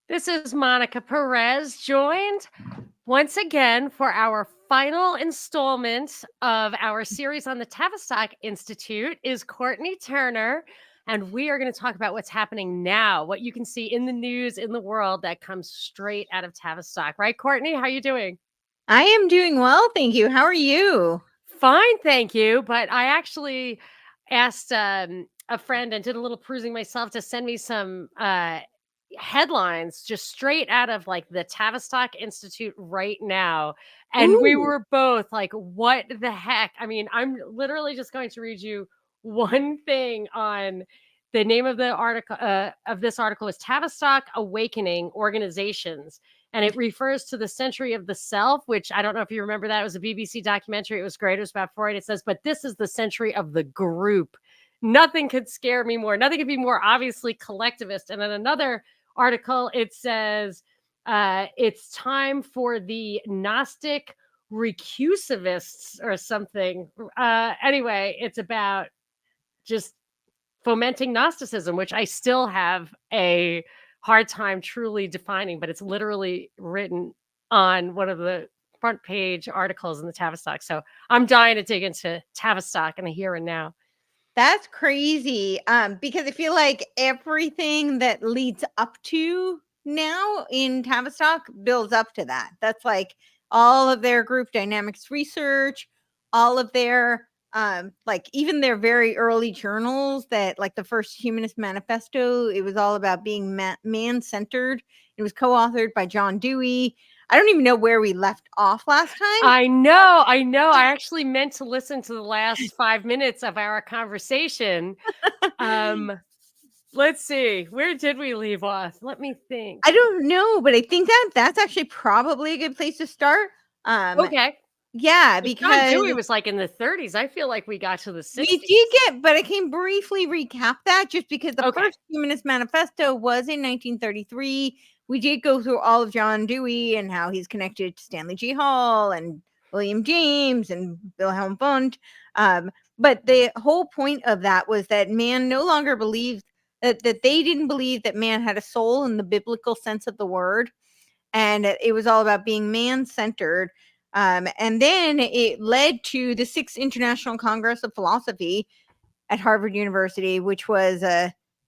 This is Monica Perez, joined once again for our final installment of our series on the Tavistock Institute is Courtenay Turner, and we are going to talk about what's happening now, what you can see in the news in the world that comes straight out of Tavistock. Right, Courtenay? How are you doing? I am doing well, thank you. How are you? Fine, thank you. But I actually asked a friend and did a little perusing myself to send me some headlines just straight out of like the Tavistock Institute right now. And we Ooh. were both like, what the heck? I mean, I'm literally just going to read you one thing on the name of the article of this article is Tavistock Awakening Organizations. And it refers to the century of the self, which I don't know if you remember that. It was a BBC documentary. It was great. It was about Freud. It says, but this is the century of the group. Nothing could scare me more. Nothing could be more obviously collectivist. And then another article, it says, it's time for the Gnostic recusivists or something. Anyway, it's about just fomenting Gnosticism, which I still have a hard time truly defining, but it's literally written on one of the front page articles in the Tavistock. So I'm dying to dig into Tavistock in the here and now. That's crazy. Because I feel like everything that leads up to now in Tavistock builds up to that. That's like all of their group dynamics research, all of their like even their very early journals that like the first Humanist Manifesto, it was all about being man-centered. It was co-authored by John Dewey. I don't even know where we left off last time. I know. I actually meant to listen to the last 5 minutes of our conversation. Let's see. Where did we leave off? Let me think. I don't know, but I think that that's actually probably a good place to start. Okay. Yeah, Because John Dewey because was like in the 30s. I feel like we got to the 60s. we did get, but I can briefly recap that just because the Okay. first Humanist Manifesto was in 1933. We did go through all of John Dewey and how he's connected to Stanley G. Hall and William James and Wilhelm Wundt. But the whole point of that was that man no longer believed that they didn't believe that man had a soul in the biblical sense of the word. And it was all about being man-centered. And then it led to the Sixth International Congress of Philosophy at Harvard University, which was,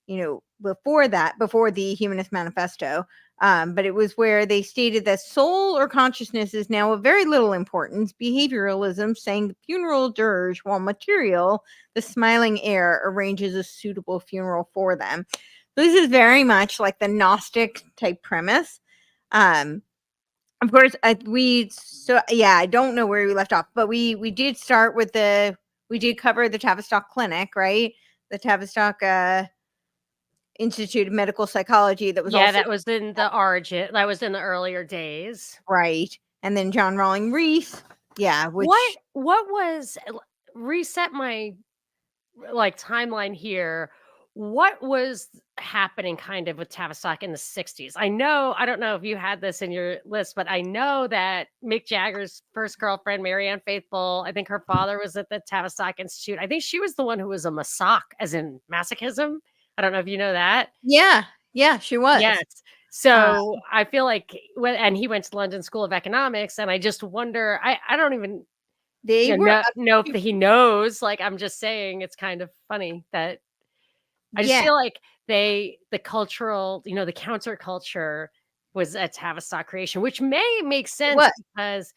before the Humanist Manifesto. But it was where they stated that soul or consciousness is now of very little importance. Behavioralism saying the funeral dirge, while material, the smiling heir, arranges a suitable funeral for them. This is very much like the Gnostic type premise. Of course, I don't know where we left off, but we did start with we did cover the Tavistock Clinic, right? The Tavistock Institute of Medical Psychology. That was that was in the origin. That was in the earlier days, right? And then John Rawling Rees, what was reset my timeline here? What was happening kind of with Tavistock in the 60s? I don't know if you had this in your list, but I know that Mick Jagger's first girlfriend, Marianne Faithfull, I think her father was at the Tavistock Institute. I think she was the one who was a masoch, as in masochism. I don't know if you know that. Yeah, she was. Yes. So I feel like and he went to London School of Economics, and I just wonder, I don't even know if he knows. Like, I'm just saying it's kind of funny that I just feel like the cultural, the counterculture was a Tavistock creation, which may make sense because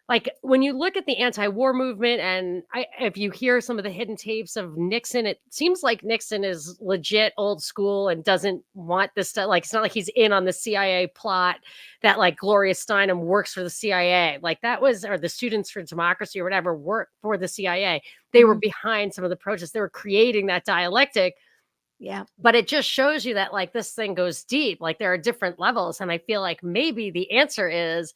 like when you look at the anti-war movement and if you hear some of the hidden tapes of Nixon, it seems like Nixon is legit old school and doesn't want this stuff. Like, it's not like he's in on the CIA plot that like Gloria Steinem works for the CIA. Like that was, or the Students for Democracy or whatever work for the CIA. they were behind some of the protests. They were creating that dialectic. Yeah. But it just shows you that, like, this thing goes deep. Like, there are different levels, and I feel like maybe the answer is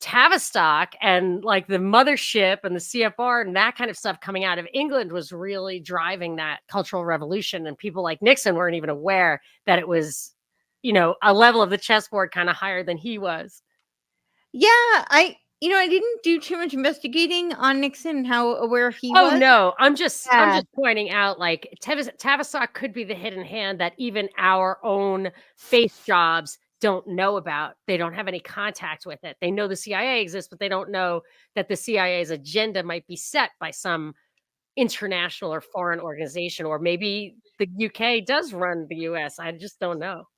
Tavistock and, like, the mothership and the CFR and that kind of stuff coming out of England was really driving that cultural revolution, and people like Nixon weren't even aware that it was, a level of the chessboard kinda higher than he was. Yeah, I didn't do too much investigating on Nixon and how aware he Oh, was. no, I'm Yeah. just pointing out, like, Tavistock could be the hidden hand that even our own face jobs don't know about. They don't have any contact with it. They know the CIA exists, but they don't know that the CIA's agenda might be set by some international or foreign organization, or maybe the UK does run the US. I just don't know.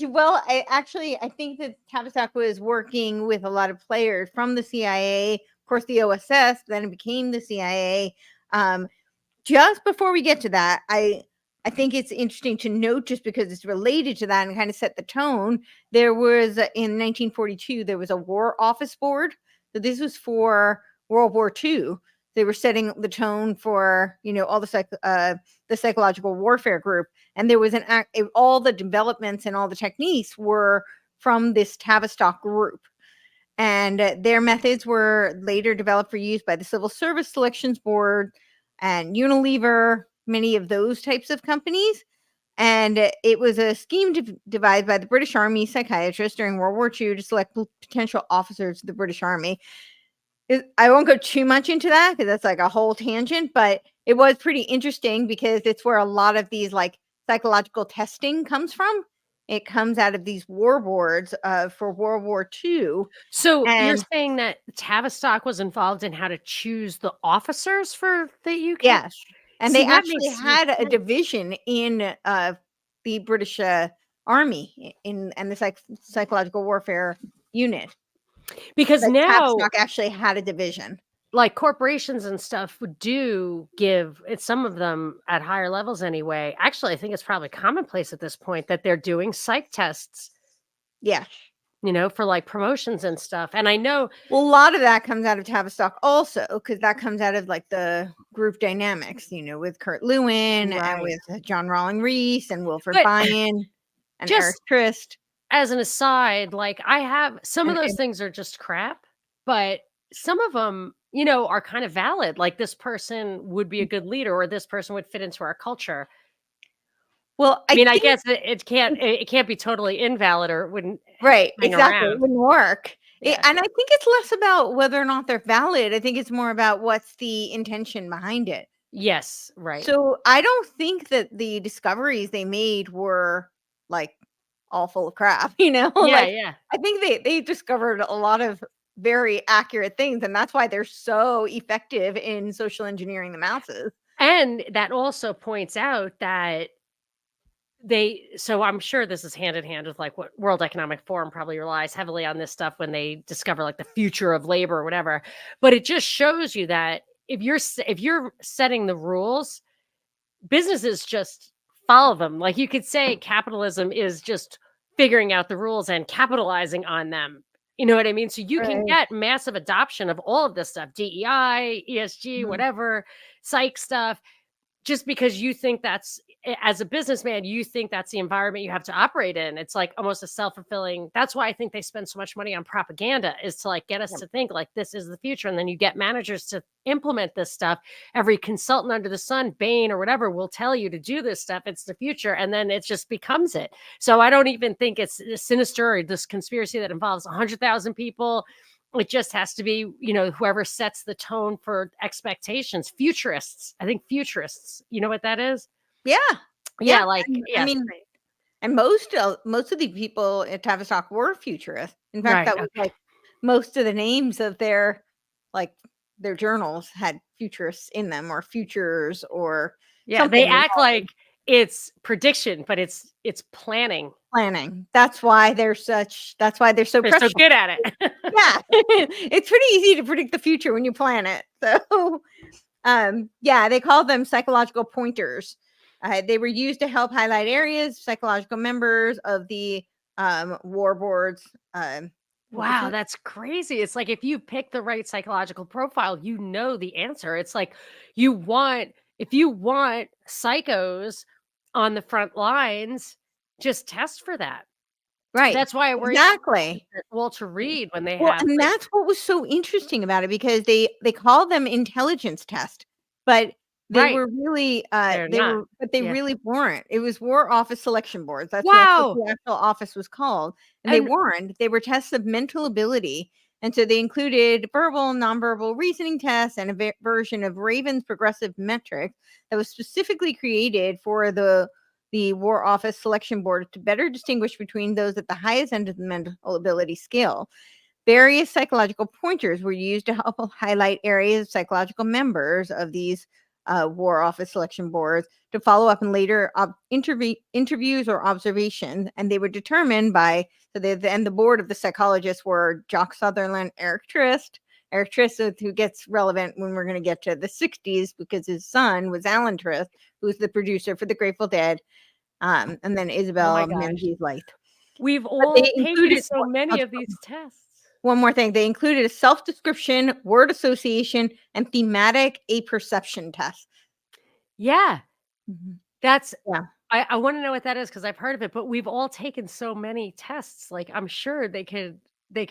Well, I think that Tavistock was working with a lot of players from the CIA, of course, the OSS, then it became the CIA. Um, just before we get to that, I think it's interesting to note, just because it's related to that and kind of set the tone. There was in 1942 there was a War Office Board. So this was for World War II. They were setting the tone for all the psychological warfare group, and there was all the developments and all the techniques were from this Tavistock group. And their methods were later developed for use by the Civil Service Selections Board and Unilever, many of those types of companies. And it was a scheme devised by the British Army psychiatrists during World War II to select potential officers of the British Army. I won't go too much into that because that's like a whole tangent, but it was pretty interesting because it's where a lot of these like psychological testing comes from. It comes out of these war boards for World War II. So you're And saying that Tavistock was involved in how to choose the officers for the UK? yes, and See, they that actually makes so much had a sense. division in the British Army in and the psychological warfare unit. Because Like now, Tavistock actually had a division. like, corporations and stuff do give it's some of them at higher levels anyway. Actually, I think it's probably commonplace at this point that they're doing psych tests, Yeah. for, like, promotions and stuff, and I know. Well, a lot of that comes out of Tavistock also, because that comes out of like the group dynamics, with Kurt Lewin and Right. with John Rawling Rees and Wilfred But Bion and Eric just Trist. as an aside, like, I have some of those And things are just crap, but some of them, are kind of valid. Like, this person would be a good leader, or this person would fit into our culture. well, I I mean, I think guess it can't be totally invalid, or it wouldn't right, hang exactly. It around. wouldn't work. Yeah. And I think it's less about whether or not they're valid. I think it's more about what's the intention behind it. Yes, right. So I don't think that the discoveries they made were like all full of crap, Yeah, like yeah. I think they discovered a lot of very accurate things, and that's why they're so effective in social engineering the masses. And that also points out that so I'm sure this is hand in hand with, like, what World Economic Forum probably relies heavily on this stuff when they discover, like, the future of labor or whatever. But it just shows you that if you're setting the rules, businesses just follow them. Like, you could say capitalism is just figuring out the rules and capitalizing on them. You know what I mean? So you can Right. get massive adoption of all of this stuff, DEI, ESG, Mhm. whatever, psych stuff, just because you think as a businessman, you think that's the environment you have to operate in. It's like almost a self-fulfilling. That's why I think they spend so much money on propaganda, is to, like, get us Yep. to think like this is the future. And then you get managers to implement this stuff. Every consultant under the sun, Bain or whatever, will tell you to do this stuff. It's the future. And then it just becomes it. So I don't even think it's sinister or this conspiracy that involves 100,000 people. It just has to be, whoever sets the tone for expectations. Futurists. I think futurists. You know what that is? Yeah. Yeah. Yeah, like, And, I yes. mean, and most of the people at Tavistock were futurists. In fact, Right, that was okay. like most of the names of like their journals had futurists in them, or futures, or Yeah, they something act involving like it's prediction, but it's planning. planning. That's why they're so They're so prescient. good at it. Yeah. It's pretty easy to predict the future when you plan it. So, yeah, they call them psychological pointers. They were used to help highlight areas psychological members of the war boards What was Wow, that? that's crazy. It's like if you pick the right psychological profile, you know the answer. It's like you want if you want psychos on the front lines, just test for that. Right. That's why I worry Exactly. at Walter Reed when they Well, have, and like, that's what was so interesting about it because they call them intelligence test, but they right, were really, they're not. they Yeah. really weren't. It was War Office Selection Boards. That's what Wow! the actual office was called, and they And weren't. They were tests of mental ability, and so they included verbal, nonverbal reasoning tests and a version of Raven's progressive metric that was specifically created for the War Office Selection Board to better distinguish between those at the highest end of the mental ability scale. Various psychological pointers were used to help highlight areas of psychological members of these War Office Selection Boards to follow up in later interviews or observations, and they were determined by and the board of the psychologists were Jock Sutherland, Eric Trist. Eric Trist, who gets relevant when we're going to get to the 60s because his son was Alan Trist, who's the producer for the Grateful Dead, and then oh my Isabel gosh. Menzies Light. We've But they all taken included so many of these tests. one more thing, they included a self-description, word association, and thematic apperception test. Yeah, Mhm. that's Yeah. I wanna know what that is because 'cause I've heard of it, but we've all taken so many tests, like, I'm sure they could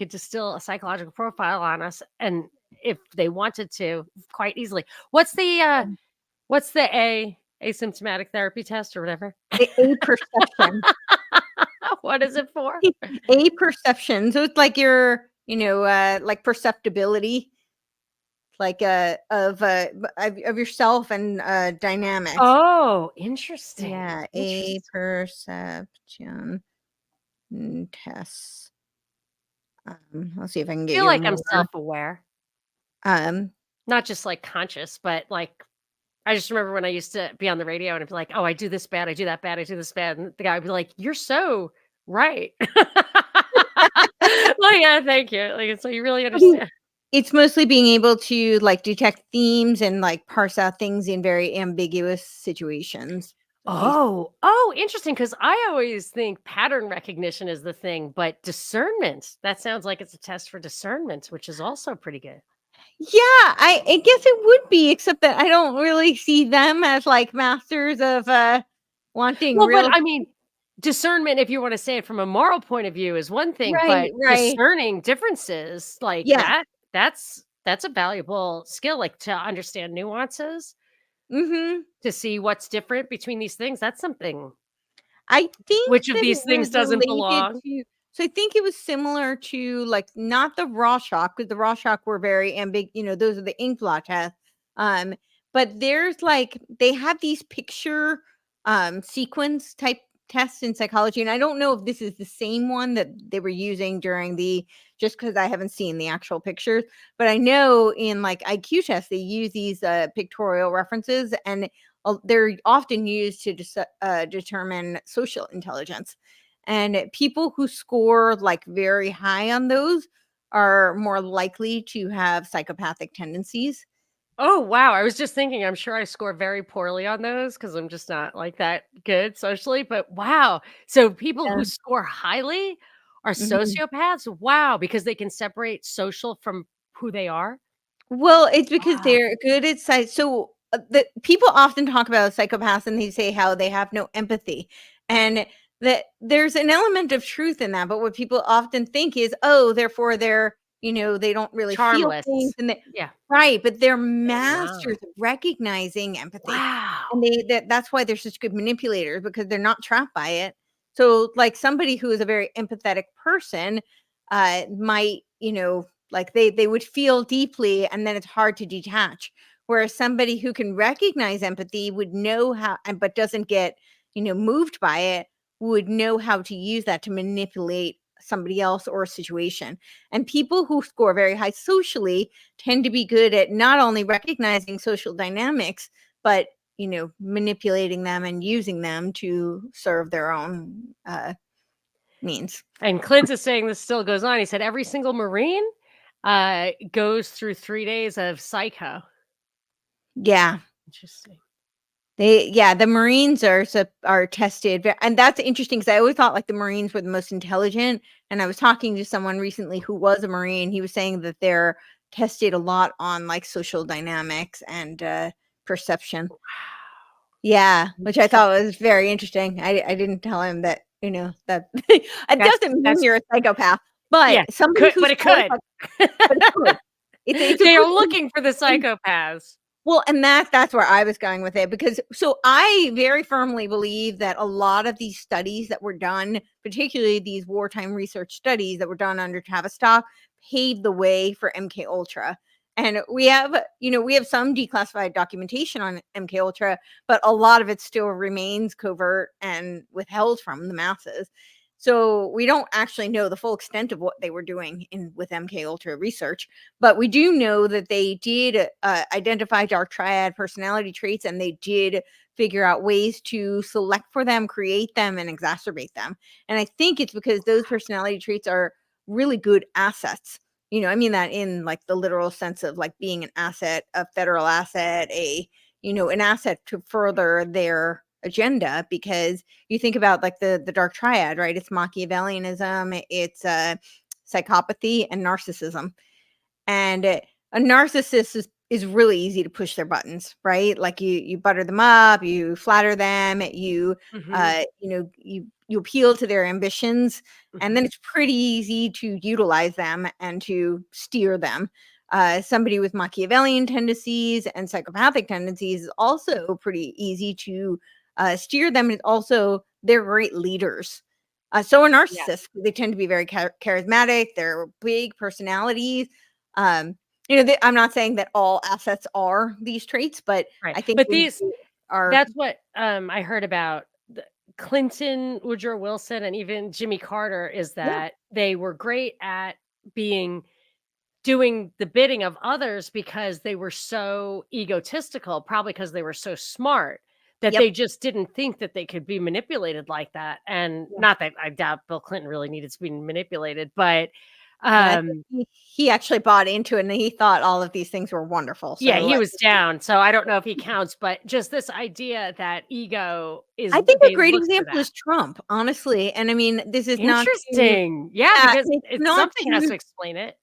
distill a psychological profile on us, and if they wanted to, quite easily. What's the asymptomatic therapy test or whatever? A perception. What is it for? A perception. So it's like your, like perceptibility, like of yourself and dynamics. Oh, interesting, Yeah, a interesting. perception test. Let's see if I can get Feel you like I'm more. self-aware, Um, not just, like, conscious, but, like, I just remember when I used to be on the radio and I'd be like, "Oh, I do this bad, I do that bad, I do this bad," and the guy would be like, "You're so right." Well, yeah, thank you. Like, so you really I think understand. it's mostly being able to like detect themes and like parse out things in very ambiguous situations. Oh, interesting. Because I always think pattern recognition is the thing, but discernment, that sounds like it's a test for discernment, which is also pretty good. Yeah, I guess it would be, except that I don't really see them as like masters of wanting Well, but real. I mean, discernment, if you wanna say it from a moral point of view is one thing, Right, but right. discerning differences like Yeah. that's a valuable skill, like, to understand nuances, Mhm. to see what's different between these things, that's something. I think Which of that it these things was doesn't related belong? to, so I think it was similar to like not the raw shock because the raw shock were very those are the ink blot tests. Um, but there's like they have these picture sequence type tests in psychology, and I don't know if this is the same one that they were using during the, just because I haven't seen the actual pictures, but I know in like IQ tests they use these pictorial references, and they're often used to determine social intelligence. And people who score like very high on those are more likely to have psychopathic tendencies. Oh, wow, I was just thinking, I'm sure I score very poorly on those because 'cause I'm just not, like, that good socially, but wow. So people Yeah. who score highly are Mhm. sociopaths? Wow, because they can separate social from who they are? Well, it's because Wow. they're good at so the people often talk about psychopaths and they say how they have no empathy. And that there's an element of truth in that, but what people often think is, oh, therefore they're, they don't really feel things Charmless. and they Yeah. right, but they're They're masters not. of recognizing empathy. And Wow. that's why they're such good manipulators because they're not trapped by it. So like somebody who is a very empathetic person might, like they would feel deeply and then it's hard to detach. Whereas somebody who can recognize empathy would know how but doesn't get, moved by it, would know how to use that to manipulate somebody else or a situation. And people who score very high socially tend to be good at not only recognizing social dynamics, but manipulating them and using them to serve their own means. And Clint is saying this still goes on. He said every single Marine, goes through 3 days of psycho. Yeah. Interesting. the Marines are tested, and that's interesting because I always thought like the Marines were the most intelligent. And I was talking to someone recently who was a Marine. He was saying that they're tested a lot on like social dynamics and perception. Yeah, which I thought was very interesting. I didn't tell him that, that it doesn't mean That's you're a psychopath, but yeah, somebody could who's but it could. but it could. It's a They are good thing. looking for the psychopaths. Well, and that's where I was going with it, because so I very firmly believe that a lot of these studies that were done, particularly these wartime research studies that were done under Tavistock, paved the way for MK Ultra. And we have some declassified documentation on MK Ultra, but a lot of it still remains covert and withheld from the masses. So we don't actually know the full extent of what they were doing in with MK Ultra research, but we do know that they did identify dark triad personality traits, and they did figure out ways to select for them, create them, and exacerbate them. And I think it's because those personality traits are really good assets. I mean that in like the literal sense of like being an asset, a federal asset, an asset to further their agenda. Because you think about like the dark triad, right? It's Machiavellianism, it's psychopathy, and narcissism. And a narcissist is really easy to push their buttons, right? Like you butter them up, you flatter them, Mhm, you appeal to their ambitions, and then mhm. it's pretty easy to utilize them and to steer them. Somebody with Machiavellian tendencies and psychopathic tendencies is also pretty easy to steer them. And also, they're great leaders. So are Yes, narcissists. They tend to be very charismatic. They're big personalities. um, I'm not saying that all assets are these traits, but right. I think But when these they are. that's what, I heard about the Clinton, Woodrow Wilson, and even Jimmy Carter is Yeah, that they were great at being doing the bidding of others because they were so egotistical, probably because they were so smart that yep, they just didn't think that they could be manipulated like that. And yeah. not that I doubt Bill Clinton really needed to be manipulated, but Yeah, I think um he actually bought into it, and he thought all of these things were wonderful. yeah, So he was down. So I don't know if he counts, but just this idea that ego I is think a they great look for example that. is Trump, honestly. And I mean, this is not to Interesting. Yeah, yeah, because and it's it's not something has to to explain it.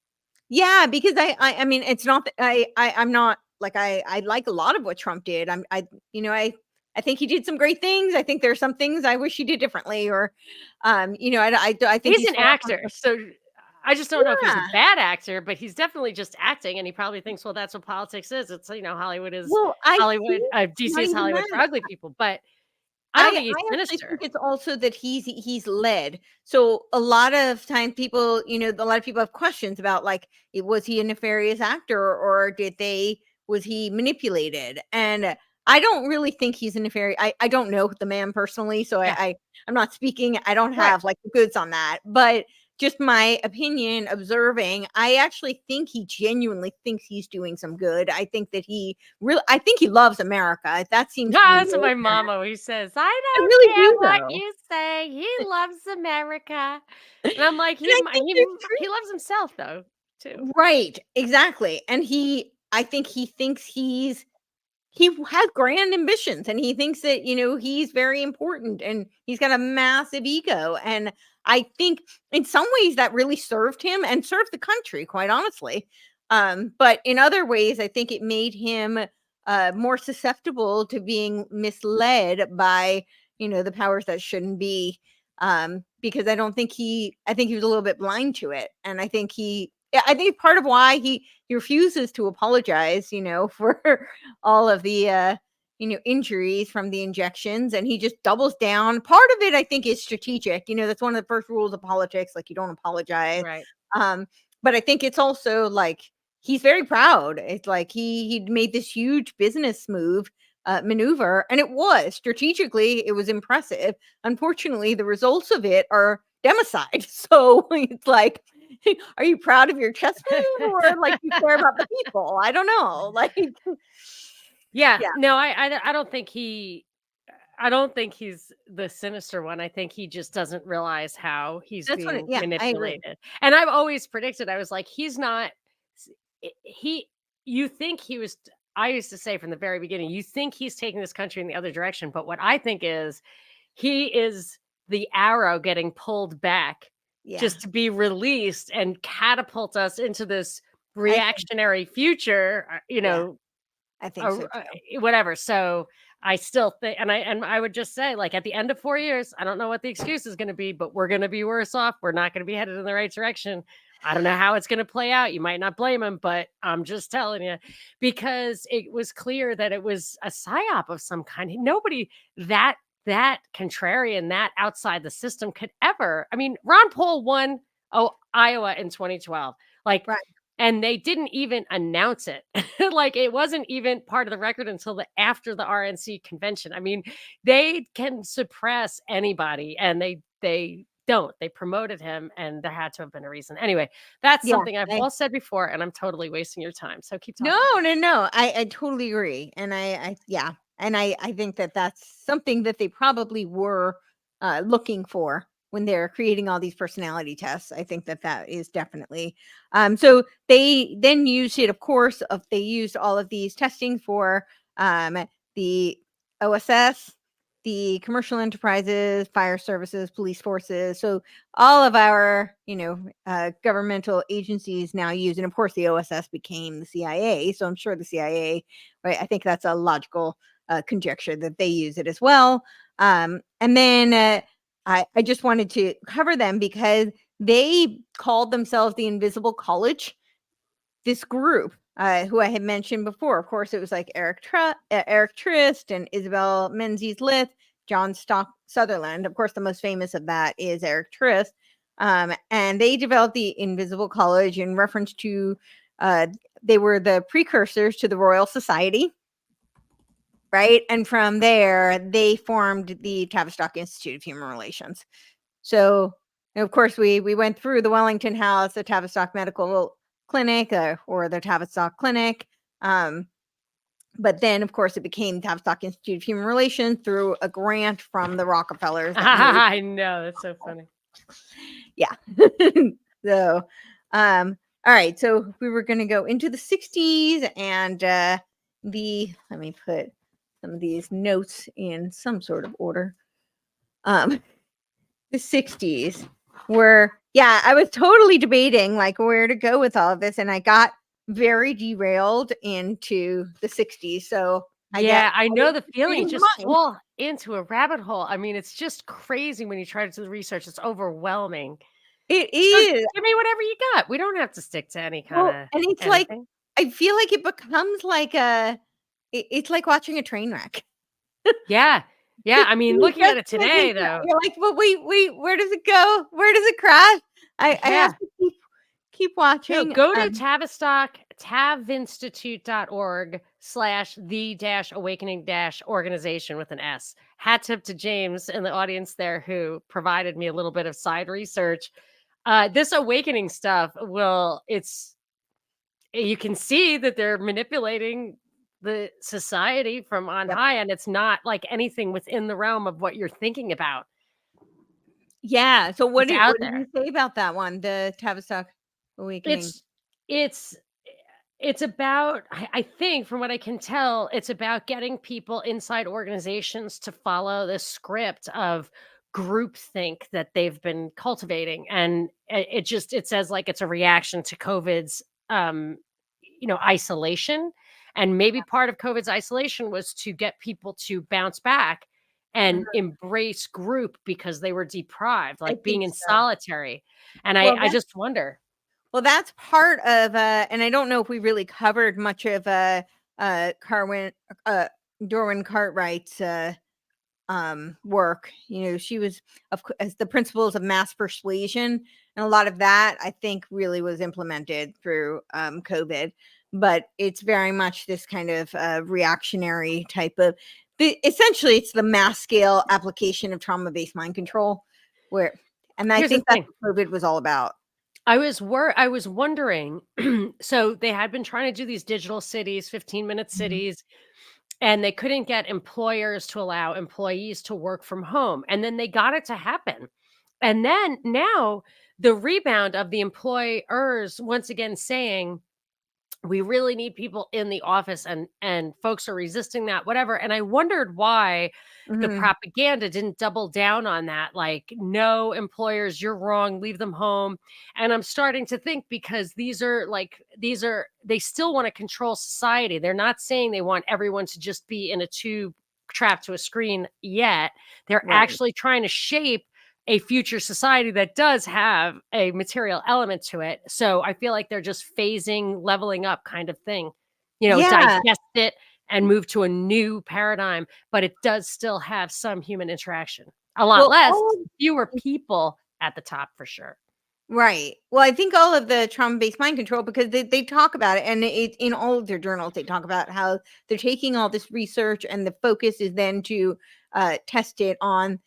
yeah, because I mean, it's not that I'm not like I like a lot of what Trump did. I think he did some great things. I think there's some things I wish he did differently, or I think He's he's an far from actor, so I just don't know if he's a yeah. bad actor, but he's definitely just acting, and he probably thinks, well, that's what politics is. It's, Well, I Hollywood, think it's DC not is even Hollywood for that. ugly people, but I don't think he's I actually think sinister. it's also that he's led. So a lot of time people, a lot of people have questions about like, was he a nefarious actor, or was he manipulated? And I don't really think he's a nefarious. I don't know the man personally, so Yeah, I'm not speaking. I don't right. have like the goods on that, but just my opinion observing, I actually think he genuinely thinks he's doing some good. I think he loves America. That seems No, to be that's what really my mom always says. "I I don't really care do what though. you say, he loves America." And I'm like, And I think there's he loves himself though, too. right, exactly. And I think he thinks he has grand ambitions, and he thinks that, he's very important, and he's got a massive ego. And I think in some ways that really served him and served the country, quite honestly. But in other ways, I think it made him more susceptible to being misled by, the powers that shouldn't be. Because I think he was a little bit blind to it. And yeah, I think part of why he refuses to apologize, for all of the injuries from the injections, and he just doubles down. Part of it I think is strategic. That's one of the first rules of politics, like you don't apologize. Right. um but I think it's also like he's very proud. It's like he made this huge business maneuver, and it was strategically, it was impressive. Unfortunately, the results of it are democide. So it's like, are you proud of your chess move, or like you care about the people? I don't know. Like Yeah, yeah, no, I don't think he's the sinister one. I think he just doesn't realize how he's that's what being yeah, I agree. manipulated. And I've always predicted, I was like, he's not s- he you think he was I used to say from the very beginning, you think he's taking this country in the other direction, but what I think is he is the arrow getting pulled back Yeah, just to be released and catapult us into this I think reactionary future, yeah, I think so too. whatever. So I still think, and I would just say, like, at the end of 4 years, I don't know what the excuse is going to be, but we're going to be worse off. We're not going to be headed in the right direction. I don't know how it's going to play out. You might not blame him, but I'm just telling you, because it was clear that it was a psyop of some kind. Nobody that that contrarian, that outside the system could ever. I mean, Ron Paul won Iowa in 2012. Like, Right. and they didn't even announce it. Like, it wasn't even part of the record until after the RNC convention. I mean, they can suppress anybody, and they don't. They promoted him, and there had to have been a reason. Anyway, that's Yeah. something I've all said before, and I'm totally wasting your time. So keep No, talking. no, no. I totally agree, and yeah, and I think that that's something that they probably were looking for when they're creating all these personality tests. I think that that is definitely so they then used it, of course, of they used all of these testing for the OSS, the commercial enterprises, fire services, police forces. So all of our, governmental agencies now use, and of course, the OSS became the CIA. So I'm sure the CIA, right? I think that's a logical conjecture that they use it as well. And then I just wanted to cover them because they called themselves the Invisible College. This group, who I had mentioned before, of course, it was like Eric Trist and Isabel Menzies Lith, John Stock Sutherland. Of course, the most famous of that is Eric Trist. And they developed the Invisible College in reference to, they were the precursors to the Royal Society, right? And from there, they formed the Tavistock Institute of Human Relations. So, of course, we went through the Wellington House, the Tavistock Medical Clinic, or the Tavistock Clinic. But then, of course, it became Tavistock Institute of Human Relations through a grant from the Rockefellers that made. I know, that's so funny. Yeah. So, all right. So we were going to go into the 60s and let me put some of these notes in some sort of order. The 60s were, yeah, I was totally debating like where to go with all of this, and I got very derailed into the 60s. So I guess Yeah, I know the feeling. reading Just mine. fall into a rabbit hole. I mean, it's just crazy when you try to do the research. It's overwhelming. It So is. give me whatever you got. We don't have to stick to any kind Well, of and it's like anything. I feel like it becomes like it's like watching a train wreck. Yeah. Yeah. I mean, You looking just at it can't today, though. you're like, "But wait, where does it go? Where does it crash?" I have Yeah. to keep No, watching. go to Tavistock, tavinstitute.org/the-awakening-organization with an S. Hat tip to James in the audience there who provided me a little bit of side research. This awakening stuff you can see that they're manipulating the society from on Yep. high, and it's not like anything within the realm of what you're thinking about. Yeah, so It's out what did you there. say about that one, the Tavistock Awakening? It's it's it's about I think from what I can tell, it's about getting people inside organizations to follow the script of groupthink that they've been cultivating. And it says like it's a reaction to COVID's isolation. And maybe part of COVID's isolation was to get people to bounce back and Uh-huh, embrace group because they were deprived, I like being think in so. solitary. And I, Well, I just wonder. that's part of, and I don't know if we really covered much of, Carwin uh, Dorwin Cartwright's, work. She was as the principles of mass persuasion, and a lot of that I think really was implemented through COVID. But it's very much this kind of reactionary type of essentially it's the mass scale application of trauma-based mind control, where and I Here's the think that's thing. what COVID was all about. I was wondering, so they had been trying to do these digital cities, 15-minute Mhm. cities, and they couldn't get employers to allow employees to work from home. And then they got it to happen. And then now the rebound of the employers once again saying we really need people in the office, and folks are resisting that, whatever. And I wondered why the Mhm. propaganda didn't double down on that, like, no, employers, you're wrong, leave them home. And I'm starting to think, because they still want to control society. They're not saying they want everyone to just be in a tube trapped to a screen yet. They're Right. actually trying to shape a future society that does have a material element to it. So I feel like they're just phasing, leveling up kind of thing. Yeah. Digest it and move to a new paradigm, but it does still have some human interaction. A lot Well, less, all fewer of people at the top for sure. Right. Well, I think all of the trauma-based mind control, because they talk about it, and it in all of their journals, they talk about how they're taking all this research, and the focus is then to test it on,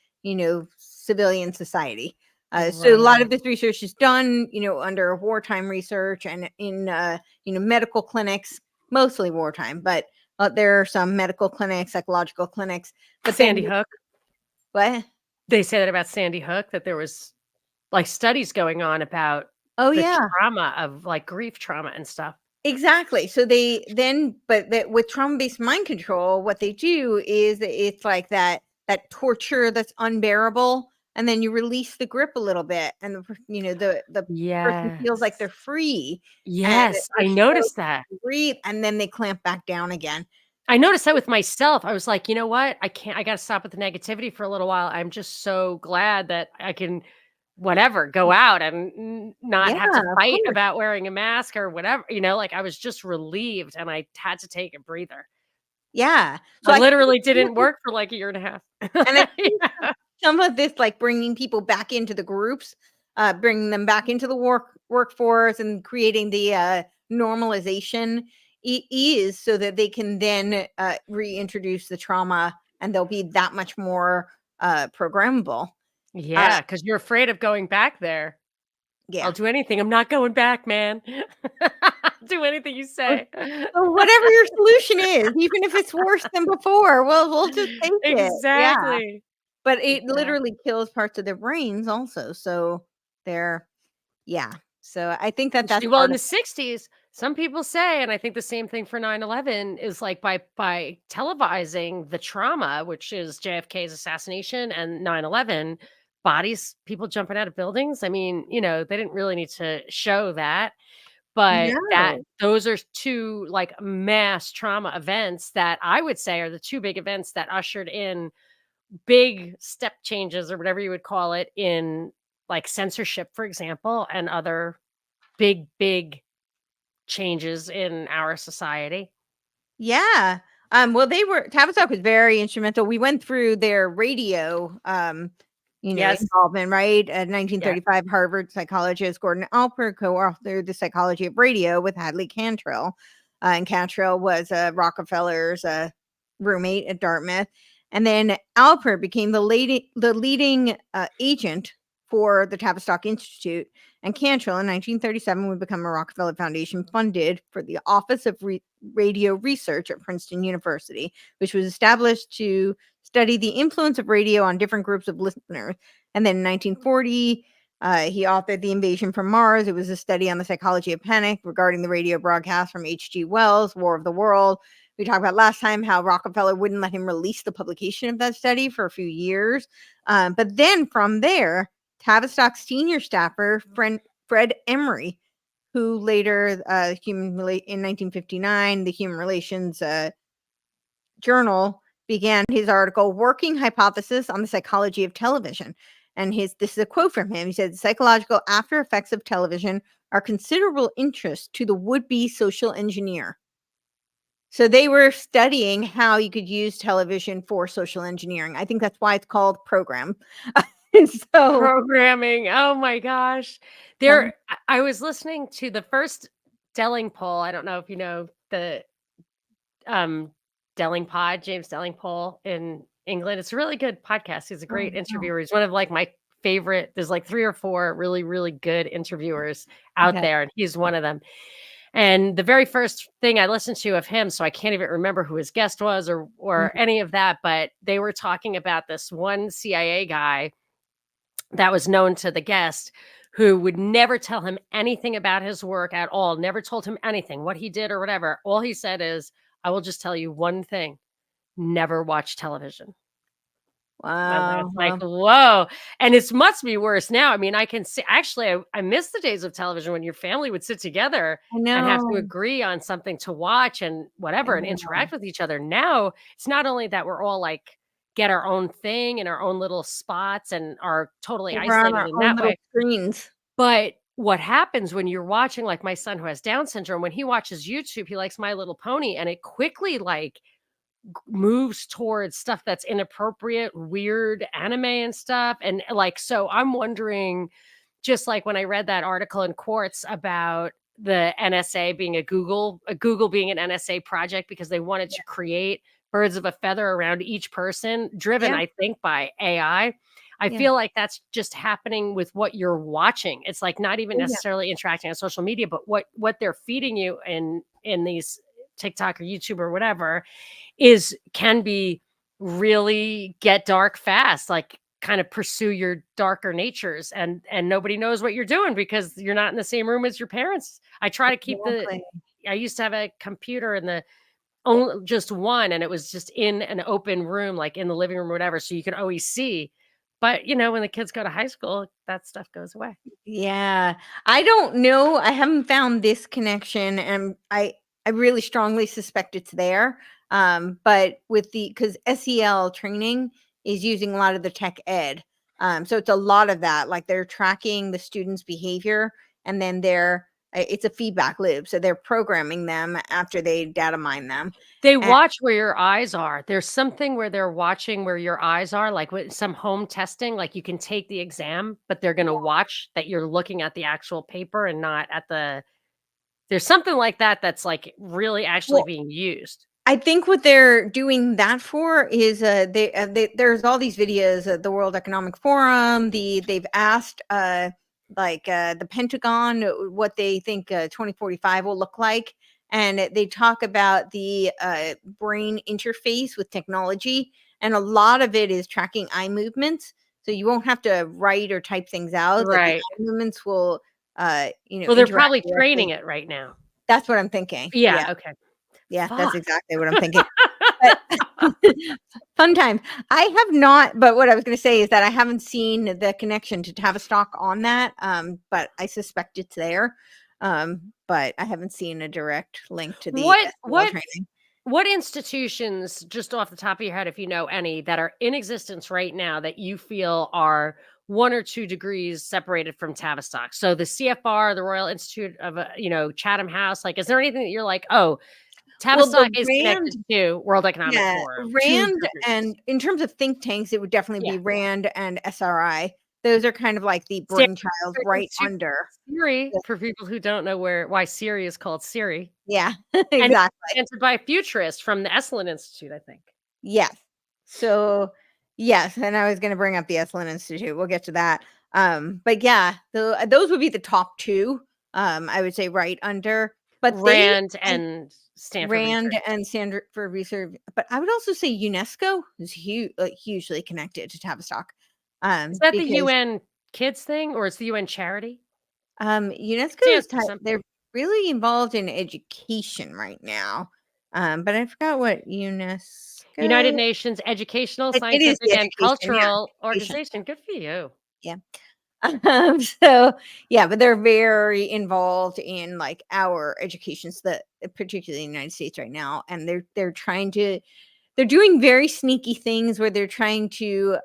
civilian society. So a lot Right. of this research is done, under wartime research and in, medical clinics, mostly wartime, but there are some medical clinics, psychological clinics. But then, Sandy Hook. what? They say that about Sandy Hook, that there was, like, studies going on about Oh, the yeah. trauma of, like, grief trauma and stuff. Exactly. So they then, but that with trauma-based mind control, what they do is it's like that torture that's unbearable, and then you release the grip a little bit, and the person feels like Yes. they're free, and Yes, they're I supposed noticed that. to breathe, and then they clamp back down again. I noticed that with myself. I was like, "You know what? I gotta stop with the negativity for a little while. I'm just so glad that I can, whatever, go out and not Yeah, have to of fight course. about wearing a mask or whatever." Like, I was just relieved, and I had to take a breather. Yeah. So But I think literally some of didn't work for like a year and a half. And I think Yeah. some of this, like bringing people back into the groups, bringing them back into the workforce, and creating the normalization, is so that they can then reintroduce the trauma, and they'll be that much more programmable. Uh, Yeah, 'cause you're afraid of going back there. "I'll yeah. do anything. I'm not going back, man." Do anything you So say. so whatever your solution is, even if it's worse than before, we'll just take it. Yeah. Exactly. But it literally Exactly. kills parts of their brains also. So they're yeah. So I think that that's Interesting. Well, in part the of '60s, some people say, and I think the same thing for 9/11, is like by televising the trauma, which is JFK's assassination and 9/11, bodies, people jumping out of buildings. I mean, they didn't really need to show that, but that no. those are two, like, mass trauma events that I would say are the two big events that ushered in big step changes, or whatever you would call it, in, like, censorship, for example, and other big changes in our society. Yeah. Well, they were Tavistock was very instrumental. We went through their radio, Yes. involvement, right? Yeah. 1935, Harvard psychologist Gordon Alpert co-authored The Psychology of Radio with Hadley Cantrell. And Cantrell was Rockefeller's roommate at Dartmouth. And then Alpert became the leading agent for the Tavistock Institute. And Cantrell in 1937 would become a Rockefeller Foundation funded for the Office of Radio Research at Princeton University, which was established to study the influence of radio on different groups of listeners. And then in 1940, he authored The Invasion from Mars. It was a study on the psychology of panic regarding the radio broadcast from H.G. Wells' War of the World. We talked about last time how Rockefeller wouldn't let him release the publication of that study for a few years. But then from there, Tavistock's senior staffer, Fred Emery, who later, in 1959, the Human Relations Journal began his article, Working Hypothesis on the Psychology of Television. And this is a quote from him. He said, psychological after effects of television are considerable interest to the would-be social engineer. So they were studying how you could use television for social engineering. I think that's why it's called program. So, Programming, oh my gosh. um, I was listening to the first Delling poll. I don't know if you know the, um, Delling Pod, James Delling in England. It's a really good podcast. He's a oh, great no. interviewer. He's one of, like, my favorite. There's, like, 3 or 4 really, really good interviewers out Okay. there, and he's one of them. And the very first thing I listened to of him, so I can't even remember who his guest was, or Mhm. any of that, but they were talking about this one CIA guy that was known to the guest, who would never tell him anything about his work at all, never told him anything, what he did or whatever. All he said is, "I will just tell you one thing, never watch television." And Wow. it's like, Well, whoa, and it's must be worse now. I mean, I can see actually, I miss the days of television when your family would sit together I and have to know. agree on something to watch and I whatever and know. interact with each other. Now, it's not only that we're all, like, get our own thing in our own little spots and are totally We're on isolated our in own that little way, screens. but what happens when you're watching, like, my son who has Down syndrome, when he watches YouTube, he likes My Little Pony, and it quickly, like, moves towards stuff that's inappropriate, weird anime and stuff, and, like, so I'm wondering, just like when I read that article in Quartz about the NSA being Google being an NSA project because they wanted Yeah. to create birds of a feather around each person, driven, Yeah. I think, by AI. I Yeah. feel like that's just happening with what you're watching. It's, like, not even Oh, yeah. necessarily interacting on social media, but what they're feeding you in these TikTok or YouTube or whatever is can be really get dark fast, like, kind of pursue your darker natures, and nobody knows what you're doing because you're not in the same room as your parents. I try to keep the Exactly. I used to have a computer in the only just one, and it was just in an open room, like, in the living room or whatever, so you could always see. But, when the kids go to high school, that stuff goes away. Yeah. I don't know. I haven't found this connection, and I really strongly suspect it's there. But with the because SEL training is using a lot of the tech ed. So it's a lot of that. Like they're tracking the students' behavior, and then it's a feedback loop. So they're programming them after they data mine them. They And watch where your eyes are. There's something where they're watching where your eyes are, like with some home testing, like you can take the exam, but they're gonna watch that you're looking at the actual paper and not at there's something like that that's, like, really actually well, being used. I think what they're doing that for is there's all these videos at the World Economic Forum. They've asked the Pentagon what they think 2045 will look like, and they talk about the brain interface with technology, and a lot of it is tracking eye movements. So you won't have to write or type things out; that the Right. eye movements will Well, they're interact probably training directly. it right now. That's what I'm thinking. Yeah, Yeah, okay. yeah, that's Fuck. exactly what I'm thinking. But fun times. I have not, but what I was gonna say is that I haven't seen the connection to Tavistock on that, but I suspect it's there. But I haven't seen a direct link to the What SEL what training. what institutions, just off the top of your head, if you know any, that are in existence right now that you feel are 1 or 2 degrees separated from Tavistock? So the CFR, the Royal Institute of, Chatham House, like, is there anything that you're like, "Oh, Well, Tavistock the is RAND connected to World Economic yeah, Forum, 2 RAND, degrees." and in terms of think tanks, it would definitely Yeah. be RAND and SRI. Those are kind of like the Stanford brainchild right Institute under. Siri, Yeah, for people who don't know why Siri is called Siri, yeah, and it's exactly. invented by a futurist from the Esalen Institute, I think. Yes. So, yes, and I was gonna bring up the Esalen Institute, we'll get to that. But yeah, those would be the top 2, I would say right under, but they Rand and and Stanford RAND Research. and Stanford for Research, but I would also say UNESCO is hugely connected to Tavistock, Is that the because, UN kids thing, or it's the UN charity? UNESCO is Stands ti for something. they're really involved in education right now, but I forgot what United UNESCO. Nations Educational, It is Scientific, the and education, yeah, Cultural education, Organization. Good for you. yeah. So yeah, but they're very involved in like our education, so that particularly in the United States right now, and they're doing very sneaky things where they're trying to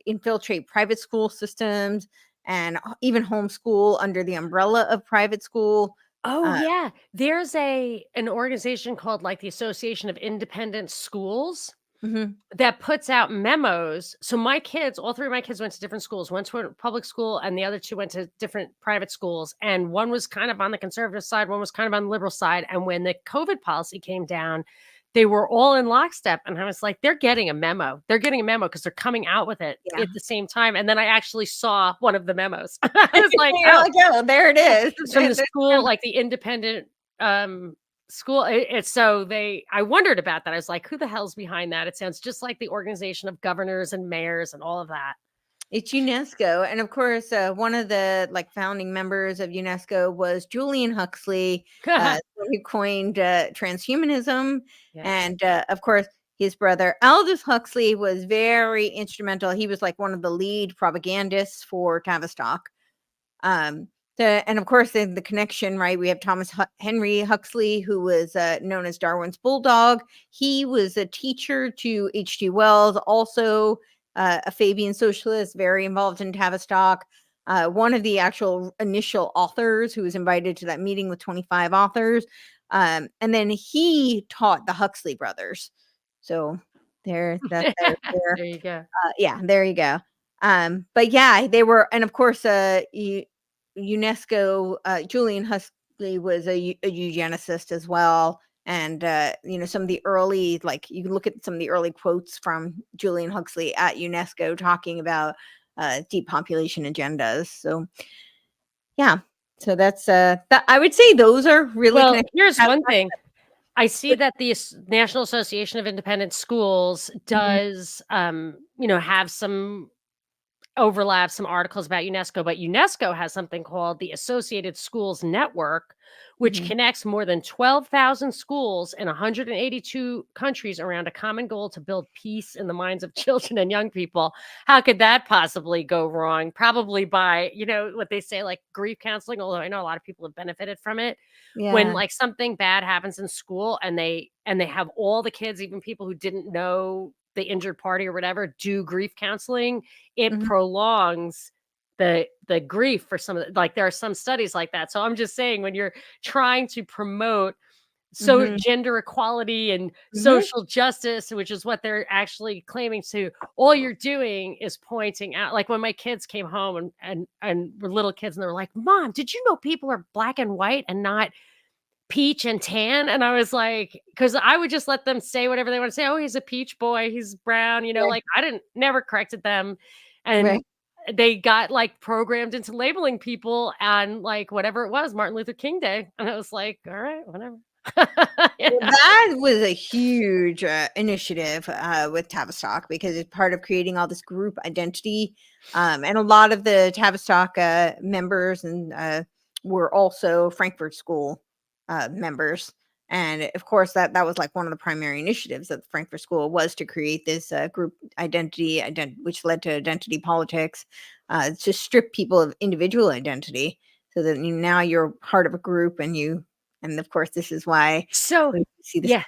infiltrate private school systems and even homeschool under the umbrella of private school. Oh, Uh, yeah. There's an organization called, like, the Association of Independent Schools mhm. that puts out memos. So my kids, all 3 of my kids went to different schools. One to a public school and the other 2 went to different private schools, and one was kind of on the conservative side, one was kind of on the liberal side, and when the COVID policy came down, they were all in lockstep, and I was like, "They're getting a memo. They're getting a memo because 'cause they're coming out with it Yeah. at the same time," and then I actually saw one of the memos. I was like, You're "Oh, like, oh, there it yeah." is. It's from the school, like the independent, school. It's so I wondered about that. I was like, "Who the hell's behind that?" It sounds just like the organization of governors and mayors and all of that. It's UNESCO, and of course, one of the like founding members of UNESCO was Julian Huxley, who coined transhumanism, Yes. and of course, his brother Aldous Huxley was very instrumental. He was like one of the lead propagandists for Tavistock. Um, and of course, in the connection, right? We have Thomas Henry Huxley, who was known as Darwin's bulldog. He was a teacher to H.G. Wells, also a Fabian socialist, very involved in Tavistock. One of the actual initial authors who was invited to that meeting with 25 authors. And then he taught the Huxley brothers. So there. There you go. Yeah, there you go. But yeah, they were, and of course, UNESCO. Julian Huxley was a eugenicist as well, and some of the early, like you can look at some of the early quotes from Julian Huxley at UNESCO talking about depopulation agendas. So yeah, so that's I would say those are really Well, connected. here's one thing. I see But that the National Association of Independent Schools mhm, does, have some overlap, some articles about UNESCO, but UNESCO has something called the Associated Schools Network, which mhm. connects more than 12,000 schools in 182 countries around a common goal to build peace in the minds of children and young people. How could that possibly go wrong? Probably by, what they say, like grief counseling, although I know a lot of people have benefited from it. When Yeah. like something bad happens in school and they have all the kids, even people who didn't know the injured party or whatever, do grief counseling, it Mhm, prolongs the grief for some of like there are some studies like that. So I'm just saying when you're trying to promote mhm, gender equality and mhm. social justice, which is what they're actually claiming to, all you're doing is pointing out, like when my kids came home and were little kids and they were like, "Mom, did you know people are black and white and not peach and tan?" And I was like, because I would just let them say whatever they want to say. Oh, he's a peach boy, he's brown, Right, like I didn't never corrected them. And right. they got like programmed into labeling people on like whatever it was, Martin Luther King Day. And I was like, all right, whatever. Well, that was a huge initiative with Tavistock because it's part of creating all this group identity. And a lot of the Tavistock members and were also Frankfurt School members. And of course, that was like one of the primary initiatives of the Frankfurt School was to create this group identity, which led to identity politics, to strip people of individual identity, so that now you're part of a group, and of course, this is why So we see this. yeah.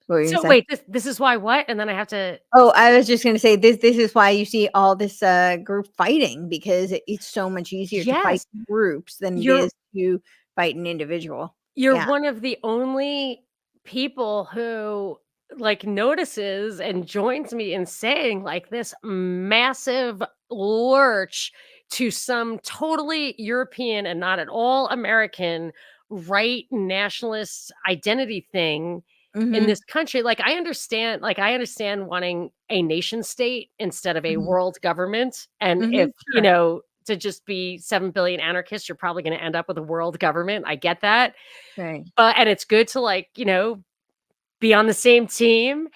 What were you gonna So say? wait, this is why what? And then I have to. Oh, I was just gonna say this is why you see all this group fighting, because it's so much easier to fight Yes, groups than it you're is to fight an individual. you're Yeah. one of the only people who like notices and joins me in saying like this massive lurch to some totally European and not at all American right nationalist identity thing in Mhm. this country. Like I understand wanting a nation state instead of a Mhm. world government. And if, Mhm. Sure. to just be 7 billion anarchists, you're probably going to end up with a world government. I get that. Right. But and it's good to like, be on the same team,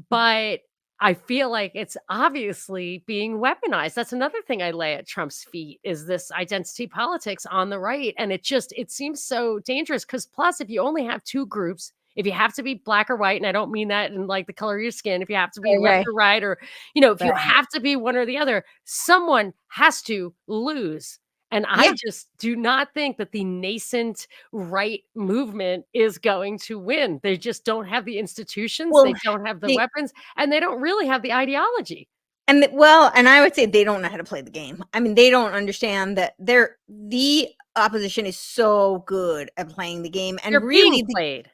but I feel like it's obviously being weaponized. That's another thing I lay at Trump's feet is this identity politics on the right. And it seems so dangerous because plus if you only have two groups, if you have to be black or white, and I don't mean that in like the color of your skin, if you have to be Right, left right, or right, or if you right. have to be one or the other, someone has to lose. And I Yeah. just do not think that the nascent right movement is going to win. They just don't have the institutions, Well, they don't have the they weapons, and they don't really have the ideology. and I would say they don't know how to play the game. I mean, they don't understand that the opposition is so good at playing the game, and They're being really played.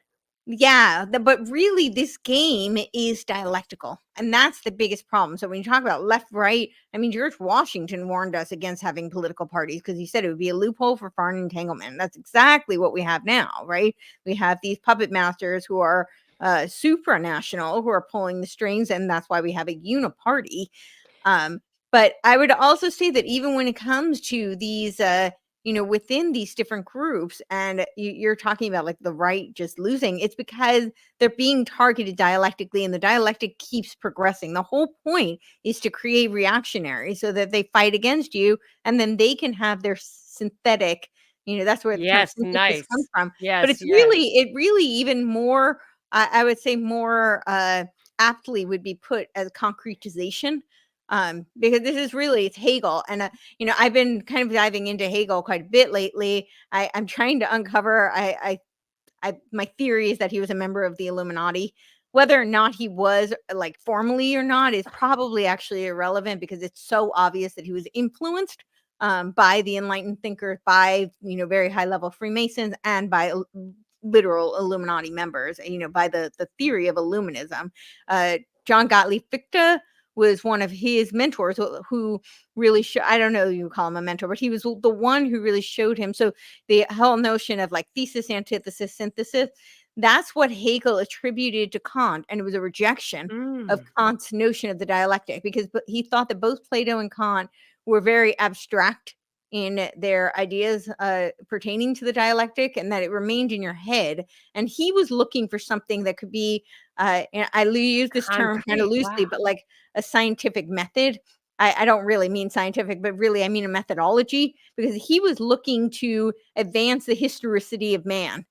yeah, but really this game is dialectical, and that's the biggest problem. So when you talk about left, right, I mean, George Washington warned us against having political parties because he said it would be a loophole for foreign entanglement. That's exactly what we have now, right? We have these puppet masters who are supranational, who are pulling the strings, and that's why we have a uniparty. Um, but I would also say that even when it comes to these, within these different groups, and you're talking about like the right just losing, it's because they're being targeted dialectically, and the dialectic keeps progressing. The whole point is to create reactionaries so that they fight against you, and then they can have their synthetic, that's where the term Yes, synthesis comes nice. from. But Yes, yes. it really even more, I would say more aptly would be put as concretization, because this is really, it's Hegel. And I've been kind of diving into Hegel quite a bit lately. I'm trying to uncover, my theory is that he was a member of the Illuminati. Whether or not he was, like, formally or not, is probably actually irrelevant, because it's so obvious that he was influenced by the enlightened thinkers, by very high level Freemasons, and by literal Illuminati members. By the theory of Illuminism. John Gottlieb Fichte was one of his mentors, who really I don't know, you call him a mentor, but he was the one who really showed him. So the whole notion of like thesis, antithesis, synthesis, that's what Hegel attributed to Kant. And it was a rejection of Mm, Kant's notion of the dialectic, because he thought that both Plato and Kant were very abstract in their ideas pertaining to the dialectic, and that it remained in your head. And he was looking for something that could be, and I use this term kind of concrete, loosely, wow. but like a scientific method. I don't really mean scientific, but really I mean a methodology, because he was looking to advance the historicity of man.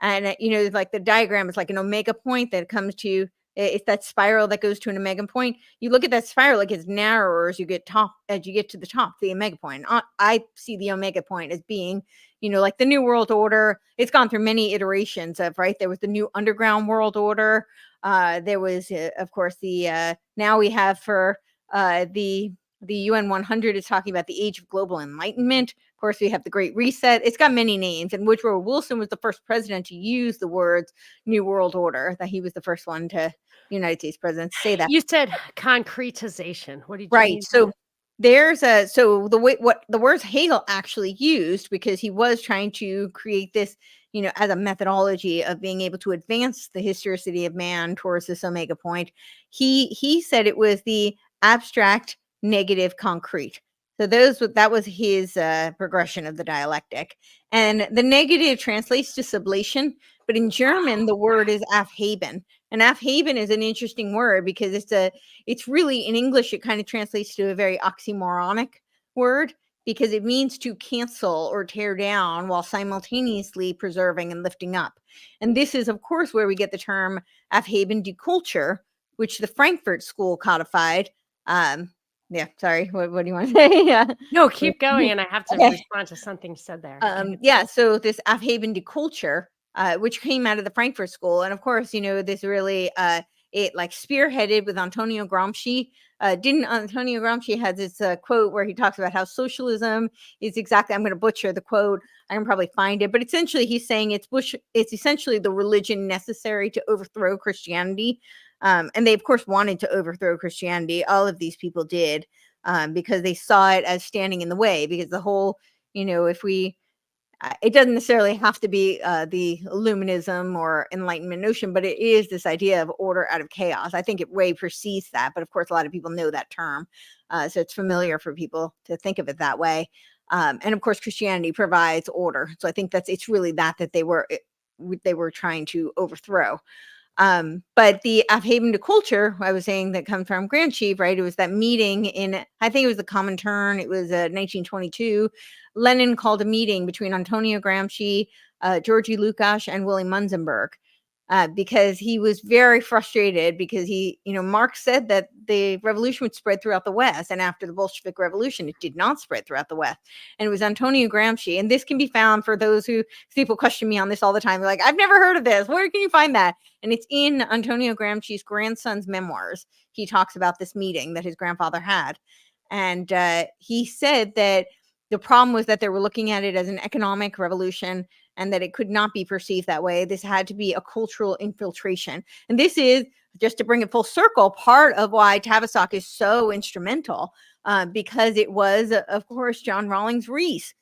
And, like the diagram is like an omega point that comes to, it's that spiral that goes to an omega point. You look at that spiral, it gets narrower as you get to the top, the omega point. I see the omega point as being, like the New World Order. It's gone through many iterations of, right? There was the new underground world order. There was, of course, the now we have for the UN 100 is talking about the age of global enlightenment. Of course, we have the Great Reset. It's got many names, and Woodrow Wilson was the first president to use the words New World Order. That he was the first one to United States president to say that. You said concretization. What did you Right. mean by So that? the way what the words Hegel actually used, because he was trying to create this, as a methodology of being able to advance the historicity of man towards this omega point. He said it was the abstract, negative, concrete. So that was his progression of the dialectic. And the negative translates to sublation, but in German the word is Aufheben. And Aufheben is an interesting word, because it's really, in English, it kind of translates to a very oxymoronic word, because it means to cancel or tear down while simultaneously preserving and lifting up. And this is, of course, where we get the term Aufheben die Kultur, which the Frankfurt School codified. Yeah, sorry. What do you want to say? Yeah. No, keep going, and I have to Okay. respond to something said there. Yeah, so this Aufheben die Kultur, which came out of the Frankfurt School, and of course, this really it like spearheaded with Antonio Gramsci. Didn't Antonio Gramsci has this quote where he talks about how socialism is exactly, I'm going to butcher the quote. I can probably find it, but essentially he's saying it's essentially the religion necessary to overthrow Christianity. And they of course wanted to overthrow Christianity. All of these people did, because they saw it as standing in the way, because the whole, if we it doesn't necessarily have to be the Illuminism or Enlightenment notion, but it is this idea of order out of chaos. I think it way precedes that, but of course, a lot of people know that term, so it's familiar for people to think of it that way. And of course, Christianity provides order, so I think it's really that they were trying to overthrow. But the Aufheben der Kultur, I was saying, that comes from Gramsci, right? It was that meeting I think it was the Comintern. It was 1922. Lenin called a meeting between Antonio Gramsci, Georgy Lukács, and Willy Munzenberg, because he was very frustrated, because Marx said that the revolution would spread throughout the West. And after the Bolshevik Revolution, it did not spread throughout the West. And it was Antonio Gramsci. And this can be found for those people question me on this all the time. They're like, I've never heard of this. Where can you find that? And it's in Antonio Gramsci's grandson's memoirs. He talks about this meeting that his grandfather had. And he said that the problem was that they were looking at it as an economic revolution, and that it could not be perceived that way. This had to be a cultural infiltration. And this is, just to bring it full circle, part of why Tavistock is so instrumental, because it was, of course, John Rawlings Rees,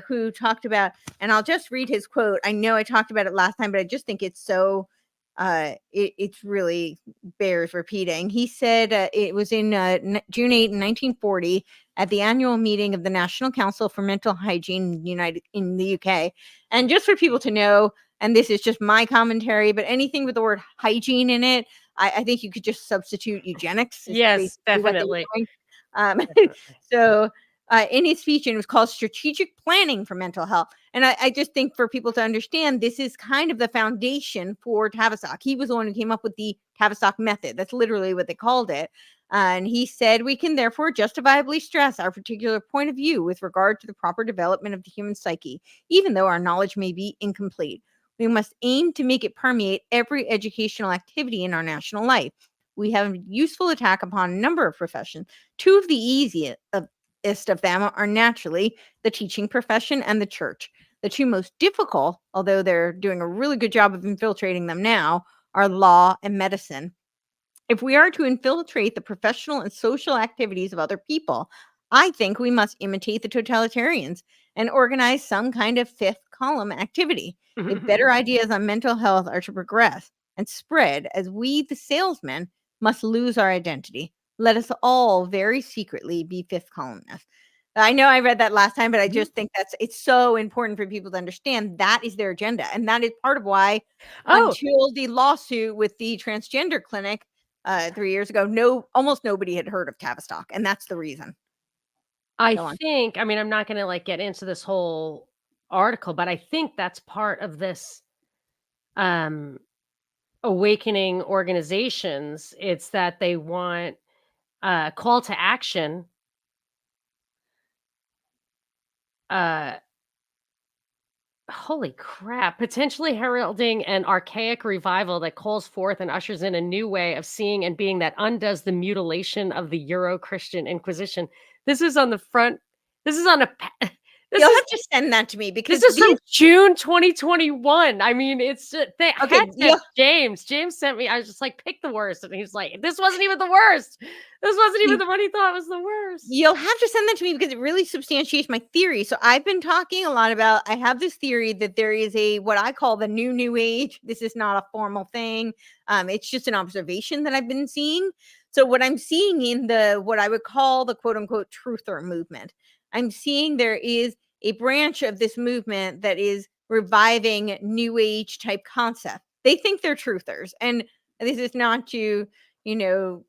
who talked about, and I'll just read his quote. I know I talked about it last time, but I just think it's so It's really bears repeating. He said it was in June 8, 1940, at the annual meeting of the National Council for Mental Hygiene in the UK. And just for people to know, and this is just my commentary, but anything with the word hygiene in it, I think you could just substitute eugenics. Is Yes, basically what they were definitely. doing. Um, so in his speech, and it was called Strategic Planning for Mental Health. And I just think for people to understand, this is kind of the foundation for Tavistock. He was the one who came up with the Tavistock method. That's literally what they called it. And he said, we can therefore justifiably stress our particular point of view with regard to the proper development of the human psyche, even though our knowledge may be incomplete. We must aim to make it permeate every educational activity in our national life. We have a useful attack upon a number of professions. Two of the easiest of them are naturally the teaching profession and the church. The two most difficult, although they're doing a really good job of infiltrating them now, are law and medicine. If we are to infiltrate the professional and social activities of other people, I think we must imitate the totalitarians and organize some kind of fifth column activity. If better ideas on mental health are to progress and spread, as we, the salesmen, must lose our identity, let us all very secretly be fifth columnists. I know I read that last time, but I just think it's so important for people to understand that is their agenda. And that is part of why, Oh, until the lawsuit with the transgender clinic 3 years ago, almost nobody had heard of Tavistock, and that's the reason. I Go on. think, I mean, I'm not gonna, like, get into this whole article, but I think that's part of this, um, awakening organizations. It's that they want a call to action, uh holy crap, potentially heralding an archaic revival that calls forth and ushers in a new way of seeing and being that undoes the mutilation of the Euro-Christian Inquisition. This is on the front. This is on a pa this You'll is have to send that to me this because is from these June 2021. I mean, it's ju they okay, had to James. James sent me, I was just like, "Pick the worst," and he's like, "This wasn't even the worst. This wasn't even you the one he thought was the worst." You'll have to send that to me because it really substantiates my theory. So I've been talking a lot about I have this theory that there is a what I call the new age. This is not a formal thing. It's just an observation that I've been seeing. So what I'm seeing in the what I would call the quote unquote truther movement, I'm seeing there is a branch of this movement that is reviving new age type concept. They think they're truthers. And this is not to, you know,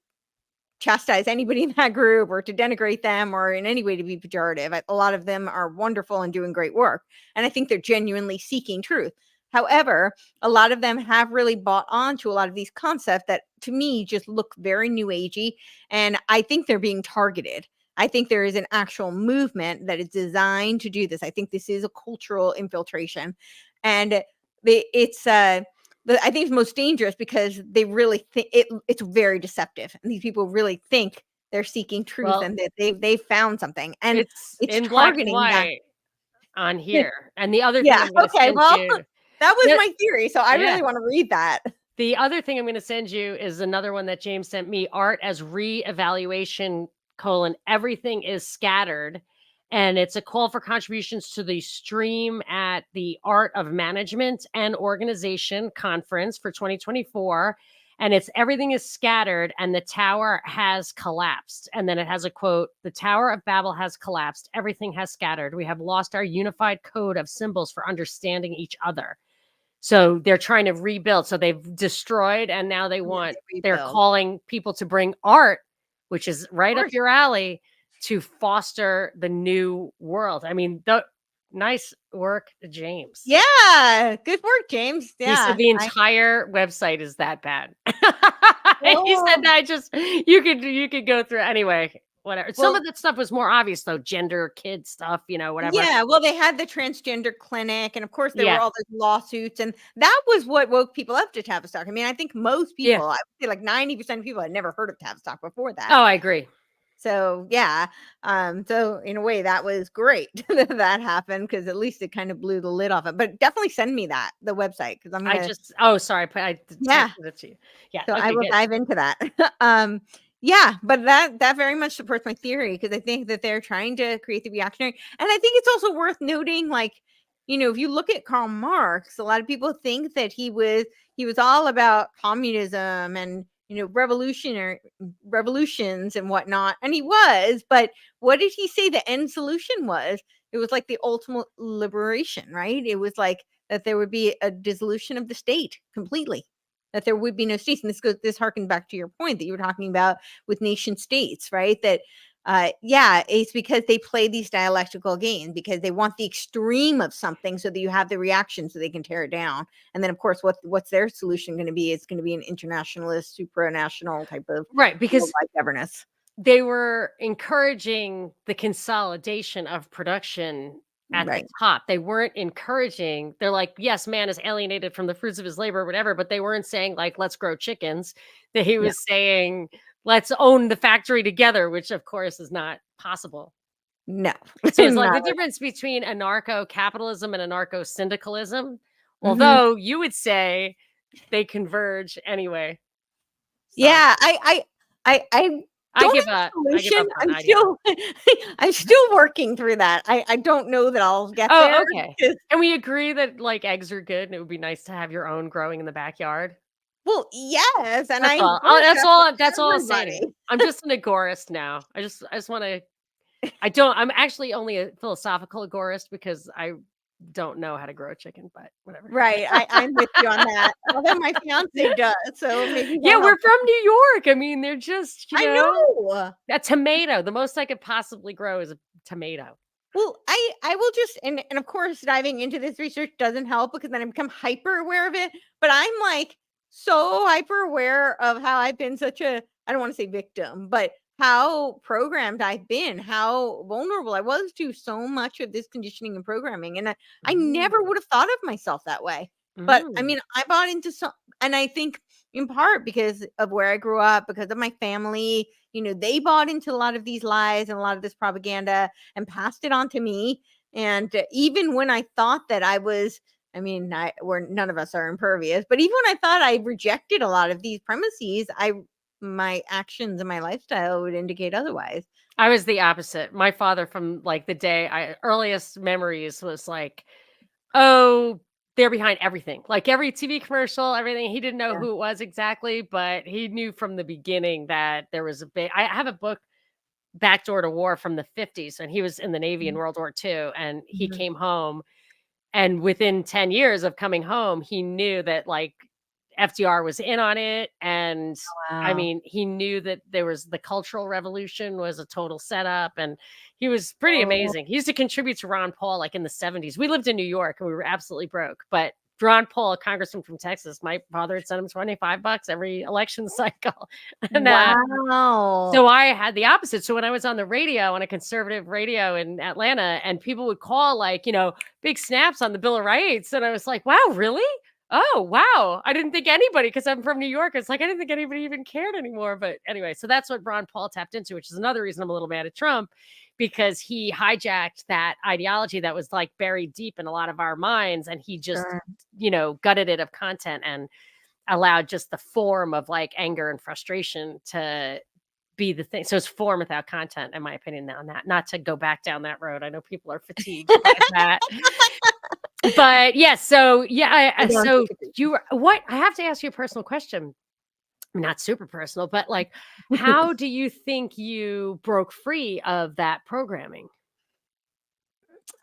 chastise anybody in that group or to denigrate them or in any way to be pejorative. A lot of them are wonderful and doing great work. And I think they're genuinely seeking truth. However, a lot of them have really bought on to a lot of these concepts that to me just look very new agey. And I think they're being targeted. I think there is an actual movement that is designed to do this. I think this is a cultural infiltration. And it's I think it's most dangerous because they really think it's very deceptive, and these people really think they're seeking truth Well, and that they found something, and it's it's in black and targeting that. white on here, and the other thing Yeah, I'm gonna okay, send well, you. that was Yeah, my theory, so I yeah. really wanna read that. The other thing I'm gonna send you is another one that James sent me, Art as Re-evaluation: Everything is Scattered, and it's a call for contributions to the stream at the Art of Management and Organization Conference for 2024, and it's Everything is Scattered and the tower has collapsed, and then it has a quote, "The Tower of Babel has collapsed, everything has scattered. We have lost our unified code of symbols for understanding each other." So they're trying to rebuild. So they've destroyed and now Yeah, they're rebuild. calling people to bring art, which is Of right up course. your alley, to foster the new world. I mean, the nice work, James. Yeah, good work, James. He said Yeah, the I entire website is that bad. He said oh, that just you could go through anyway, whatever. Some well of that stuff was more obvious though, gender, kid stuff, whatever. yeah, well, they had the transgender clinic, and of course, there were Yeah. all those lawsuits, and that was what woke people up to Tavistock. I mean, I think most Yeah. people, I would say like 90% of people had never heard of Tavistock before that. Oh, I agree. So, yeah, so in a way, that was great that that happened because at least it kind of blew the lid off it. But definitely send me the website because I'm I gonna, just oh, sorry, I yeah. texted it to you. Yeah, So I okay, will good. dive into that. um, yeah, but that very much supports my theory because I think that they're trying to create the reactionary, and I think it's also worth noting, like if you look at Karl Marx, a lot of people think that he was all about communism and revolutions and whatnot, and he was. But what did he say the end solution was? It was like the ultimate liberation, right? It was like that there would be a dissolution of the state completely, that there would be no states. And this harkens back to your point that you were talking about with nation states, right? That yeah, it's because they play these dialectical games because they want the extreme of something so that you have the reaction so they can tear it down. And then, of course, what's their solution going to be? It's going to be an internationalist, supranational type of Right, because worldwide governance. they were encouraging the consolidation of production at the Right. top. They weren't encouraging, they're like, yes, man is alienated from the fruits of his labor or whatever, but they weren't saying like, let's grow chickens. That he Yeah. was saying, let's own the factory together, which of course is not possible. No. So it's like Not the difference between anarcho-capitalism and anarcho-syndicalism, Mhm. although you would say they converge anyway. So Yeah, I I don't give have a up. I give solution. up on I'm the idea. still I'm still working through that. I don't know that I'll get there Oh, okay. because And we agree that, like, eggs are good, and it would be nice to have your own growing in the backyard? well, yes, and That's I all. encourage that for That's all I'm saying. everybody. I'm just an agorist now. I just wanna I'm actually only a philosophical agorist because I don't know how to grow a chicken, but whatever. Right, I'm with you on that. Although my fiance does, so maybe Yeah, he'll we're help. from New York. I mean, they're just, I know. a tomato. The most I could possibly grow is a tomato. Well, I will just and of course diving into this research doesn't help because then I become hyper aware of it, but I'm like so hyper aware of how I've been such a I don't want to say victim, but how programmed I've been, how vulnerable I was to so much of this conditioning and programming. And I never Mm, would have thought of myself that way. But I mm. mean, I bought into some, and I think in part because of where I grew up, because of my family, they bought into a lot of these lies and a lot of this propaganda and passed it on to me. And even when I thought that I was, I mean, we're none of us are impervious, but even when I thought I rejected a lot of these premises, my actions and my lifestyle would indicate otherwise. I was the opposite. My father from, like, the day I earliest memories was like, "Oh, they're behind everything." Like, every TV commercial, everything, he didn't know Yeah. who it was exactly, but he knew from the beginning that there was a big I have a book, Backdoor to War, from the '50s, and he was in the Navy in Mhm. World War II, and he Mhm. came home, and within 10 years of coming home, he knew that, like, FDR was in on it, and, I Wow. mean, he knew that there was the Cultural Revolution was a total setup, and he was pretty Oh, amazing. He used to contribute to Ron Paul, like, in the '70s. We lived in New York, and we were absolutely broke, but Ron Paul, a congressman from Texas, my father had sent him 25 bucks every election cycle, and, wow. so I had the opposite. So when I was on the radio, on a conservative radio in Atlanta, and people would call, like, big snaps on the Bill of Rights, and I was like, "Wow, really? Oh, wow. I didn't think anybody, because I'm from New York, it's like I didn't think anybody even cared anymore." But anyway, so that's what Ron Paul tapped into, which is another reason I'm a little mad at Trump, because he hijacked that ideology that was, like, buried deep in a lot of our minds, and he just, Sure. gutted it of content and allowed just the form of, like, anger and frustration to be the thing. So it's form without content, in my opinion, on that. Not to go back down that road. I know people are fatigued by that. But yeah, so yeah, I don't so disagree. what I have to ask you a personal question. Not super personal, but like, how do you think you broke free of that programming?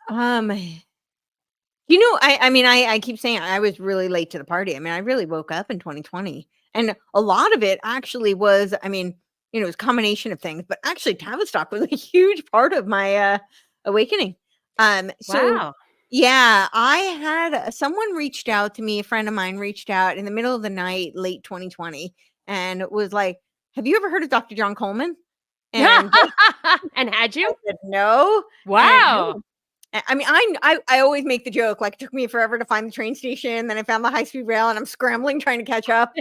um, I mean, I keep saying I was really late to the party. I mean, I really woke up in 2020, and a lot of it actually was, I mean, it was a combination of things, but actually Tavistock was a huge part of my awakening. So Wow. yeah, I had someone reached out to me, a friend of mine reached out in the middle of the night, late 2020, and was like, "Have you ever heard of Dr. John Coleman?" And And had I you? said, "No." And Wow. I mean, I always make the joke, like, it took me forever to find the train station, then I found the high-speed rail, and I'm scrambling trying to catch up.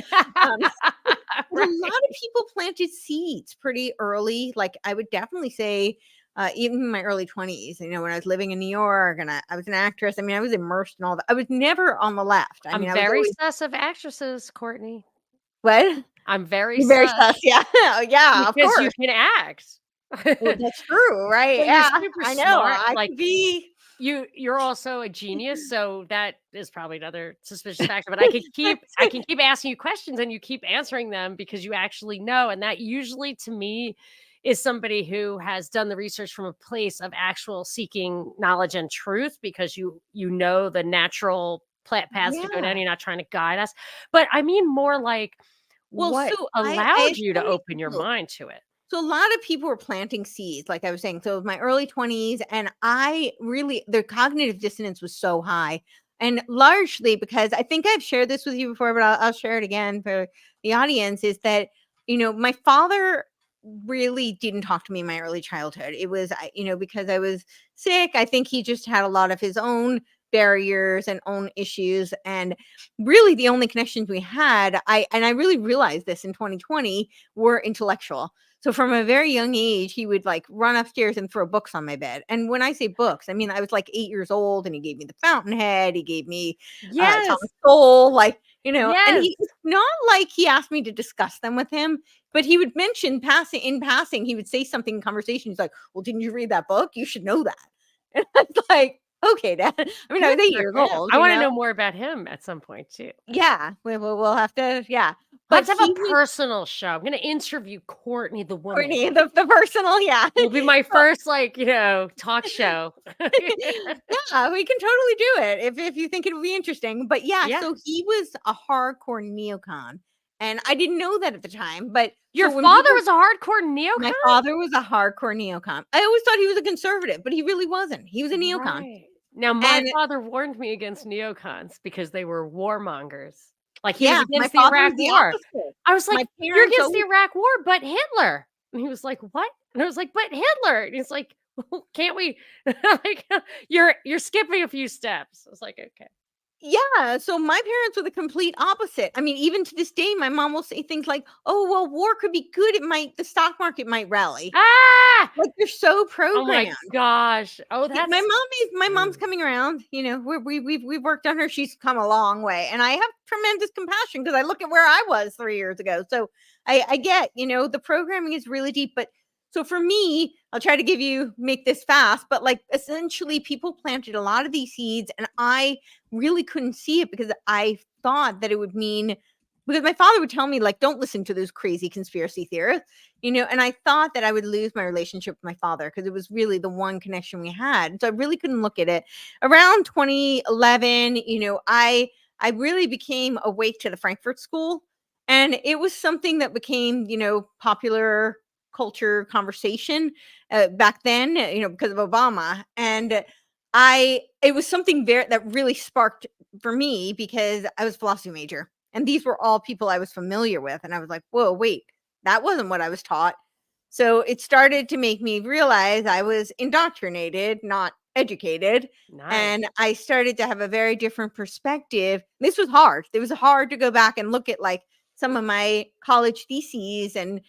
Um, but a Right. lot of people planted seeds pretty early, like, I would definitely say, even in my early 20s, when I was living in New York and I was an actress, I mean, I was immersed in all that. I was never on the left. I I'm mean, I was very always sus of actresses, Courtney. what? I'm very You're very sus sus, yeah. Yeah, of because you course. can act. Well, that's true, right? Well, you're Yeah, super I know, smart, I like, could be. you're also a genius, so that is probably another suspicious factor, but I can keep asking you questions and you keep answering them because you actually know, and that usually to me is somebody who has done the research from a place of actual seeking knowledge and truth because you know the natural paths to go down, Yeah. you're not trying to guide us. But I mean more like Well, what so I allowed you to actually open your do. mind to it? So a lot of people were planting seeds, like I was saying. So it was my early 20s, and I really the cognitive dissonance was so high. And largely because I think I've shared this with you before, but I'll share it again for the audience, is that, my father really didn't talk to me in my early childhood. It was, because I was sick. I think he just had a lot of his own barriers and own issues. And really the only connections we had, I really realized this in 2020, were intellectual. So from a very young age, he would like run upstairs and throw books on my bed. And when I say books, I mean I was like 8 years old, and he gave me The Fountainhead. He gave me Yes. Thomas Sowell, and Yes. he it's not like he asked me to discuss them with him, but he would mention passing, he would say something in conversation. He's like, "Well, didn't you read that book? You should know that." And I was like, "Okay, Dad." I mean, I Good was eight for years him. old, I wanna know more about him at some point too. Yeah, we'll have to, yeah. We'll But have to have he a was personal show. I'm gonna interview Courtney the woman. Courtney, the personal, yeah. Will be my first, like, talk show. Yeah, we can totally do it if you think it would be interesting. But yeah, Yeah. so he was a hardcore neocon, and I didn't know that at the time. But Your so when father people was a hardcore my neocon? father was a hardcore neocon. I always thought he was a conservative, but he really wasn't. He was a neocon. Right. Now, my And father warned me against neocons because they were warmongers. Like, he was yeah, my against the father Iraq was the War. opposite. I was My like, "You're parents against the always Iraq War, but Hitler." And he was like, "What?" And I was like, "But Hitler." And he's like, "Well, can't we like, you're skipping a few steps." I was like, "Okay." Yeah, so my parents were the complete opposite. I mean, even to this day, my mom will say things like, "Oh, well, war could be good. The stock market might rally." Ah! Like, they're so Oh my programmed. gosh. Oh, Yeah, that's my mom's mm. coming around. We've worked on her. She's come a long way, and I have tremendous compassion because I look at where I was 3 years ago. So I get, the programming is really deep. But so for me, I'll try to make this fast. But like essentially, people planted a lot of these seeds, and I really couldn't see it because I thought that it would mean, because my father would tell me like, don't listen to those crazy conspiracy theorists, and I thought that I would lose my relationship with my father because it was really the one connection we had. So I really couldn't look at it. Around 2011, I really became awake to the Frankfurt School, and it was something that became, popular culture conversation back then, because of Obama. And it was something that really sparked for me because I was a philosophy major, and these were all people I was familiar with, and I was like, whoa, wait, that wasn't what I was taught. So it started to make me realize I was indoctrinated, not educated. Nice. And I started to have a very different perspective. This was hard. It was hard to go back and look at like some of my college theses and,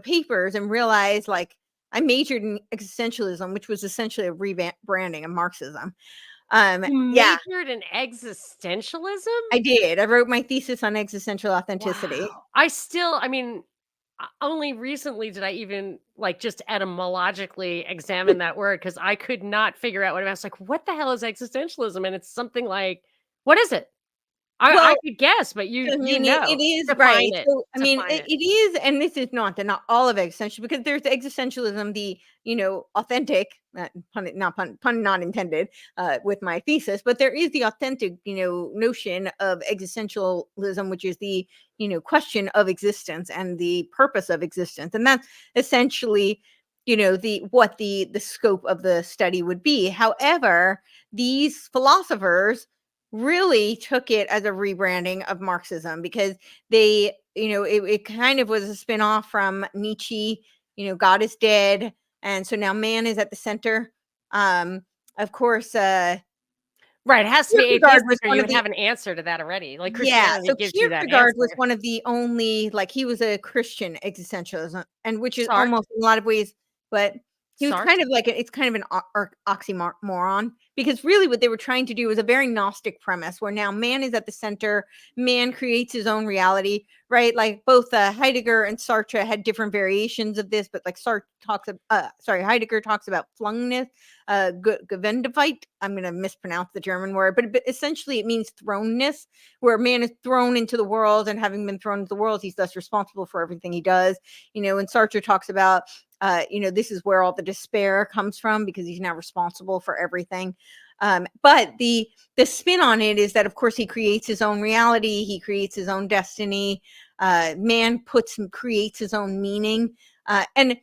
papers, and realize like I majored in existentialism, which was essentially a rebranding of Marxism. You Yeah, majored in existentialism? I did. I wrote my thesis on existential authenticity. Wow. I mean, only recently did I even like just etymologically examine that word because I could not figure out what I was like, what the hell is existentialism? And it's something like, what is it? I Well, could guess, but I you mean, it know. is Define right. it. So, I mean, Define it. it is, and this is not all of existential, because there's existentialism, the authentic, pun not intended, with my thesis, but there is the authentic, notion of existentialism, which is the question of existence and the purpose of existence, and that's essentially the scope of the study would be. However, these philosophers really took it as a rebranding of Marxism because they, it kind of was a spin-off from Nietzsche, God is dead. And so now man is at the center. Um, of course, Right. It has to be Kierkegaard was atheistic or one you of would the have an answer to that already. Like yeah, Christianity so gives you that Kierkegaard was answer. one of the only, like, he was a Christian existentialism, and which is Sartre. almost in a lot of ways, but He was Sartre? kind of like it's kind of an oxymoron, because really what they were trying to do was a very Gnostic premise where now man is at the center, man creates his own reality, right? Like both Heidegger and Sartre had different variations of this, but like Heidegger talks about flungness, Gewendeweit. I'm going to mispronounce the German word, but essentially it means thrownness, where man is thrown into the world, and having been thrown into the world, he's thus responsible for everything he does. And Sartre talks about this is where all the despair comes from, because he's now responsible for everything. But the spin on it is that, of course, he creates his own reality. He creates his own destiny. Man creates his own meaning. And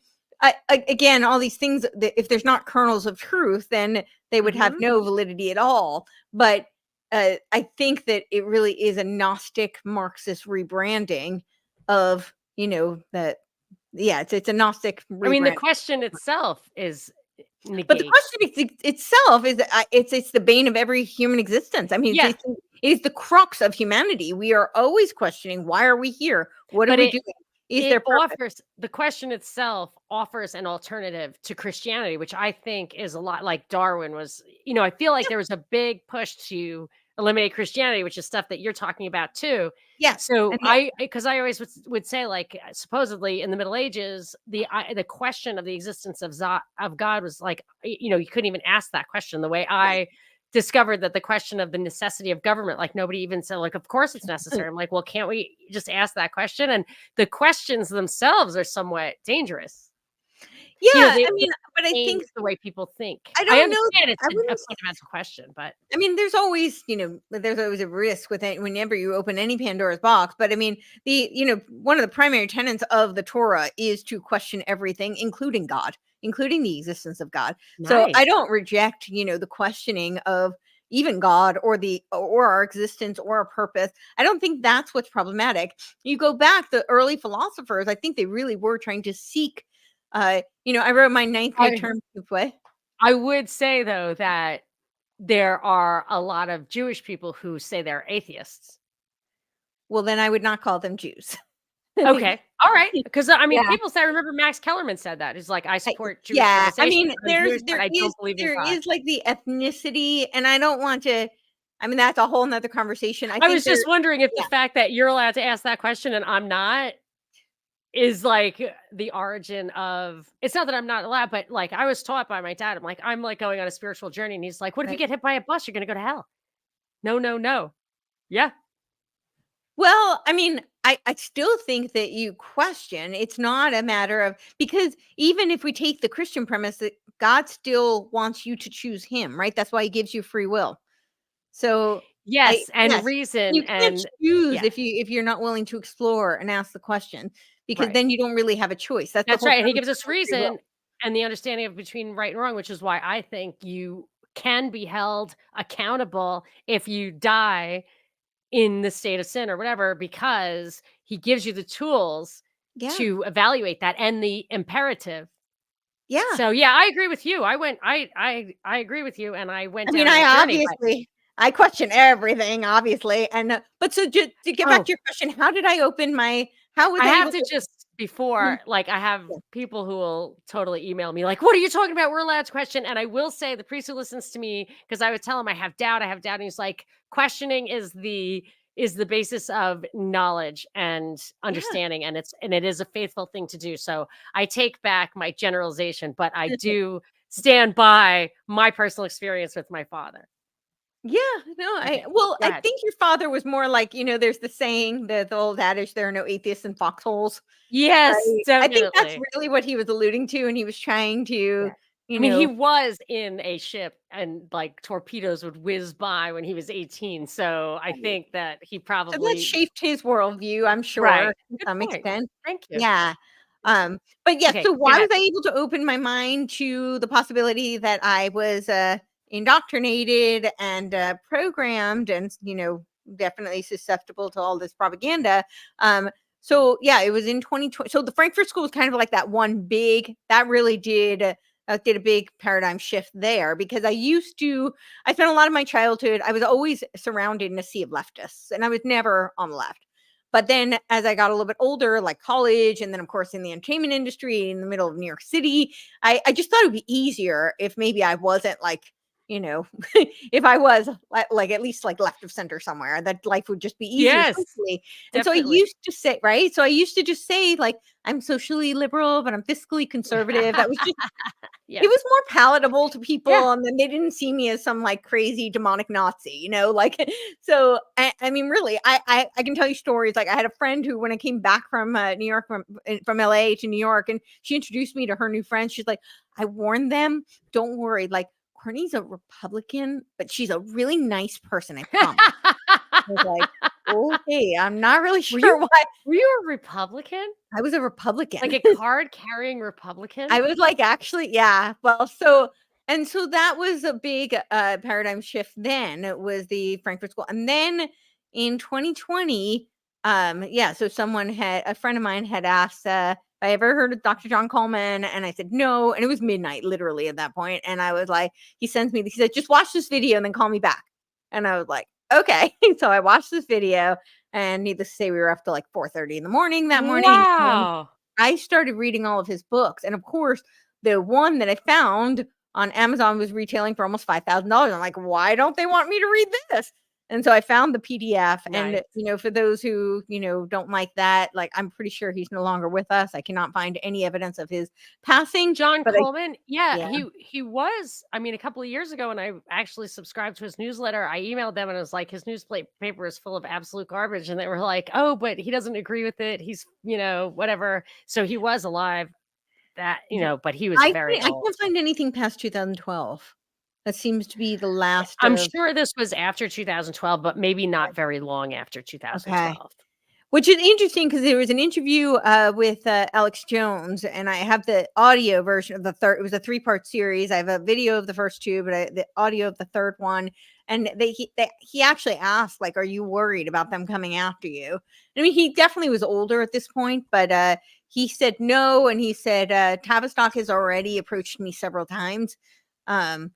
again, all these things, if there's not kernels of truth, then they would have no validity at all. But I think that it really is a Gnostic Marxist rebranding of, that. Yeah, it's a Gnostic I mean, the rebrand. question itself is But the negate. question itself is, it's the bane of every human existence. I mean, Yeah. it's the crux of humanity. We are always questioning, why are we here? What are we doing? Is there purpose? The question itself offers an alternative to Christianity, which I think is a lot like Darwin was. I feel like there was a big push to eliminate Christianity, which is stuff that you're talking about too. Yes. So because I always would say, like, supposedly in the Middle Ages, the question of the existence of God was like, you couldn't even ask that question. The way I discovered that the question of the necessity of government, like nobody even said, like, of course it's necessary. I'm like, well, can't we just ask that question? And the questions themselves are somewhat dangerous. Yeah, They I mean, but I change think the way people think. I I don't know. understand it's I a wouldn't. fundamental question, but I mean, there's always a risk with it whenever you open any Pandora's box. But I mean, one of the primary tenets of the Torah is to question everything, including God, including the existence of God. So I nice. don't reject, the questioning of even God or our existence or our purpose. I don't think that's what's problematic. You go back, the early philosophers, I think they really were trying to seek. I wrote my ninth grade term play. I would say though that there are a lot of Jewish people who say they're atheists. Well, then I would not call them Jews. Okay. All right. Because I mean, Yeah. people say, I remember Max Kellerman said that. He's like, I support Jewish Yeah, I civilization. mean, I'm Jewish, but I don't believe in there God. is like the ethnicity, and I don't want to. I mean, that's a whole nother conversation. I I think was just wondering if the yeah. fact that you're allowed to ask that question and I'm not is like the origin of it's not that I'm not allowed, but like I was taught by my dad. I'm like going on a spiritual journey. And he's like, what if you Right. get hit by a bus? You're gonna go to hell. No, no, no. Yeah. Well, I mean, I still think that you question. It's not a matter of, because even if we take the Christian premise that God still wants you to choose Him, right? That's why He gives you free will. So Yes, and yes, reason you can't and choose yeah, if you're not willing to explore and ask the question, because right. then you don't really have a choice. That's the That's whole right. And he premise gives us of free will. reason and the understanding of between right and wrong, which is why I think you can be held accountable if you die in the state of sin or whatever, because he gives you the tools Yeah. to evaluate that and the imperative. Yeah. So yeah, I agree with you. I agree with you and I went I mean, down that journey, but I question everything, obviously, and but so just to get back oh, to your question, how was I I have able to to? just Mhm. before like I have Yeah. people who will totally email me like, "What are you talking about? We're allowed to question." And I will say the priest who listens to me because I would tell him I have doubt, and he's like, "Questioning is the basis of knowledge and Yeah. understanding, and it is a faithful thing to do." So I take back my generalization, but I do stand by my personal experience with my father. Yeah, no, Okay, go I ahead. think your father was more like, there's the saying, the old adage, there are no atheists in foxholes. Yes, I think that's definitely. really what he was alluding to, and he was trying to, Yeah. you I mean, he know was in a ship and, like, torpedoes would whiz by when he was 18, so I think that he So that probably shaped his worldview, I'm right. sure, to Good some point. extent. Thank you. Yeah. Thank you. But yeah, Okay, so go why was ahead. I able to open my mind to the possibility that I was indoctrinated and programmed and, definitely susceptible to all this propaganda? So yeah, it was in 2020. So the Frankfurt School was kind of like that one big that really did a big paradigm shift there, because I spent a lot of my childhood, I was always surrounded in a sea of leftists, and I was never on the left. But then as I got a little bit older, like college, and then of course in the entertainment industry in the middle of New York City, I just thought it would be easier if maybe I wasn't like, you know, if I was like at least like left of center somewhere, that life would just be easier Yes, socially. And so I definitely. used to say, right? So I used to just say like I'm socially liberal, but I'm fiscally conservative. That was just it Yes. was more palatable to Yeah. people, and then they didn't see me as some, like, crazy demonic Nazi, like, so, I mean, really, I can tell you stories, like, I had a friend who, when I came back from, New York from LA to New York, and she introduced me to her new friends, she's like, "I warned them, don't worry, like, Courtney's a Republican, but she's a really nice person, I promise." I was like, "Okay, I'm not really Were you sure why." were you a Republican? I was a Like Republican. a card-carrying Republican? I was like, actually, yeah. Well, so that was a big paradigm shift then. It was the Frankfurt School. And then in 2020, yeah, so someone had a friend of mine had asked if I ever heard of Dr. John Coleman, and I said no, and it was midnight literally at that point. And I was like, he sends me, he said, just watch this video and then call me back. And I was like, okay. So I watched this video, and needless to say, we were up to like 4:30 in the morning that morning. Wow. I started reading all of his books, and of course, the one that I found on Amazon was retailing for almost $5,000. I'm like, "Why don't they want me to read this?" And so I found the PDF, and, Nice. for those who, don't like that, like, I'm pretty sure he's no longer with us. I cannot find any evidence of his passing, John but I Coleman? Yeah, yeah. he was I mean, a couple of years ago when I actually subscribed to his newsletter, I emailed them and I was like, "His paper is full of absolute garbage," and they were like, "Oh, but he doesn't agree with it. He's, whatever." So he was alive but he was very I old. can't find anything past 2012. That seems to be the last I'm of sure this was after 2012, but maybe not very long after okay. 2012. Which is interesting because there was an interview, with, Alex Jones, and I have the audio version of the third. It was a three-part series. I have a video of the first 2, but the audio of the third one, and he actually asked, like, "Are you worried about them coming after you?" I mean, he definitely was older at this point, but, he said no, and he said, "Tavistock has already approached me several times." Um,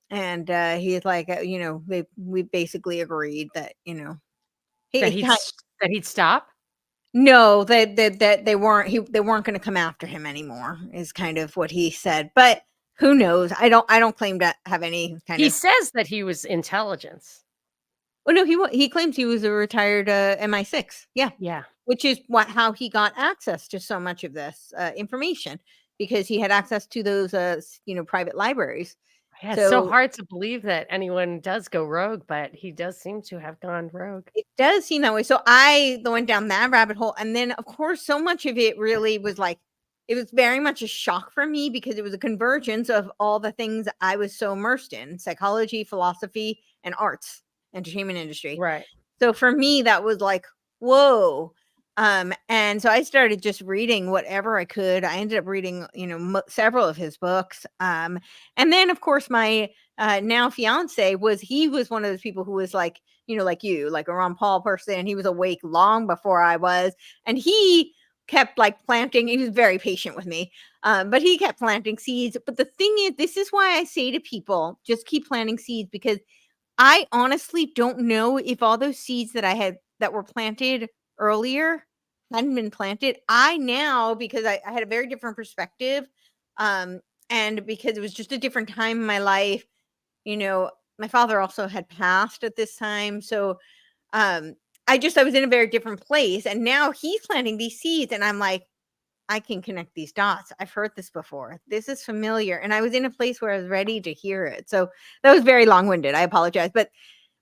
and, he's like, we basically agreed that, he That it kind that he'd stop? no, that they weren't gonna come after him anymore is kind of what he said, but who knows? I don't claim to have any kind He of says that he was intelligence. well, no, he claims he was a retired, MI6, yeah, Yeah. which is how he got access to so much of this, information because he had access to those, private libraries. Yeah, it's so So hard to believe that anyone does go rogue, but he does seem to have gone rogue. it does seem that way. So I went down that rabbit hole, and then, of course, so much of it really was like it was very much a shock for me because it was a convergence of all the things I was so immersed in: psychology, philosophy, and arts, entertainment industry. Right. So for me, that was like, whoa. And so I started just reading whatever I could. I ended up reading, several of his books. And then of course my now fiance he was one of those people who was like, like you, like a Ron Paul person. He was awake long before I was, and he kept like planting. He was very patient with me, but he kept planting seeds. But the thing is, this is why I say to people, just keep planting seeds because I honestly don't know if all those seeds that were planted earlier hadn't been planted. I now, because I had a very different perspective, um, and because it was just a different time in my life, you know, my father also had passed at this time. So um I was in a very different place. And now he's planting these seeds, and I'm like, I can connect these dots. I've heard this before. This is familiar. And I was in a place where I was ready to hear it. So that was very long-winded. I apologize. But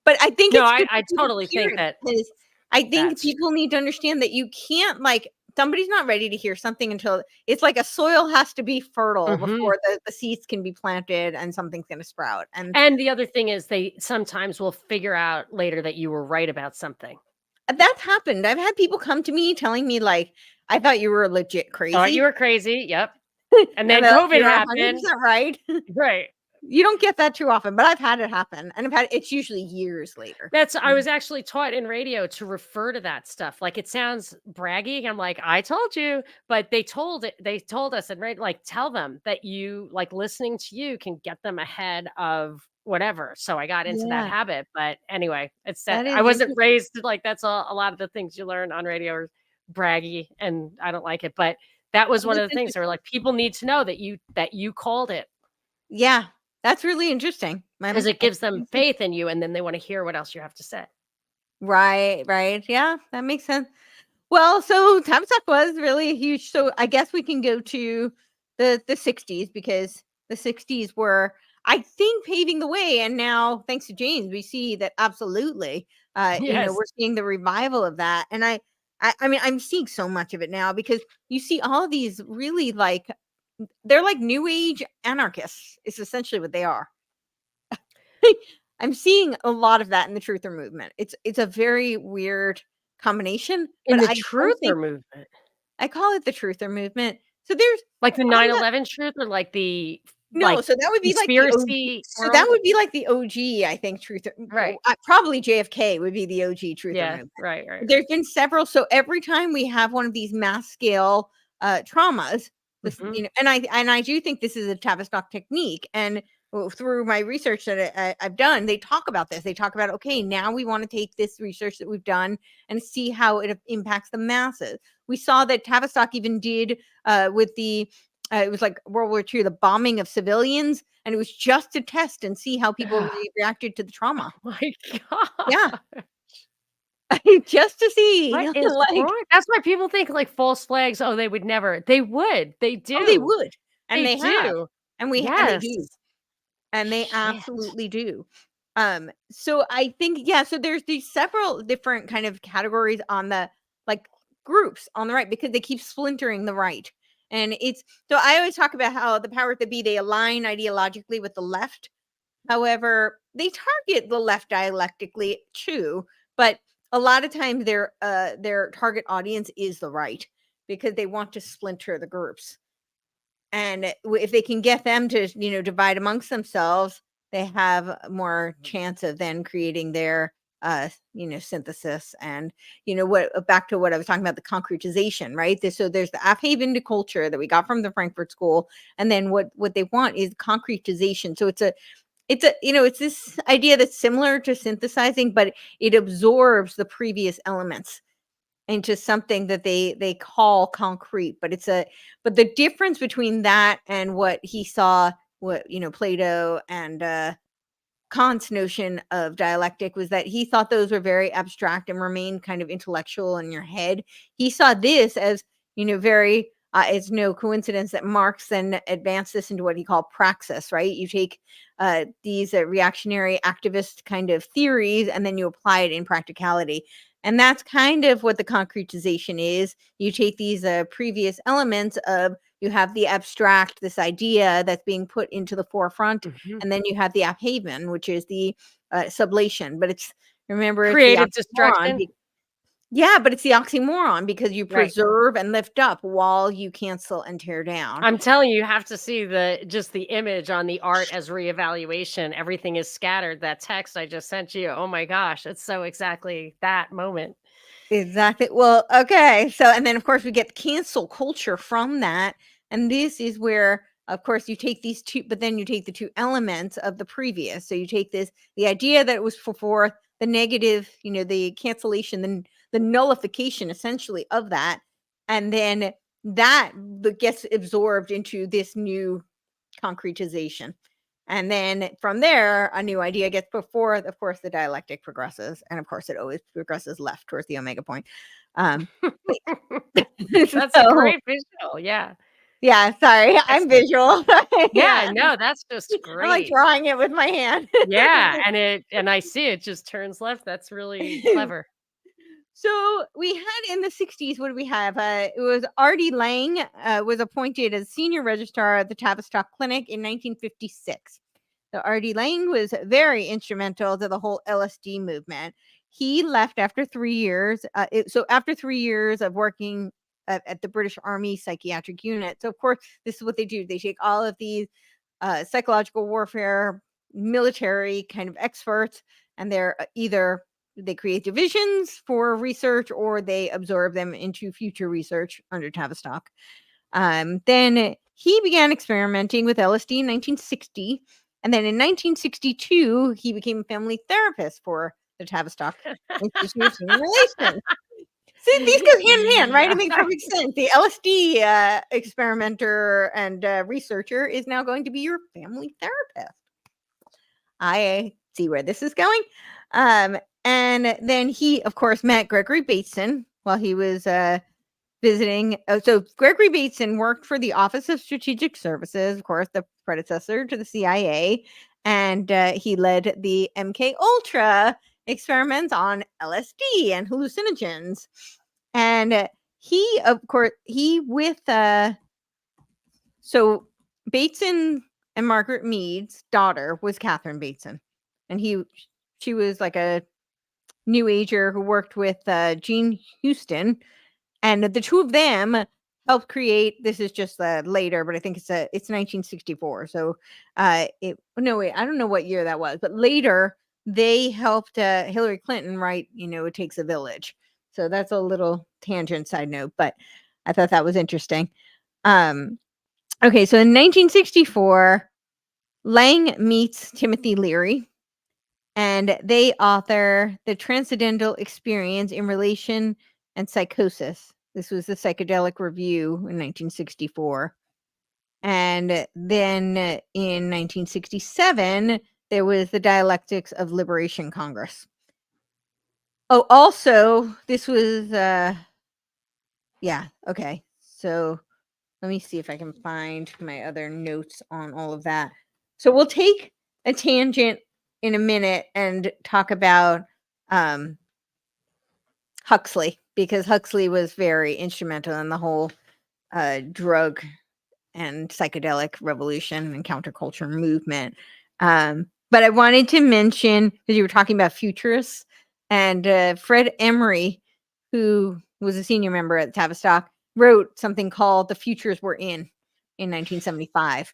I think No, it's I good I for people to totally hear think it that because I think that's people true. need to understand that you can't like somebody's not ready to hear something until it's like a soil has to be fertile Mhm. before the seeds can be planted and something's going to sprout. And And the other thing is they sometimes will figure out later that you were right about something. that's happened. I've had people come to me telling me like, I thought you were legit Thought you crazy. were crazy, yep. And And then they're like, COVID you're happened. 100% right. Right. You don't get that too often, but I've had it happen, and it's usually years later. That's I Mm. was actually taught in radio to refer to that stuff. Like, it sounds braggy. I'm like, "I told you," but they told us and right, like, tell them that you like, listening to you can get them ahead of whatever. So I got into that Yeah, habit. But anyway, it's that that is I wasn't interesting. raised like that's a lot of the things you learn on radio are braggy, and I don't like it. But that was Oh, one of that's the things. They were interesting. like, people need to know that you called it Yeah, that's really interesting. because it I gives them can see. faith in you, and then they want to hear what else you have to say. Right, right. Yeah, that makes sense. Well, so Tavistock was really huge. So I guess we can go to the 60s because the 60s were, I think, paving the way. And now, thanks to James, we see that absolutely, Yes. we're seeing the revival of that. And I mean, I'm seeing so much of it now because you see all these really like they're like new age anarchists. Is essentially what they are. I'm seeing a lot of that in the truther movement. It's a very weird combination, In but the I don't truther think movement. I call it the truther movement. So there's Like the I'm nine not eleven truth or like the no, like so that would be like the OG. conspiracy So that world? would be like the OG, I think, truther. Right. Probably JFK would be the OG truther Yeah. movement. Right, right, But right. there's been several. So every time we have one of these mass scale traumas, this Mhm. and I do think this is a Tavistock technique. And through my research that I've done, they talk about this. They talk about, okay, now we want to take this research that we've done and see how it impacts the masses. We saw that Tavistock even did with the it was like World War II, the bombing of civilians, and it was just to test and see how people reacted to the trauma. Oh my Yeah, god. just to see, What is like, wrong? That's why people think, like, false flags, oh, they would never. They would. They oh, they do. would, and They they have, do. and they Yes. do, and they Shit. absolutely do. So I think, yeah, so there's these several different kind of categories on the like groups on the right because they keep splintering the right. And it's so I always talk about how the power that be they align ideologically with the left. However, they target the left dialectically too, but a lot of times their target audience is the right because they want to splinter the groups. And if they can get them to, divide amongst themselves, they have more chance of then creating their synthesis and what back to what I was talking about, the concretization, right? So there's the Afhaven culture that we got from the Frankfurt School, and then what they want is concretization. So it's this idea that's similar to synthesizing, but it absorbs the previous elements into something that they call concrete. But the difference between that and what he saw, what Plato and Kant's notion of dialectic was that he thought those were very abstract and remained kind of intellectual in your head. He saw this as, very, it's no coincidence that Marx then advanced this into what he called praxis, right? You take these reactionary activist kind of theories and then you apply it in practicality. And that's kind of what the concretization is. You take these previous elements of, you have the abstract, this idea that's being put into the forefront, Mhm. and then you have the Abhaven, which is the sublation. But it's the Creative oxymoron. destruction. Yeah, but it's the oxymoron because you Right. preserve and lift up while you cancel and tear down. I'm telling you, you have to see the image on the art as reevaluation. Everything is scattered. That text I just sent you. Oh my gosh, it's so exactly that moment. Exactly. Well, okay. So, and then of course we get cancel culture from that. And this is where, of course, you take these two, but then you take the two elements of the previous. So you take the idea that it was for forth, the negative, the cancellation, the nullification essentially of that. And then that gets absorbed into this new concretization. And then from there, a new idea gets before, of course, the dialectic progresses. And of course, it always progresses left towards the omega point. Um, That's a so, great visual. Yeah. yeah, sorry, I'm Excellent. visual. Yeah, Yeah, no, that's just I'm like great. drawing it with my hand. Yeah, and I see it just turns left. That's really clever. So we had in the 60s, what do we have? It was R.D. Lang was appointed as senior registrar at the Tavistock Clinic in 1956. So R.D. Lang was very instrumental to the whole LSD movement. He left after 3 years. So after 3 years of working at the British Army Psychiatric Unit. So of course, this is what they do. They take all of these psychological warfare, military kind of experts, and they're either they create divisions for research or they absorb them into future research under Tavistock. Then he began experimenting with LSD in 1960. And then in 1962, he became a family therapist for the Tavistock Institute of Human Relations. See, these goes hand in hand, right? It makes Yeah. perfect sense. The LSD experimenter and researcher is now going to be your family therapist. I see where this is going. And then he, of course, met Gregory Bateson while he was visiting. So Gregory Bateson worked for the Office of Strategic Services, of course, the predecessor to the CIA, and he led the MK Ultra experiments on LSD and hallucinogens. And he, of course, he with so Bateson and Margaret Mead's daughter was Catherine Bateson, and she was like a new ager who worked with Jean Houston, and the two of them helped create. This is just later, but I think it's 1964. So it no wait, I don't know what year that was, but later they helped Hillary Clinton write. It takes a village. So that's a little tangent side note, but I thought that was interesting. Um, okay, so in 1964, Lang meets Timothy Leary, and they author The Transcendental Experience in Relation and Psychosis. This was the Psychedelic Review in 1964. And then in 1967, there was the Dialectics of Liberation Congress. Oh, also, this was, yeah, okay. So let me see if I can find my other notes on all of that. So we'll take a tangent in a minute and talk about um, Huxley, because Huxley was very instrumental in the whole drug and psychedelic revolution and counterculture movement. But I wanted to mention, because you were talking about futurists, and Fred Emery, who was a senior member at Tavistock, wrote something called The Futures We're in 1975.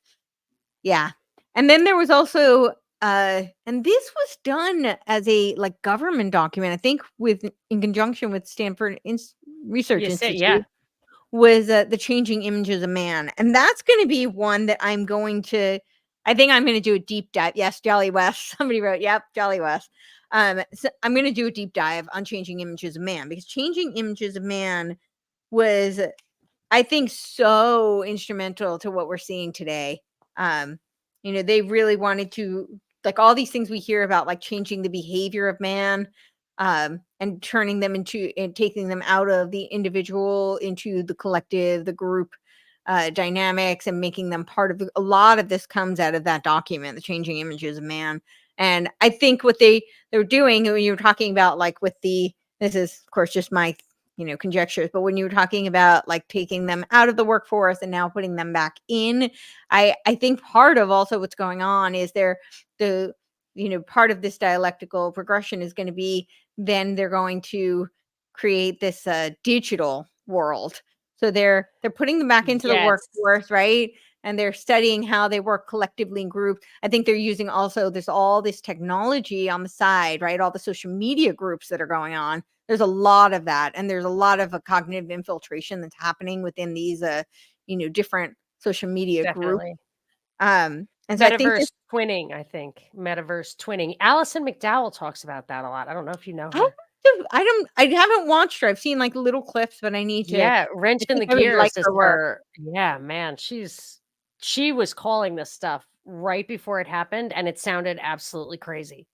Yeah. And then there was also and this was done as a like government document, I think in conjunction with Stanford Research You say, yeah. Institute, was The Changing Images of Man. And that's going to be one that I think I'm going to do a deep dive. Yes, Jolly West. Somebody wrote, yep, Jolly West. So I'm going to do a deep dive on Changing Images of Man, because Changing Images of Man was, I think, so instrumental to what we're seeing today. They really wanted to, like, all these things we hear about, like changing the behavior of man, and turning them into and taking them out of the individual into the collective, the group dynamics, and making them part of a lot of this comes out of that document, The Changing Images of Man. And I think what they're doing, when you were talking about, like, this is of course just my conjectures, but when you were talking about like taking them out of the workforce and now putting them back in, I think part of also what's going on is the part of this dialectical progression is going to be, then they're going to create this digital world. So they're putting them back into the Yes. workforce, right? And they're studying how they work collectively in groups. I think they're using also, there's all this technology on the side, right? All the social media groups that are going on. There's a lot of that, and there's a lot of cognitive infiltration that's happening within these different social media groups. Definitely. And so I think this Metaverse twinning, I think. Metaverse twinning. Alison McDowell talks about that a lot. I don't know if you know I her. I haven't watched her. I've seen like little clips, but Yeah, Wrench I in think the I would like Gears is her work. her. Yeah, man, she was calling this stuff right before it happened, and it sounded absolutely crazy.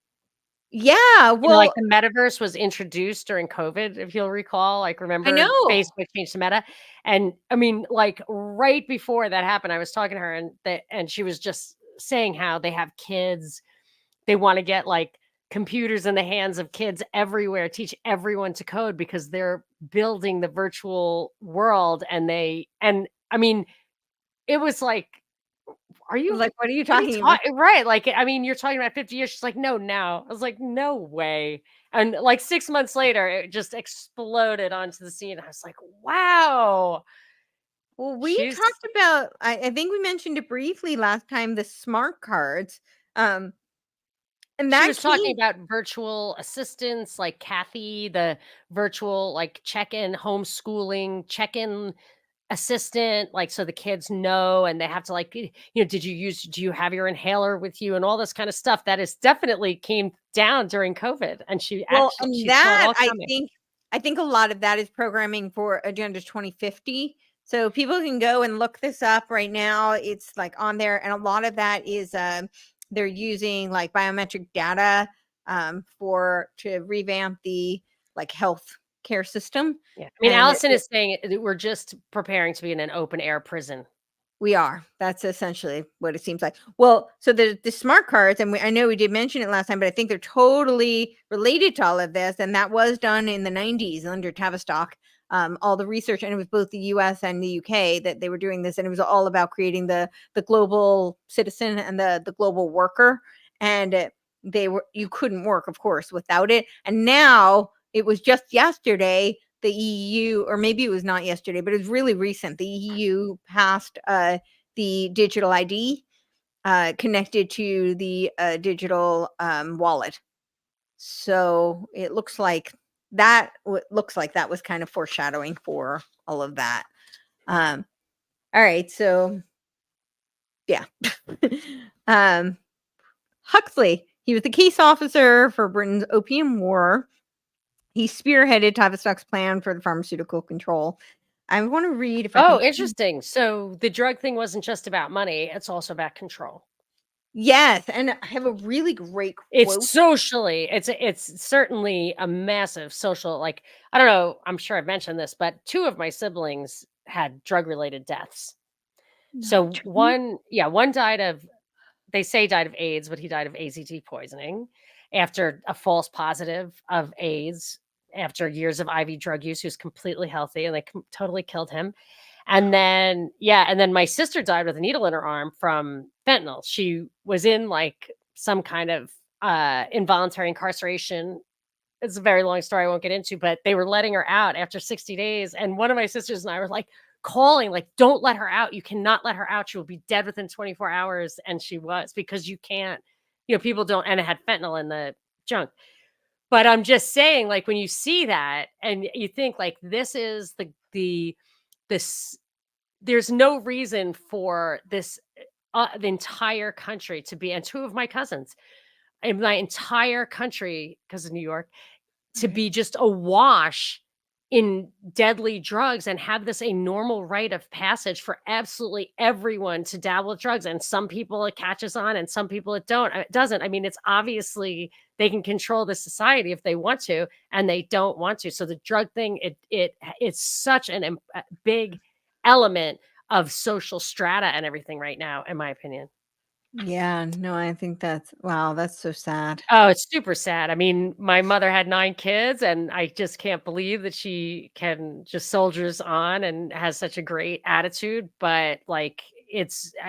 Yeah, Like, well, the metaverse was introduced during COVID, if you'll recall, like, I remember know. Facebook changed to Meta? And, I mean, like, right before that happened, I was talking to her, and she was just saying how they have kids, they wanna get, like, computers in the hands of kids everywhere, teach everyone to code because they're building the virtual world, and, I mean, it was like, "Are you Like, what are you what are you talking about? talking?" Right, like, I mean, "You're talking about 50 years." She's like, "No, now." I was like, "No way." And, like, 6 months later, it just exploded onto the scene. I was like, "Wow." Well, we She's talked about, I think we mentioned it briefly last time, the smart cards. Um, and she that was talking came about virtual assistants like Kathy, the virtual, like, check-in homeschooling, check-in assistant, like, so the kids know and they have to, like, do you have your inhaler with you and all this kind of stuff that is definitely came down during COVID, and Well, and she saw it that all coming. I think a lot of that is programming for Agenda 2050. So people can go and look this up right now. It's like on there, and a lot of that is they're using like biometric data for to revamp the like health care system. Yeah. I mean, And Allison is saying we're just preparing to be in an open air prison. we are. That's essentially what it seems like. Well, so the smart cards, and I know we did mention it last time, but I think they're totally related to all of this, and that was done in the 90s under Tavistock. All the research, and it was both the U.S. and the U.K. that they were doing this, and it was all about creating the global citizen and the global worker. And you couldn't work, of course, without it. And now it was just yesterday the EU, or maybe it was not yesterday, but it was really recent. The EU passed the digital ID connected to the digital wallet. So it looks like that was kind of foreshadowing for all of that. All right, so yeah. Huxley, he was the case officer for Britain's Opium War. He spearheaded Tavistock's plan for the pharmaceutical control. I want to read if I Oh, can. interesting. So the drug thing wasn't just about money, it's also about control. Yes, and I have a really great It's quote. socially, it's certainly a massive social, like, I don't know, I'm sure I've mentioned this, but 2 of my siblings had drug-related deaths. Not So true. one, yeah, one died of, they say died of AIDS, but he died of AZT poisoning after a false positive of AIDS after years of IV drug use. He was completely healthy and they totally killed him. And then, yeah, and then my sister died with a needle in her arm from fentanyl. She was in like some kind of involuntary incarceration. It's a very long story I won't get into, but they were letting her out after 60 days. And one of my sisters and I were like calling, like, don't let her out. You cannot let her out. She will be dead within 24 hours. And she was, because you can't, people don't, and it had fentanyl in the junk. But I'm just saying, like, when you see that and you think like this is this, there's no reason for this, the entire country to be, and 2 of my cousins in my entire country, because of New York, to Right. be just awash in deadly drugs and have this a normal rite of passage for absolutely everyone to dabble with drugs. And some people it catches on and some people it doesn't. I mean, it's obviously they can control the society if they want to, and they don't want to. So the drug thing, it's such a big element of social strata and everything right now, in my opinion. Yeah, no, I think wow, that's so sad. Oh, it's super sad. I mean, my mother had 9 kids, and I just can't believe that she can just soldiers on and has such a great attitude, but, like,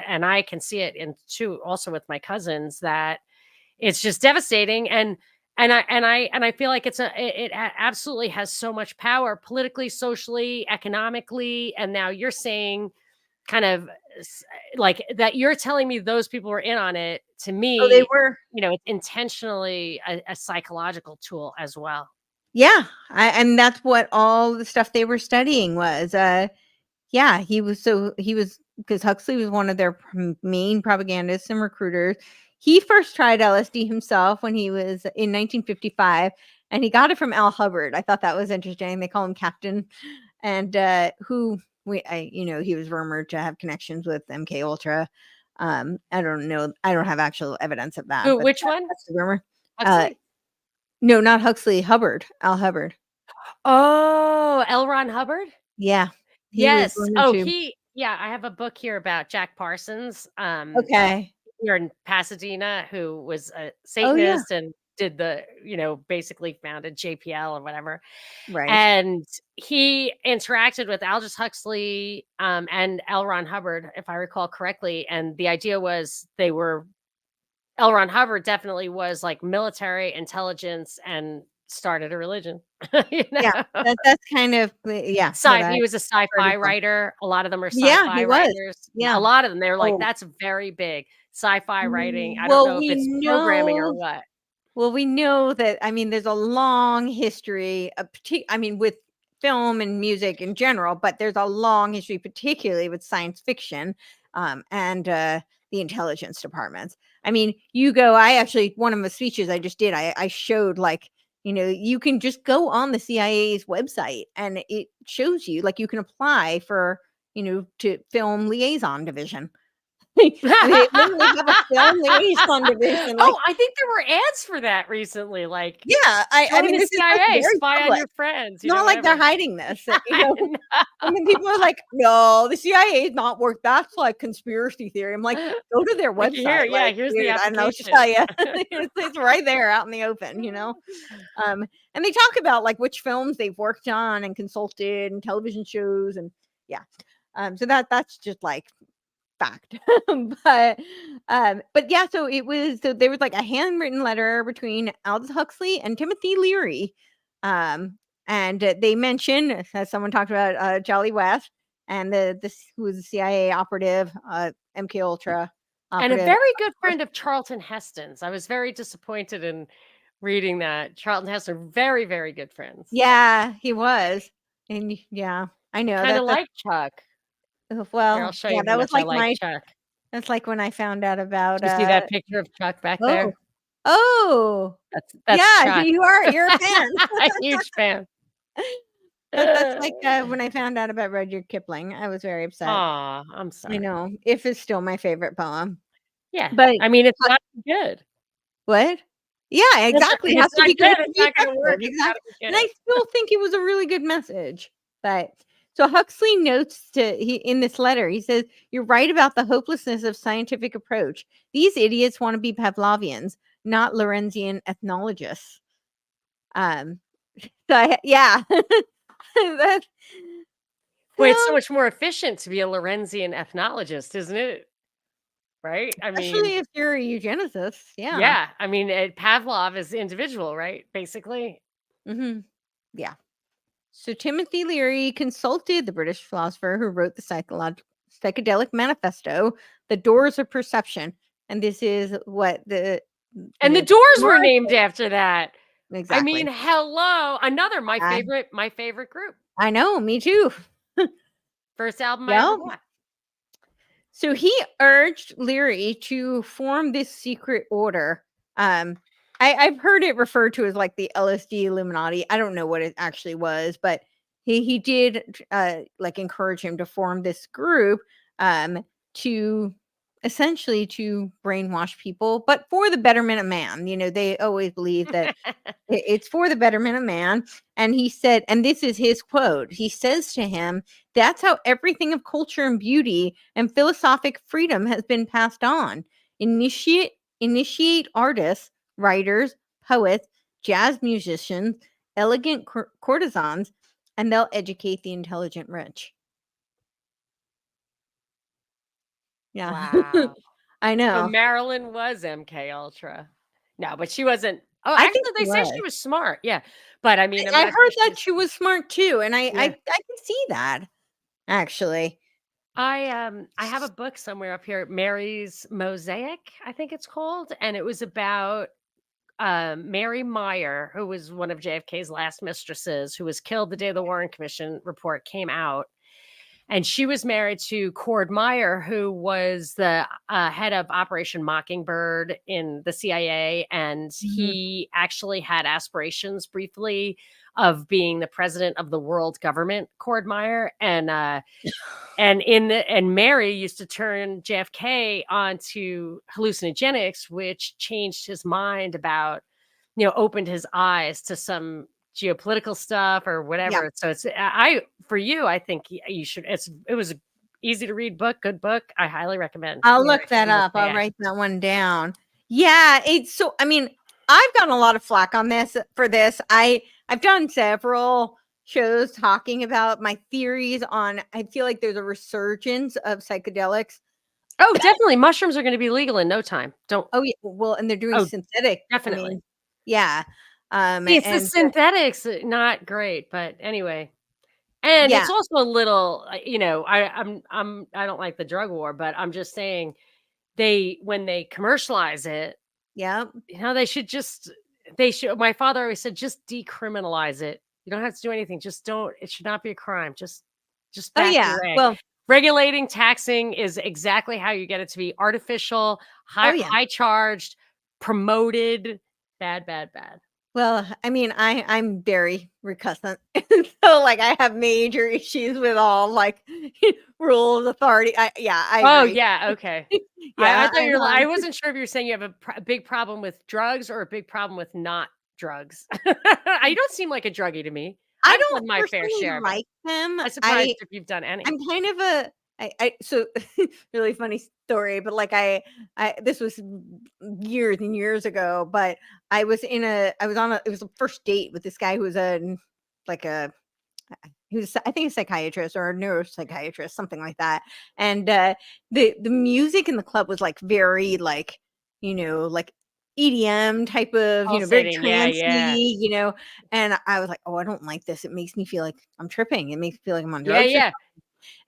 and I can see it in too also with my cousins, that it's just devastating, and I feel like it absolutely has so much power politically, socially, economically, and now you're saying kind of like that, you're telling me those people were in on it. To Oh, they me, were. it's intentionally a psychological tool as well. Yeah, and that's what all the stuff they were studying was. Yeah, he was because Huxley was one of their main propagandists and recruiters. He first tried LSD himself when he was in 1955, and he got it from Al Hubbard. I thought that was interesting. They call him Captain, and he was rumored to have connections with MK Ultra. I don't know. I don't have actual evidence of that, Who? but Which one? that's the rumor. Uh, Huxley? no, not Huxley. Hubbard. Al Hubbard. Oh, L. Ron Hubbard? Yeah, he was Yes. rumored Oh, to. yeah, I have a book here about Jack Parsons, Okay. here in Pasadena, who was a Oh yeah. Satanist and did basically founded JPL or whatever. Right. And he interacted with Aldous Huxley, and L. Ron Hubbard, if I recall correctly. And the idea was L. Ron Hubbard definitely was like military intelligence and started a religion. you Yeah, know? that's kind of yeah, what He I was a heard as sci-fi well. writer. A lot of them are Yeah, sci-fi he was. writers. A Yeah. lot of them, they're like, Oh, that's very big. Sci-fi writing. I don't well, know if it's programming or what. we know that, I mean, there's a long history of I mean, with film and music in general, but there's a long history, particularly with science fiction, and the intelligence departments. I mean, one of the speeches I just did, I showed, like, you can just go on the CIA's website and it shows you, like, you can apply for, to film liaison division. They literally have a film liaison division, like, Oh, I think there were ads for that recently, like, yeah, I join mean, the this is, like, CIA, very spy on public. your friends, It's not like they're whatever. hiding this, No. and then people are like, "No, the CIA is not work that's like conspiracy theory." I'm like, "Go to their Like, website." yeah, Like, here's the dude, I don't know what to application. tell you. It's right there out in the open. And they talk about, like, which films they've worked on and consulted and television shows, and yeah. So that's just, like, fact. but but yeah, so there was, like, a handwritten letter between Aldous Huxley and Timothy Leary. And they mentioned, as someone talked about, Jolly West, and this who was a CIA operative, MK Ultra And a operative. very good friend of Charlton Heston's. I was very disappointed in reading that. Charlton Heston, very, very good friends. Yeah, he was. And yeah, I I know kinda that's like Chuck. Here, I'll well, show yeah, you how much I like Chuck. that's like when I found out about Do you see that picture of Chuck back oh, there? oh, That's yeah, Chuck. you're a fan. Huge fan. That's like, when I found out about Rudyard Kipling, I was very upset. Aw, I'm I sorry. know, "If" is still my favorite poem, Yeah, but I mean, it's Huck gotta be good. what? Yeah, That's right. exactly, it If has it's to not be good good, to it's be not gonna work. effective, It's gotta exactly, be and I good. still think it was a really good message, but so Huxley notes in this letter, he says, "You're right about the hopelessness of scientific approach. These idiots wanna be Pavlovians, not Lorenzian ethnologists." Um, so yeah. That's Boy, it's so well, much more efficient to be a Lorenzian ethnologist, isn't it? Right? I mean, especially if you're a eugenicist, yeah. yeah, I mean, Pavlov is individual, right? Basically. Mhm. Yeah. So Timothy Leary consulted the British philosopher who wrote the psychedelic manifesto, The Doors of Perception. And this is what And the the Doors were Doors named after that. I mean, exactly. hello, another I my favorite group. I know, me too. First album I ever Well, bought. so he urged Leary to form this secret order. Um, I've heard it referred to as, like, the LSD Illuminati. I don't know what it actually was, but he did, like, encourage him to form this group, to essentially to brainwash people, but for the betterment of man. They always believe that it's for the betterment of man. And he said, and this is his quote, he says to him, "That's how everything of culture and beauty and philosophic freedom has been passed on. Initiate artists, writers, poets, jazz musicians, elegant courtesans, and they'll educate the intelligent rich." Yeah. Wow. I So know. Marilyn was MK Ultra. No, but she wasn't. Oh, I think actually, he they say was. she was smart. Yeah, but I mean, I'm I not sure heard she that was. she was smart too, and I Yeah, can see that, actually. I have a book somewhere up here, Mary's Mosaic, I think it's called, and it was about Mary Meyer, who was one of JFK's last mistresses, who was killed the day the Warren Commission report came out. And she was married to Cord Meyer, who was the head of Operation Mockingbird in the CIA. And Mhm. he actually had aspirations briefly of being the president of the world government, Cord Meyer. And Mary used to turn JFK onto hallucinogenics, which changed his mind about, opened his eyes to some geopolitical stuff or Yeah. whatever. So I for you, I think you should. It was a easy to read book, good book. I highly recommend I'll look Mary that up. I'll Mosaic. write that one down. Yeah, it's so I mean, I've gotten a lot of flack on this for this. I've done several shows talking about my theories on I feel like there's a resurgence of psychedelics. Oh, definitely, mushrooms are going to be legal in no time. Don't. Oh, yeah, well, and they're doing Oh, synthetic. I definitely. mean, yeah. It's the And synthetics, not great, but anyway. And yeah, it's also a little, I don't like the drug war, but I'm just saying when they commercialize it, yeah. they should my father always said, just decriminalize it. You don't have to do anything. Just don't it should not be a crime. Just Oh, back yeah. your egg. Well, Regulating, taxing is exactly how you get it to be artificial, oh, yeah. high charged, promoted. Bad, bad, bad. Well, I mean, I'm very recusant. So, like, I have major issues with all, like, rules, authority. I Oh, agree. yeah, okay. I Yeah, thought you were I wasn't sure if you were saying you have a big problem with drugs or a big problem with not drugs. You don't seem like a druggie to me. I I've don't done my fair personally share, but like them. I'm surprised if you've done any. I'm kind of a I so really funny story, but, like, I this was years and years ago, but I was on a it was a first date with this guy who was like a he was I think a psychiatrist or a neuropsychiatrist, something like that. And the music in the club was like very like, like EDM type of, very Pulsating, yeah, trancy, yeah. and I was like, "Oh, I don't like this. It makes me feel like I'm tripping. It makes me feel like I'm on Yeah, drugs or." yeah.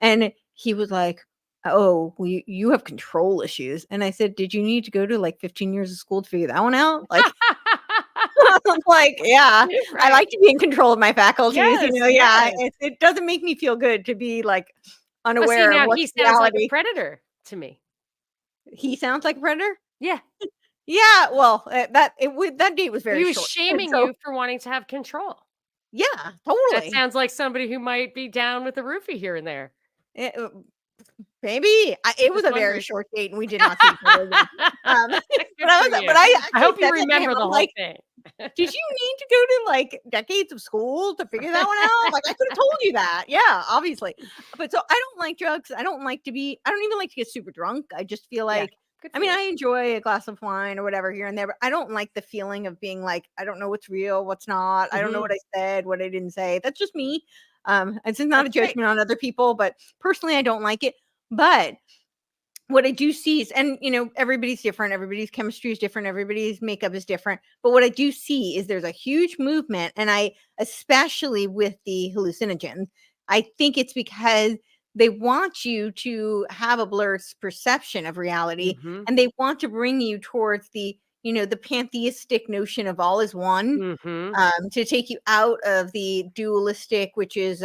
And he was like, "Oh, well, you have control issues." And I said, "Did you need to go to like 15 years of school to figure that one out?" Like, I'm like, "Yeah, I Right. like to be in control of my faculties, Yes, yeah, yes. it doesn't make me feel good to be, like, But see, unaware of now he what's sounds like a reality." predator to me. He sounds like a predator? Yeah. Yeah, well, that date was He very was short, and shaming so you for wanting to have control. yeah, That totally. sounds like somebody who might be down with a roofie here and there. Eh, maybe. It was Just a very wondering. short date, and we did not see each other again. Good for you. But I I actually hope you said that to him, remember the I'm whole like, thing. "Did you need to go to, like, decades of school to figure that one out? Like, I could have told you that." Yeah, obviously. But so I don't like drugs. I don't even like to get super drunk. I just feel Yeah, like good I for mean, you. I enjoy a glass of wine or whatever here and there, but I don't like the feeling of being like, I don't know what's real, what's not. I don't know Mhm. what I said, what I didn't say. That's just me. This is not a That's great. judgment on other people, but personally, I don't like it. But what I do see is, and everybody's different, everybody's chemistry is different, everybody's makeup is different. But what I do see is there's a huge movement, and especially with the hallucinogens, I think it's because they want you to have a blurred perception of reality, Mhm. and they want to bring you towards the pantheistic notion of all is one, Mhm. to take you out of the dualistic, which is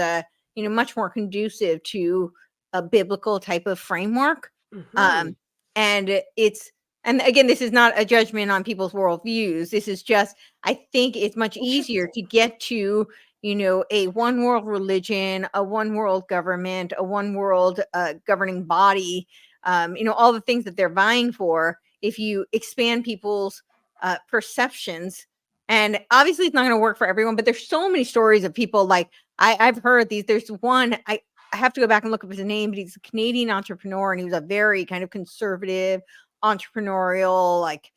much more conducive to a biblical type of framework. Um, Mhm. and it's and again, this is not a judgment on people's worldviews. This is just I think it's much easier Interesting. to get to a one world religion, a one world government, a one world governing body. All the things that they're vying for. If you expand people's perceptions, and obviously it's not going to work for everyone, but there's so many stories of people like I've heard these. There's one I have to go back and look up his name, but he's a Canadian entrepreneur, and he was a very kind of conservative, entrepreneurial, like,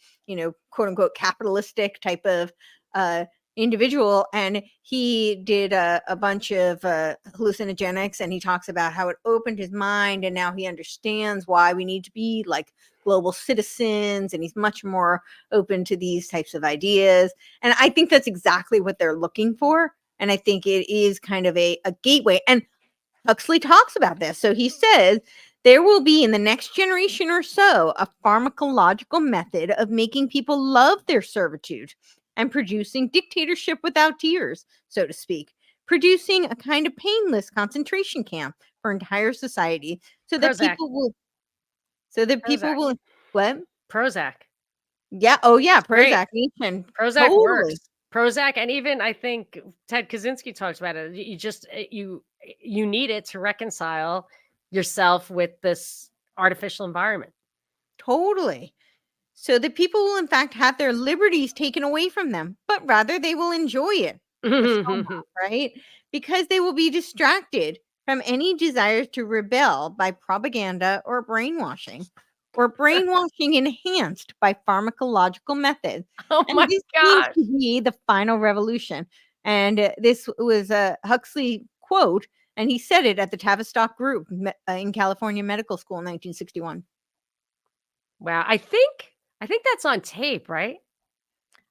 quote unquote capitalistic type of uh individual. And he did a bunch of hallucinogenics, and he talks about how it opened his mind, and now he understands why we need to be like global citizens, and he's much more open to these types of ideas. And I think that's exactly what they're looking for. And I think it is kind of a gateway. And Huxley talks about this. So he says there will be in the next generation or so a pharmacological method of making people love their servitude and producing dictatorship without tears, so to speak, producing a kind of painless concentration camp for entire society so that Prozac. people will, so that people Prozac. will, what? Prozac. Yeah. Oh, yeah. It's great. Prozac Nation. Prozac Totally. works. Prozac, and even I think Ted Kaczynski talks about it. You just you need it to reconcile yourself with this artificial environment. Totally. So that people will, in fact, have their liberties taken away from them, but rather they will enjoy it somehow, right? Because they will be distracted from any desire to rebel by propaganda or brainwashing enhanced by pharmacological methods. Oh And my this seems gosh. to be the final revolution. And this was a Huxley quote, and he said it at the Tavistock group in California Medical School in 1961. Wow. I think that's on tape, right?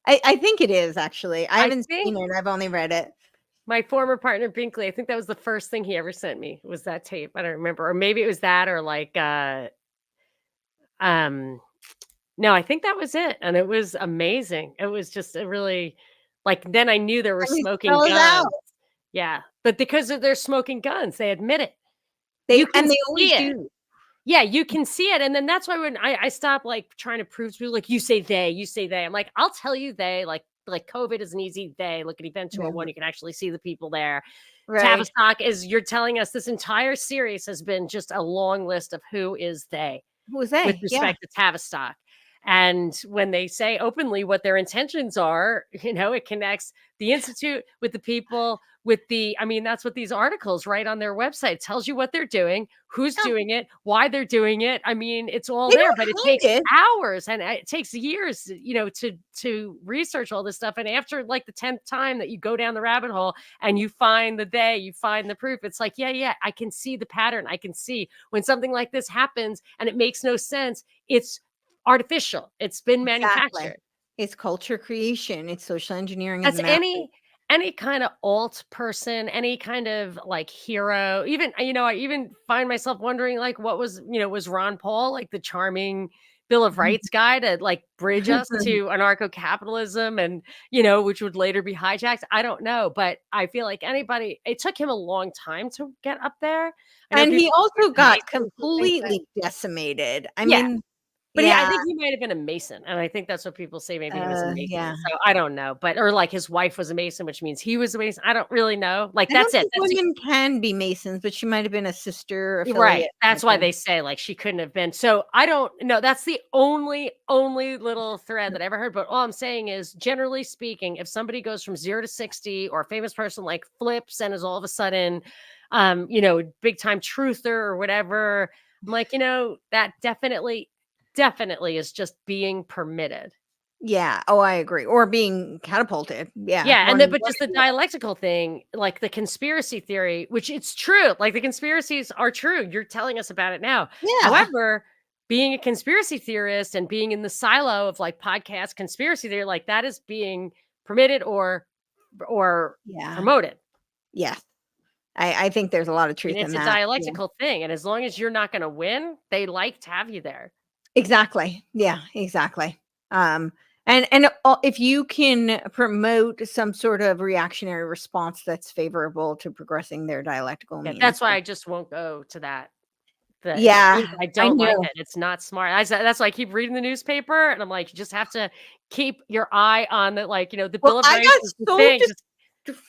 I think it is actually. I I haven't think seen it, I've only read it. my former partner Binkley, I think that was the first thing he ever sent me was that tape. I don't remember. Or maybe it was that or like um no, I think that was it. And it was amazing. It was just a really like then I knew there were I mean, smoking spell it out. guns. Yeah, but because of their smoking guns, they admit it. They You can and they see always it. do. Yeah, you can see it, and then that's why when I stop, like, trying to prove to people, like, you say they." I'm like, "I'll tell you they." Like COVID is an easy they. Look at Event Yeah, 201, you can actually see the people there. right. Tavistock is you're telling us this entire series has been just a long list of who is they Who was with they? Yeah. respect to Tavistock. And when they say openly what their intentions are, it connects the institute with the people, with the, I mean, that's what these articles right on their website tells you what they're doing, who's Yeah, doing it, why they're doing it. I mean, it's all they there, don't but it takes hide it. hours and it takes years, to research all this stuff. And after like the 10th time that you go down the rabbit hole and you find you find the proof, it's like, yeah, I can see the pattern. I can see when something like this happens and it makes no sense. It's artificial. It's been Exactly. manufactured. It's culture creation, it's social engineering of the That's masses. any kind of alt person, any kind of like hero. Even I even find myself wondering like what was Ron Paul like the charming Bill of Rights guy to like bridge us to anarcho-capitalism and which would later be hijacked. I don't know, but I feel like anybody it took him a long time to get up there. I know And he people also the got Masons and things, but completely decimated. I yeah. mean, But I yeah, think he might have been a Mason, and I think that's what people say, maybe he was a Mason, yeah. so I don't know, but or, like, his wife was a Mason, which means he was a Mason, I don't really know, like, I that's don't it, think that's the women can be Masons, but she might have been a sister right, affiliate or that's why something. they say, like, she couldn't have been so I don't know, that's the only little thread that I ever heard, but all I'm saying is, generally speaking, if somebody goes from 0 to 60 or a famous person, like, flips and is all of a sudden, big time truther or whatever, I'm like, that definitely is just being permitted. Yeah. Oh, I agree. Or being catapulted. Yeah. Yeah, and then One but one just the or the other. dialectical thing, like the conspiracy theory, which it's true, like the conspiracies are true. You're telling us about it now. Yeah. However, being a conspiracy theorist and being in the silo of like podcast conspiracy theory, like that is being permitted or Yeah. promoted. Yes. I think there's a lot of And truth in it's a that. Yeah. dialectical thing. And as long as you're not going to win, they like to have you there. Exactly. Yeah, exactly. Um, if you can promote some sort of reactionary response that's favorable to progressing their dialectical Yeah, means, that's why then I just won't go to that. The yeah, truth, I I don't like know. it. It's not smart. I said that's why I keep reading the newspaper, and I'm like, you just have to keep your eye on the the Well, Bill of Rights is the thing. Just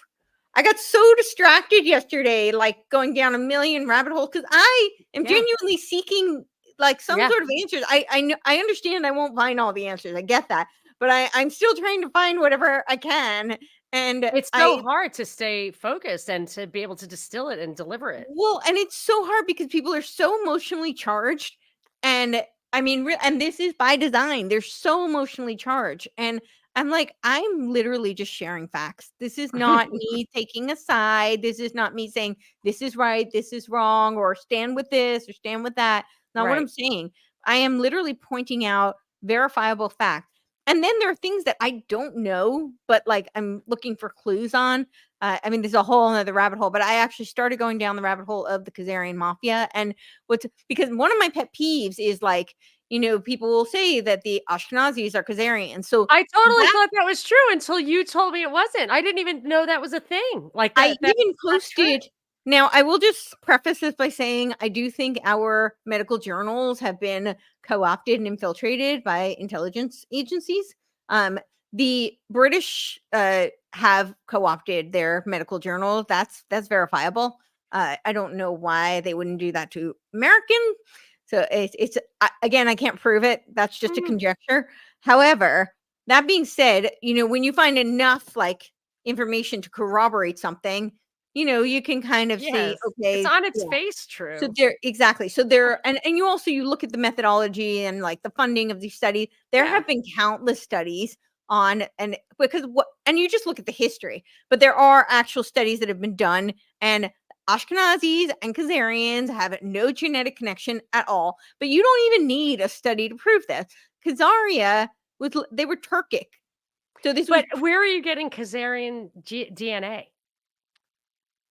I got so distracted yesterday, like going down a million rabbit holes because I am yeah, genuinely seeking like some yeah. sort of answers. I understand I won't find all the answers. I get that, but I'm still trying to find whatever I can. And It's so I hard to stay focused and to be able to distill it and deliver it. Well, and it's so hard because people are so emotionally charged, and I mean, and this is by design. They're so emotionally charged, and I'm like, I'm literally just sharing facts. This is not me taking a side. This is not me saying this is right, this is wrong, or stand with this or stand with that. Not what I'm Right. saying. I am literally pointing out verifiable facts. And then there are things that I don't know, but like I'm looking for clues on. I mean, there's a whole other rabbit hole, but I actually started going down the rabbit hole of the Khazarian mafia. And what's because one of my pet peeves is like, people will say that the Ashkenazis are Khazarian. So I totally that thought that was true until you told me it wasn't. I didn't even know that was a thing. Like I that's even not true. posted. Now, I will just preface this by saying I do think our medical journals have been co opted and infiltrated by intelligence agencies. The British have co opted their medical journal. That's verifiable. I don't know why they wouldn't do that to American. So again, I can't prove it. That's just a Mhm. conjecture. However, that being said, when you find enough like information to corroborate something, you can kind of see, Yes. It's okay, on its yeah. face So true. there exactly. So there and you look at the methodology and like the funding of these studies. There Yeah. have been countless studies on and because what and you just look at the history, but there are actual studies that have been done and Ashkenazis and Khazarians have no genetic connection at all. But you don't even need a study to prove this. Khazaria they were Turkic. So this was But where are you getting Khazarian DNA?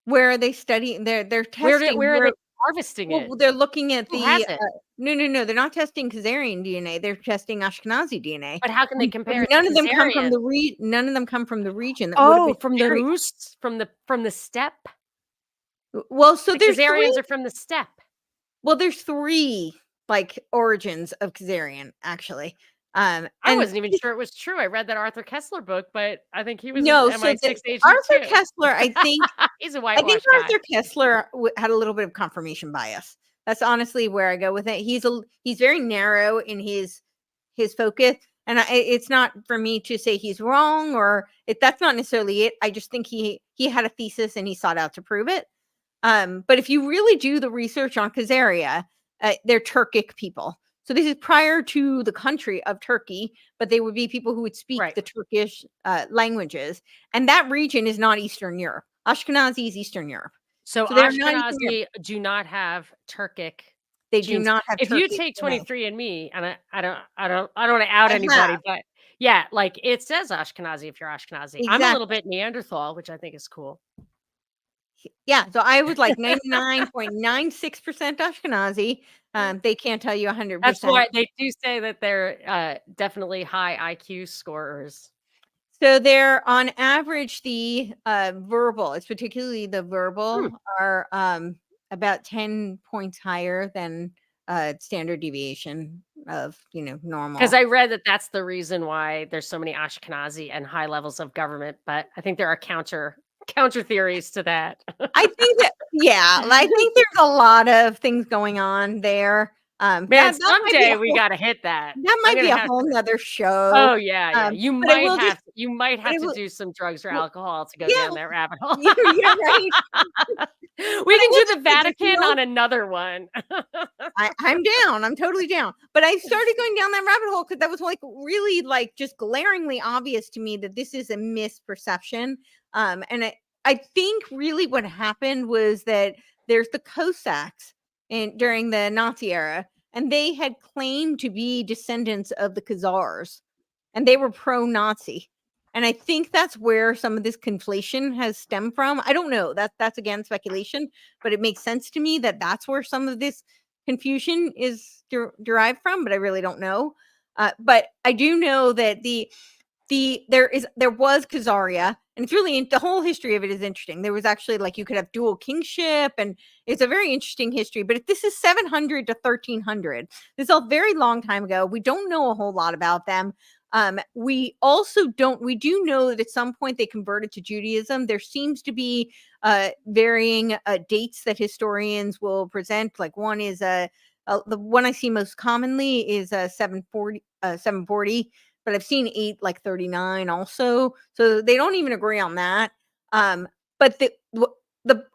where they study they're Where testing are they where harvesting well, it? they're looking at Who the has it? No. They're not testing Khazarian DNA. They're testing Ashkenazi DNA. But how can they But compare it to none of them come from Khazarian? none of them come from the region that would have Oh, been from the Khazarian. Rus? From the steppe? Well, so The there's Khazarians 3. are from the steppe. Well, there's 3 like origins of Khazarian actually. I And wasn't even sure it was true. I read that Arthur Kessler book, but I think he was an no, so MI6 agent Arthur too. Kessler, I think He's a I think whitewash guy. Arthur Kessler had a little bit of confirmation bias. That's honestly where I go with it. He's very narrow in his focus, and it's not for me to say he's wrong or that's not necessarily it. I just think he had a thesis and he sought out to prove it. But if you really do the research on Khazaria, they're Turkic people. So this is prior to the country of Turkey, but they would be people who would speak Right. the Turkish languages. And that region is not Eastern Europe. Ashkenazi is Eastern Europe. So So they're not Eastern Europe. Ashkenazi do not have Turkic They do genes. not have If you Turkic take DNA. 23andMe, and I don't want to out I anybody, have. but yeah, like it says Ashkenazi if you're Ashkenazi. I'm a little Exactly. bit Neanderthal, which I think is cool. Yeah. So I was like 99.96% Ashkenazi. They can't tell you That's 100%. why they do say that they're definitely high IQ scorers. So they're on average the verbal, it's particularly the Hmm. verbal are about 10 points higher than standard deviation of, normal. Because I read that that's the reason why there's so many Ashkenazi and high levels of government, but I think there are counter theories to that. I think that I think there's a lot of things going on there. Man, That might be someday we gotta hit that. I'm might be gonna a have whole to. nother show. Oh, yeah. You But I might will just have but I to will do some drugs or well, alcohol to go yeah, down that rabbit hole. yeah, right. We But I can will do the just say there's Vatican no on another one. I'm down. I'm totally down. But I started going down that rabbit hole because that was like really like just glaringly obvious to me that this is a misperception. And I think really what happened was that there's the Cossacks during the Nazi era, and they had claimed to be descendants of the Khazars, and they were pro-Nazi. And I think that's where some of this conflation has stemmed from. I don't know. That's again speculation, but it makes sense to me that that's where some of this confusion is derived from, but I really don't know. But I do know that there was Khazaria, and it's really the whole history of it is interesting. There was actually like you could have dual kingship, and it's a very interesting history. But this is 700 to 1300. This is a very long time ago. We don't know a whole lot about them. We do know that at some point they converted to Judaism. There seems to be varying dates that historians will present. Like one is the one I see most commonly is 740, but I've seen 839 also. So they don't even agree on that. But the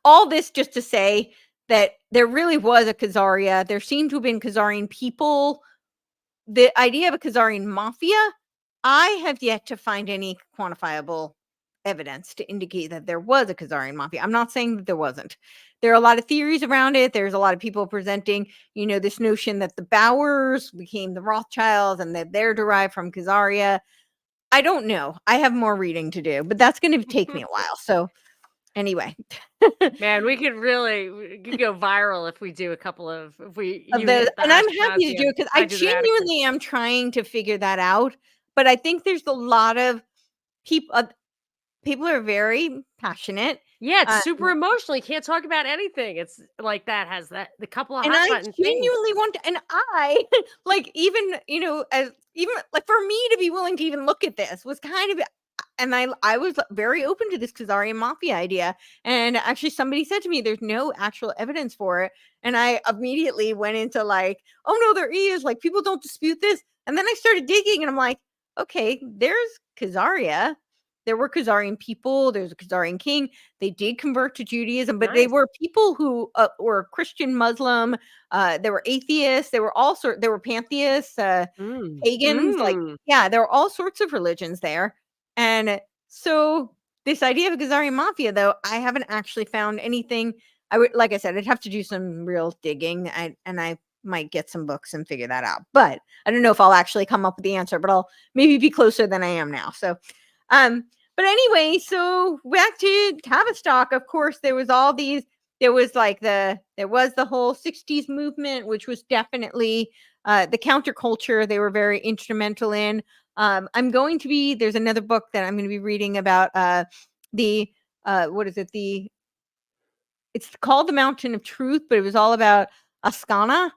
all this just to say that there really was a Khazaria. There seem to have been Khazarian people. The idea of a Khazarian mafia, I have yet to find any quantifiable evidence to indicate that there was a Khazarian mafia. I'm not saying that there wasn't. There are a lot of theories around it. There's a lot of people presenting, this notion that the Bowers became the Rothschilds and that they're derived from Khazaria. I don't know. I have more reading to do, but that's going to take me a while. So anyway, Man, we could go viral if we do a couple of if we of you those, hit the and I'm happy to Ashkenazi do and it because I I do the Vatican. genuinely am trying to figure that out. But I think there's a lot of people. People are very passionate. Yeah, it's Uh, super emotional. You can't talk about anything. It's like that has that the couple of and hot I button things. genuinely want to, and I like even, as even like for me to be willing to even look at this was kind of, and I was very open to this Khazarian mafia idea. And actually somebody said to me, there's no actual evidence for it. And I immediately went into like, oh no, there is, like, people don't dispute this. And then I started digging and I'm like, okay, there's Khazaria. There were Khazarian people. There's a Khazarian king. They did convert to Judaism, but they Nice. were people who were Christian, Muslim. There were atheists. There were there were pantheists, Mm. pagans. Like, Mm. yeah, there were all sorts of religions there. And so this idea of a Khazarian mafia, though, I haven't actually found anything. I would, like I said, I'd have to do some real digging, and I might get some books and figure that out. But I don't know if I'll actually come up with the answer, but I'll maybe be closer than I am now. So, but anyway, so back to Tavistock. Of course, there was all these there was the whole 60s movement, which was definitely the counterculture they were very instrumental in. There's another book that I'm going to be reading about the what is it, it's called The Mountain of Truth, but it was all about Ascana.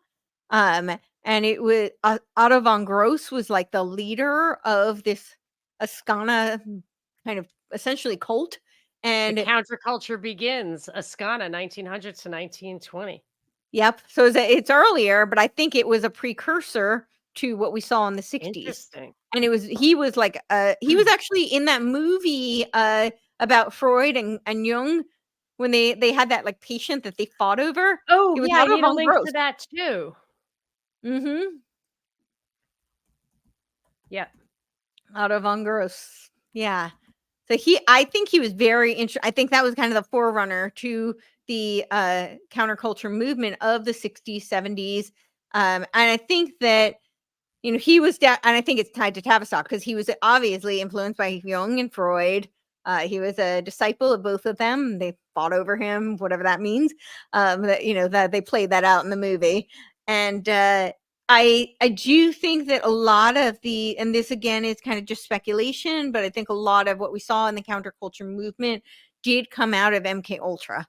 And it was Otto von Gross was like the leader of this Ascana kind of essentially cult. The And counterculture begins, Ascana, 1900 to 1920. yep, so it's earlier, but I think it was a precursor to what we saw in the 60s. Interesting. And he was actually in that movie about Freud and Jung, when they had that like patient that they fought over. Oh, It was yeah, I Otto need a von link Gross. to that too. Mm-hmm. Yep. Otto von Gross. Yeah. So I think he was very interesting. I think that was kind of the forerunner to the counterculture movement of the 60s, 70s. And I think that, he was, and I think it's tied to Tavistock because he was obviously influenced by Jung and Freud. He was a disciple of both of them. They fought over him, whatever that means. That they played that out in the movie. And I do think that a lot of and this again is kind of just speculation, but I think a lot of what we saw in the counterculture movement did come out of MK Ultra.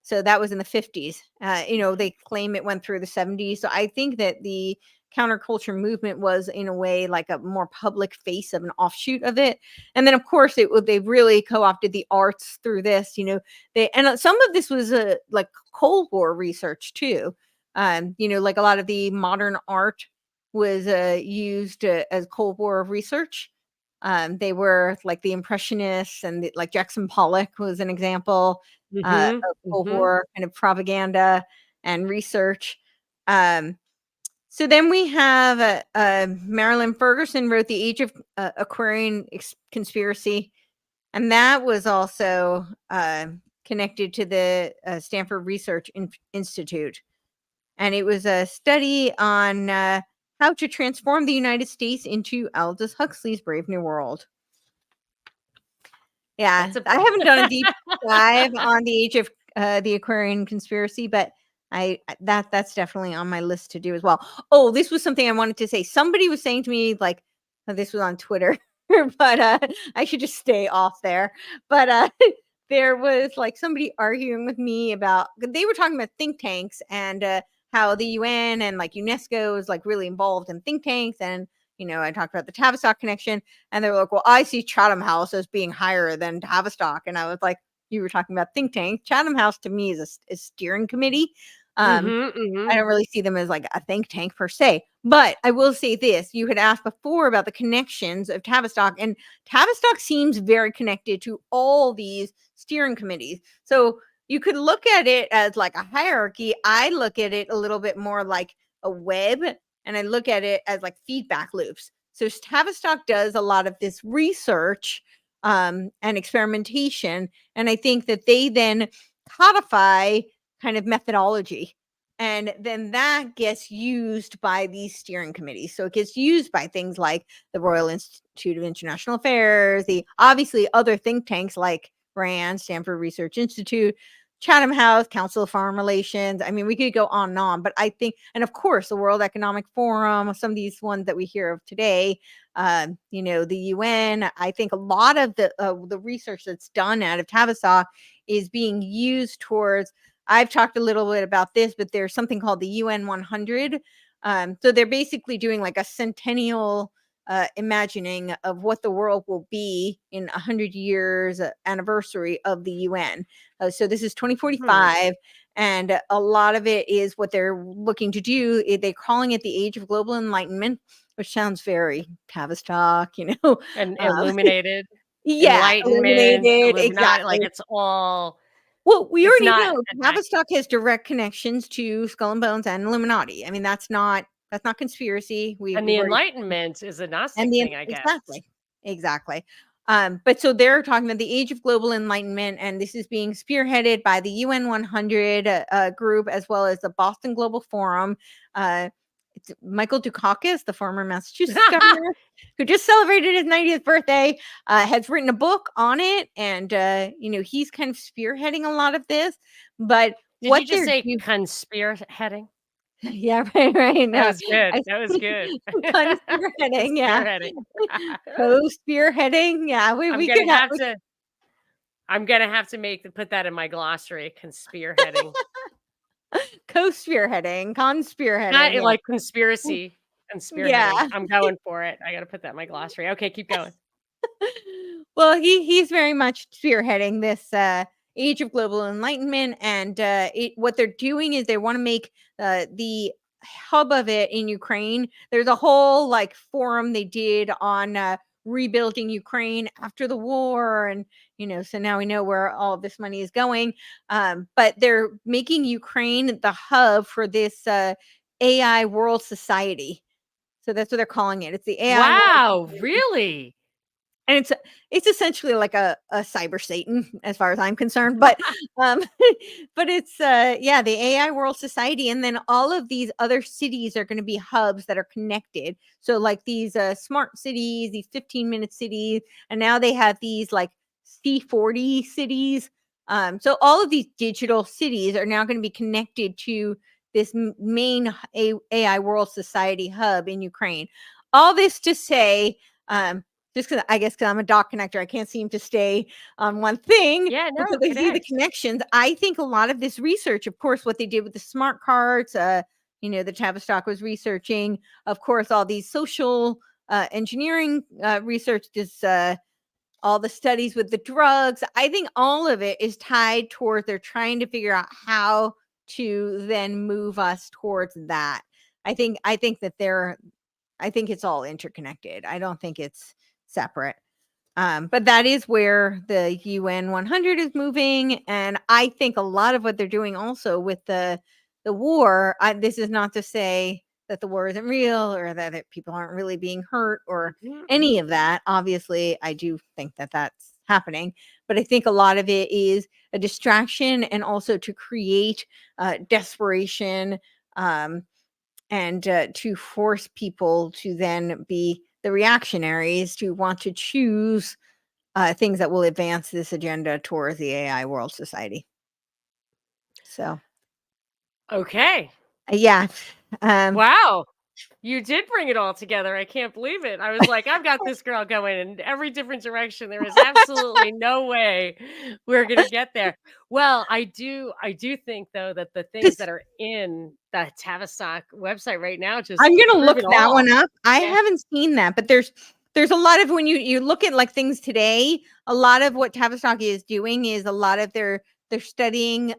So that was in the 50s. They claim it went through the 70s. So I think that the counterculture movement was in a way like a more public face of an offshoot of it. And then of course they really co-opted the arts through this, some of this was like Cold War research too. Like a lot of the modern art was used as Cold War research. They were like the Impressionists and like Jackson Pollock was an example Mhm, of Cold mhm. War kind of propaganda and research. So then we have Marilyn Ferguson wrote The Age of Aquarian Conspiracy, and that was also connected to the Stanford Research Institute. And it was a study on how to transform the United States into Aldous Huxley's Brave New World. Yeah, That's a I haven't done a deep dive on the Age of the Aquarian Conspiracy, but that's definitely on my list to do as well. Oh, this was something I wanted to say. Somebody was saying to me, like, this was on Twitter, but I should just stay off there. But there was like somebody arguing with me about, they were talking about think tanks and how the UN and like UNESCO is like really involved in think tanks. And I talked about the Tavistock connection, and they were like, well, I see Chatham House as being higher than Tavistock. And I was like, you were talking about think tank. Chatham House to me is a steering committee. Mhm, I mhm. don't really see them as like a think tank per se. But I will say this, you had asked before about the connections of Tavistock, and Tavistock seems very connected to all these steering committees. So you could look at it as like a hierarchy. I look at it a little bit more like a web, and I look at it as like feedback loops. So Tavistock does a lot of this research and experimentation, and I think that they then codify kind of methodology, and then that gets used by these steering committees. So it gets used by things like the Royal Institute of International Affairs, the obviously other think tanks like RAND, Stanford Research Institute, Chatham House, Council of Foreign Relations. I mean, we could go on and on, but I think, and of course, the World Economic Forum, some of these ones that we hear of today, the UN. I think a lot of the research that's done out of Tavistock is being used towards. I've talked a little bit about this, but there's something called the UN 100. So they're basically doing like a centennial imagining of what the world will be in 100 years anniversary of the UN. So this is Hmm. 2045, and a lot of it is what they're looking to do. They're calling it the Age of Global Enlightenment, which sounds very Tavistock, And Um, illuminated, yeah, enlightenment, illuminated, Illuminati, like, exactly. it's all Well, we it's already not know at night. Tavistock has direct connections to Skull and Bones and Illuminati. I mean, that's not conspiracy. And We've the already, enlightenment is a and Gnostic the thing, I guess. exactly, exactly. But so they're talking about the Age of Global Enlightenment, and this is being spearheaded by the UN 100 group as well as the Boston Global Forum. It's Michael Dukakis, the former Massachusetts governor, who just celebrated his 90th birthday, has written a book on it, and he's kind of spearheading a lot of this. But Did what you just they're say doing. heading? Yeah, right, right. That No, was good. I That was good. co-spearheading, yeah. Spearheading. Co-spearheading, yeah, I'm we gonna could have have to I'm gonna have to put that in my glossary, spearheading. co-spearheading, Not con-spearheading, yeah. like conspiracy and spearheading. Yeah. I'm going for it. I gotta put that in my glossary. Okay, keep going. Well, he's very much spearheading this age of global enlightenment, and what they're doing is they want to make the hub of it in Ukraine. There's a whole like forum they did on rebuilding Ukraine after the war, and so now we know where all of this money is going. But they're making Ukraine the hub for this AI world society. So that's what they're calling it. It's the AI world Wow, society, really? and it's essentially like a cyber Satan as far as I'm concerned, but um but it's yeah, the AI world society, and then all of these other cities are going to be hubs that are connected. So like these smart cities, these 15-minute cities, and now they have these like C40 cities. So all of these digital cities are now going to be connected to this main AI world society hub in Ukraine. All this to say, just because I guess because I'm a dot connector, I can't seem to stay on one thing Yeah, no, because I see the connect. connections. I think a lot of this research, of course, what they did with the smart cards, the Tavistock was researching, of course, all these social engineering research, this all the studies with the drugs. I think all of it is tied towards they're trying to figure out how to then move us towards that. I think that I think it's all interconnected. I don't think it's separate. But that is where the UN 100 is moving, and I think a lot of what they're doing also with the war. This is not to say that the war isn't real or that people aren't really being hurt or Mhm, mhm. any of that. Obviously, I do think that that's happening, but I think a lot of it is a distraction and also to create desperation. And to force people to then be the reactionaries to want to choose things that will advance this agenda towards the AI world society. So, Okay. yeah. Um, Wow. You did bring it all together. I can't believe it. I was like, I've got this girl going in every different direction. There is absolutely no way we're gonna get there. Well, I do think though that the things this that are in the Tavistock website right now just I'm gonna prove look it that all. one up. I Yeah. haven't seen that, but there's a lot of when you look at like things today, a lot of what Tavistock is doing is a lot of they're studying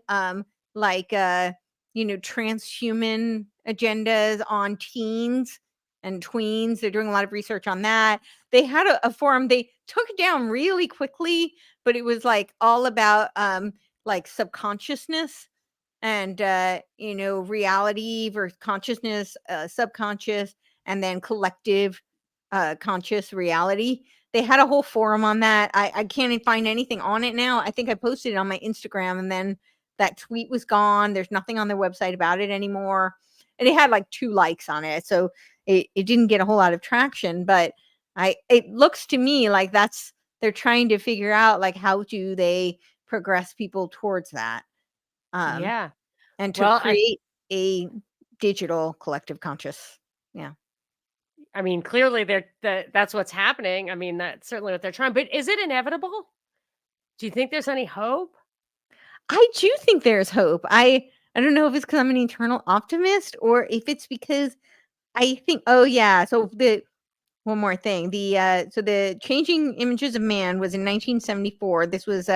like transhuman agendas on teens and tweens. They're doing a lot of research on that. They had a forum, they took it down really quickly, but it was like all about like subconsciousness and reality versus consciousness, subconscious, and then collective conscious reality. They had a whole forum on that. I can't even find anything on it now. I think I posted it on my Instagram, and then that tweet was gone. There's nothing on their website about it anymore, and it had like 2 likes on it, so it didn't get a whole lot of traction. But it looks to me like they're trying to figure out like how do they progress people towards that. um Yeah. and to Well, create a digital collective conscious. Yeah. I mean, clearly that's what's happening. I mean, that's certainly what they're trying. But is it inevitable? Do you think there's any hope? I do think there's hope. I don't know if it's because I'm an eternal optimist or if it's because I think, oh yeah, so the one more thing. The Changing Images of Man was in 1974. This was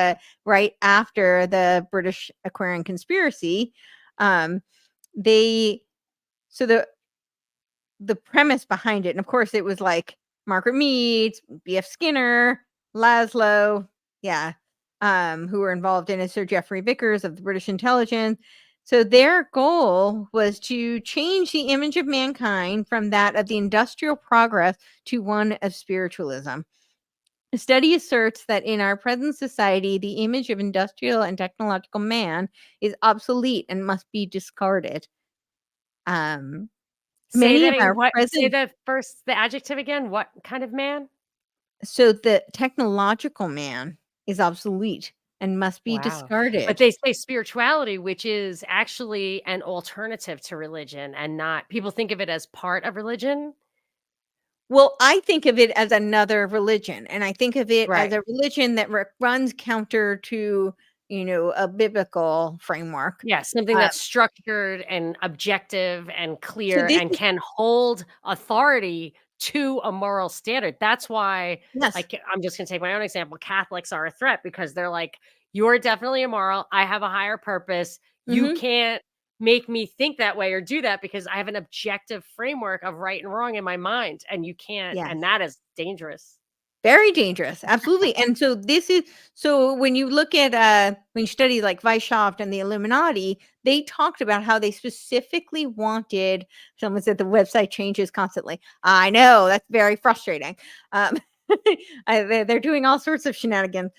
right after the British Aquarian conspiracy. Um they so the premise behind it, and of course it was like Margaret Mead, B.F. Skinner, Laszlo, yeah, who were involved in it, Sir Geoffrey Vickers of the British intelligence. So their goal was to change the image of mankind from that of the industrial progress to one of spiritualism. The study asserts that in our present society, the image of industrial and technological man is obsolete and must be discarded. Um, Many of our Say present the adjective again. What kind of man? So the technological man is obsolete and must be Wow. But discarded. they say spirituality, which is actually an alternative to religion and not people think of it as part of religion. Well, I think of it as another religion, and I think of it as Right. a religion that runs counter to, a biblical framework. Yeah, something Uh, that's structured and objective and so clear this and is can hold authority to a moral standard. That's why, yes. like, I'm just gonna take my own example. Catholics are a threat because they're like, you're definitely immoral. I have a higher purpose. You Mhm. can't make me think that way or do that because I have an objective framework of right and wrong in my mind. And you can't, Yes. and that is dangerous. Very dangerous, absolutely, and so this is so when you look at, when you study, like, Weishaupt and the Illuminati, they talked about how they specifically wanted someone said the website changes constantly. I know, that's very frustrating. Um, they're doing all sorts of shenanigans,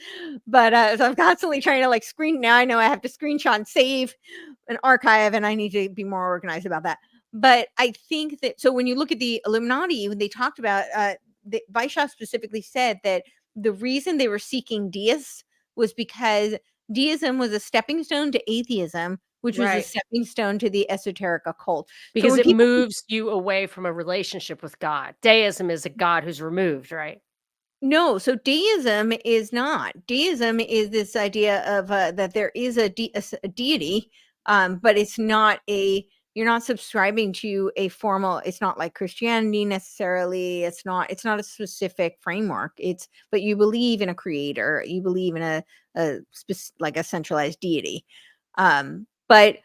but, so I'm constantly trying to, like, now I know I have to screenshot and save an archive, and I need to be more organized about that, but I think that so when you look at the Illuminati, when they talked about, Weishaupt specifically said that the reason they were seeking deists was because deism was a stepping stone to atheism, which was a Right. stepping stone to the esoteric occult. So Because when it people moves you away from a relationship with God. Deism is a God who's removed, right? no, so deism is not. Deism is this idea of that there is a deity, but it's not a. You're not subscribing to a formal. It's not like Christianity necessarily. It's not a specific framework. But you believe in a creator. You believe in like a centralized deity. But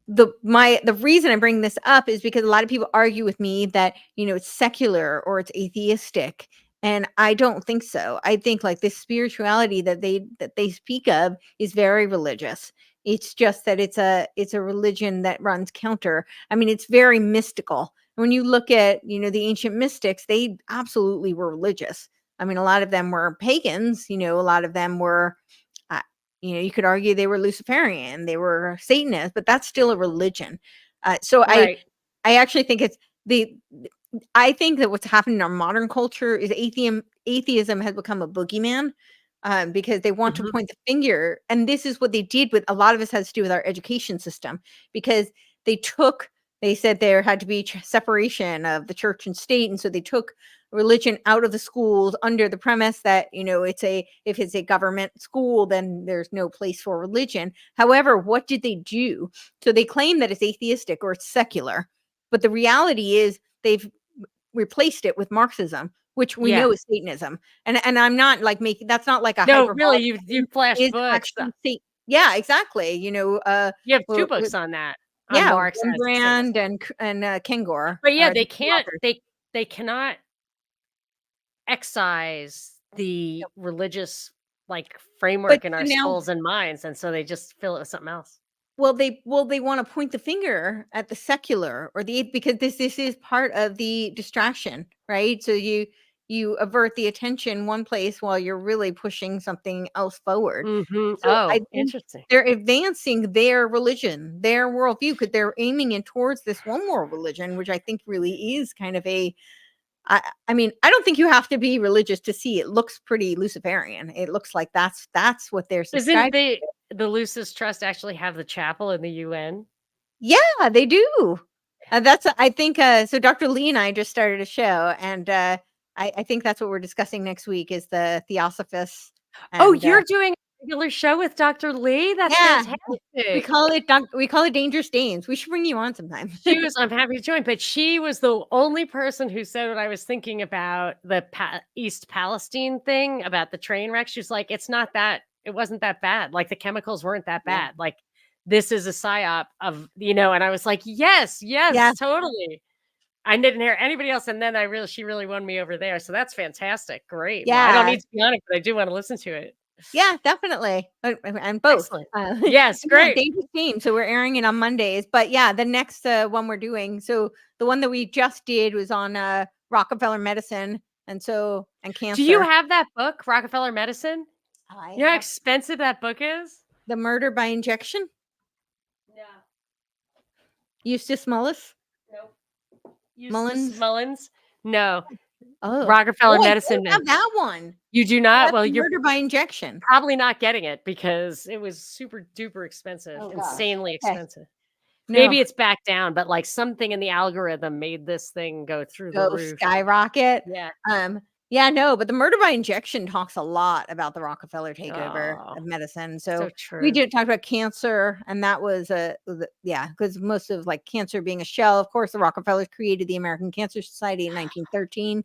the reason I bring this up is because a lot of people argue with me that, it's secular or it's atheistic, and I don't think so. I think like this spirituality that they speak of is very religious. It's just that it's a religion that runs counter. I mean, it's very mystical. When you look at, the ancient mystics, they absolutely were religious. I mean, a lot of them were pagans, a lot of them were uh, you could argue they were Luciferian, they were Satanist, but that's still a religion. So Right. I actually think it's the I think that what's happened in our modern culture is atheism has become a boogeyman, because they want to Mhm. point the finger, and this is what they did with a lot of us has to do with our education system because they took they said there had to be separation of the church and state, and so they took religion out of the schools under the premise that if it's a government school then there's no place for religion. However, what did they do? So they claim that it's atheistic or it's secular, but the reality is they've replaced it with Marxism, which we Yeah. know is Satanism. And I'm not like making that's not like a No, really, hyperbolic you've claim. flashed It is books. actually yeah, exactly. You have 2 With books on that, on yeah, Marx as a Satanist. Rembrandt and Kengor But yeah, are they the two can't authors. they cannot excise the religious, like, But framework in so our now souls and minds, and so they just fill it with something else. they wanna point the finger at the secular or because this is part of the distraction, right? So you avert the attention one place while you're really pushing something else forward. Mhm. So I Oh, think interesting. they're advancing their religion, their worldview, because 'cause they're aiming in towards this one world religion, which I think really is kind of I mean, I don't think you have to be religious to see it looks pretty Luciferian. It looks like that's what they're Isn't subscribing. the Lucis Trust actually have the chapel in the UN? Yeah, they do. That's I think, so Dr. Lee and I just started a show, and, I think that's what we're discussing next week is the Theosophists, Oh, and, you're doing a regular show with Dr. Lee? That's yeah, we fantastic. call it Dangerous Dames. We should bring you on sometime. I'm happy to join, but she was the only person who said what I was thinking about the East Palestine thing about the train wreck. She's like, "It's not that it wasn't that bad. Like, the chemicals weren't that Yeah. bad. Like, this is a psyop of" and I was like, "Yes, Yeah, yes, totally." I didn't hear anybody else, and then she really won me over there, so that's fantastic. Great. Well, I don't yeah. need to be on it, but I do wanna listen to it. Yeah, definitely, and both. Excellent. Yes, Yeah, great. Dangerous Game, so we're airing it on Mondays, but yeah, the next, one we're doing so the one that we just did was on, Rockefeller medicine, and Do you cancer. have that book, Rockefeller Medicine? I You know how have expensive that book is? The Murder by Injection, No. Eustace Mullis Nope. Eustace Mullins. Mullins? No. Oh. Rockefeller Oh, I don't Medicine have that one. You do not? That's Well, you're murder by injection. probably not getting it because it was super duper expensive, Oh gosh. insanely Okay. expensive. No, Maybe it's back down, but, like, something in the algorithm made this thing go through the go roof. skyrocket. Yeah. Yeah, no, but the murder by injection talks a lot about the Rockefeller takeover Oh, of medicine. so So we true. did talk about cancer, and that was yeah, because most of like cancer being a shell. Of course, the Rockefellers created the American Cancer Society in 1913.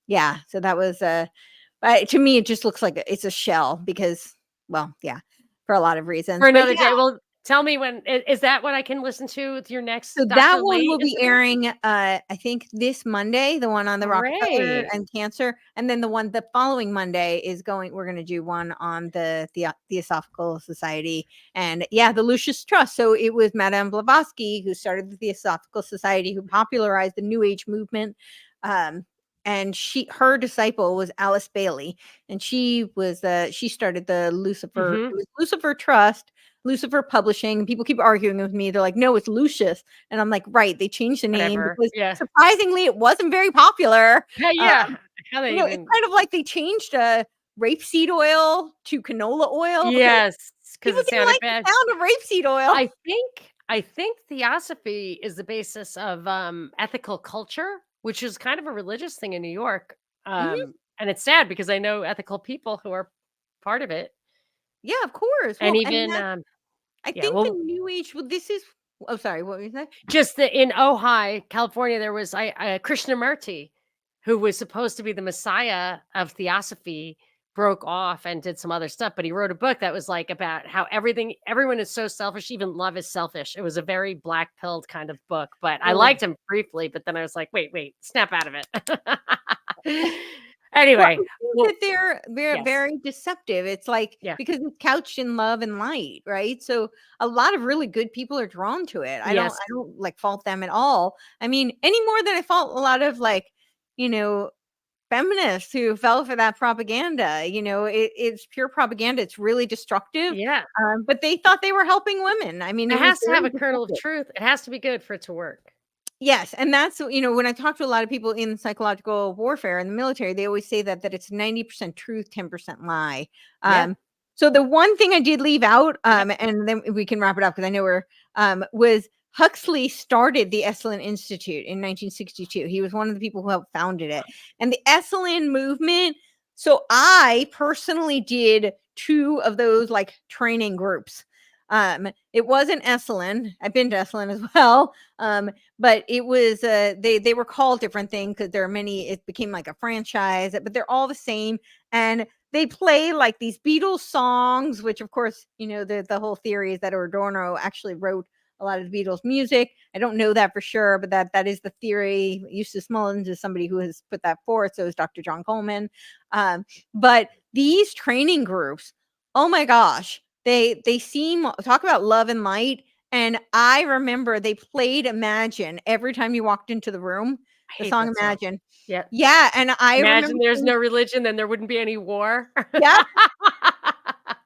Yeah, so that was to me, it just looks like it's a shell because, well, yeah, for a lot of For reasons. But another day. Well, tell me when is that what I can listen to with your so next that Dr. one Lay will be interview? airing, I think this Monday, the one on the Rockefeller Great. and cancer, and then the following Monday is we're gonna do one on the Theosophical Society, and yeah, the Lucius Trust. So it was Madame Blavatsky who started the Theosophical Society, who popularized the New Age movement, and her disciple was Alice Bailey, and she started it Mhm. was Lucifer Trust, Lucifer Publishing. People keep arguing with me. They're like, "No, it's Lucius." And I'm like, "Right, they changed the name Whatever. because Yeah. surprisingly it wasn't very popular." Hey, Uh, yeah. How they it's even kind of like they changed rapeseed oil to canola oil because Yes, because people it didn't sounded like the bad. sound of rapeseed oil. I think theosophy is the basis of, ethical culture, which is kind of a religious thing in New York, Mhm. and it's sad because I know ethical people who are part of it, Yeah, of course. and Well, and even, I yeah, think the well, new age, well, this is, oh, sorry, what were you saying? just that in Ojai, California, there was Krishnamurti, who was supposed to be the messiah of theosophy, broke off and did some other stuff, but he wrote a book that was, like, about how everyone is so selfish, even love is selfish. It was a very black-pilled kind of book, but I Really? liked him briefly, but then I was like, "Wait, wait, snap out of it." Well, I Anyway, think well that they're yes. very deceptive. It's like Yeah. because it's couched in love and light, right? So a lot of really good people are drawn to it. Yes. I don't like fault them at all. I mean, any more than I fault a lot of like, you know, feminists who fell for that propaganda. It's pure propaganda. It's really destructive. Yeah. But they thought they were helping women. I mean, It it was has to have very a kernel of deceptive. truth. It has to be good for it to work. Yes, and that's when I talk to a lot of people in psychological warfare in the military, they always say that it's 90% truth, 10% lie. Yeah. So the one thing I did leave out, Yep. and then we can wrap it up because I know we're was Huxley started the Esalen Institute in 1962. He was one of the people who helped founded it. And the Esalen movement, so I personally did two of those like training groups. It wasn't Esalen. I've been to Esalen as well. But it was they were called different things because there are many. It became like a franchise, but they're all the same, and they play like these Beatles songs, which of course the whole theory is that Adorno actually wrote a lot of the Beatles music. I don't know that for sure, but that is the theory. Eustace Mullins is somebody who has put that forth. So is Dr. John Coleman. But these training groups, oh my gosh, they seem talk about love and light. And I remember they played Imagine every time you walked into the room, I the hate song that song. Imagine. Yeah. Yeah, and I remember Imagine there's no religion, then there wouldn't be any war. yeah,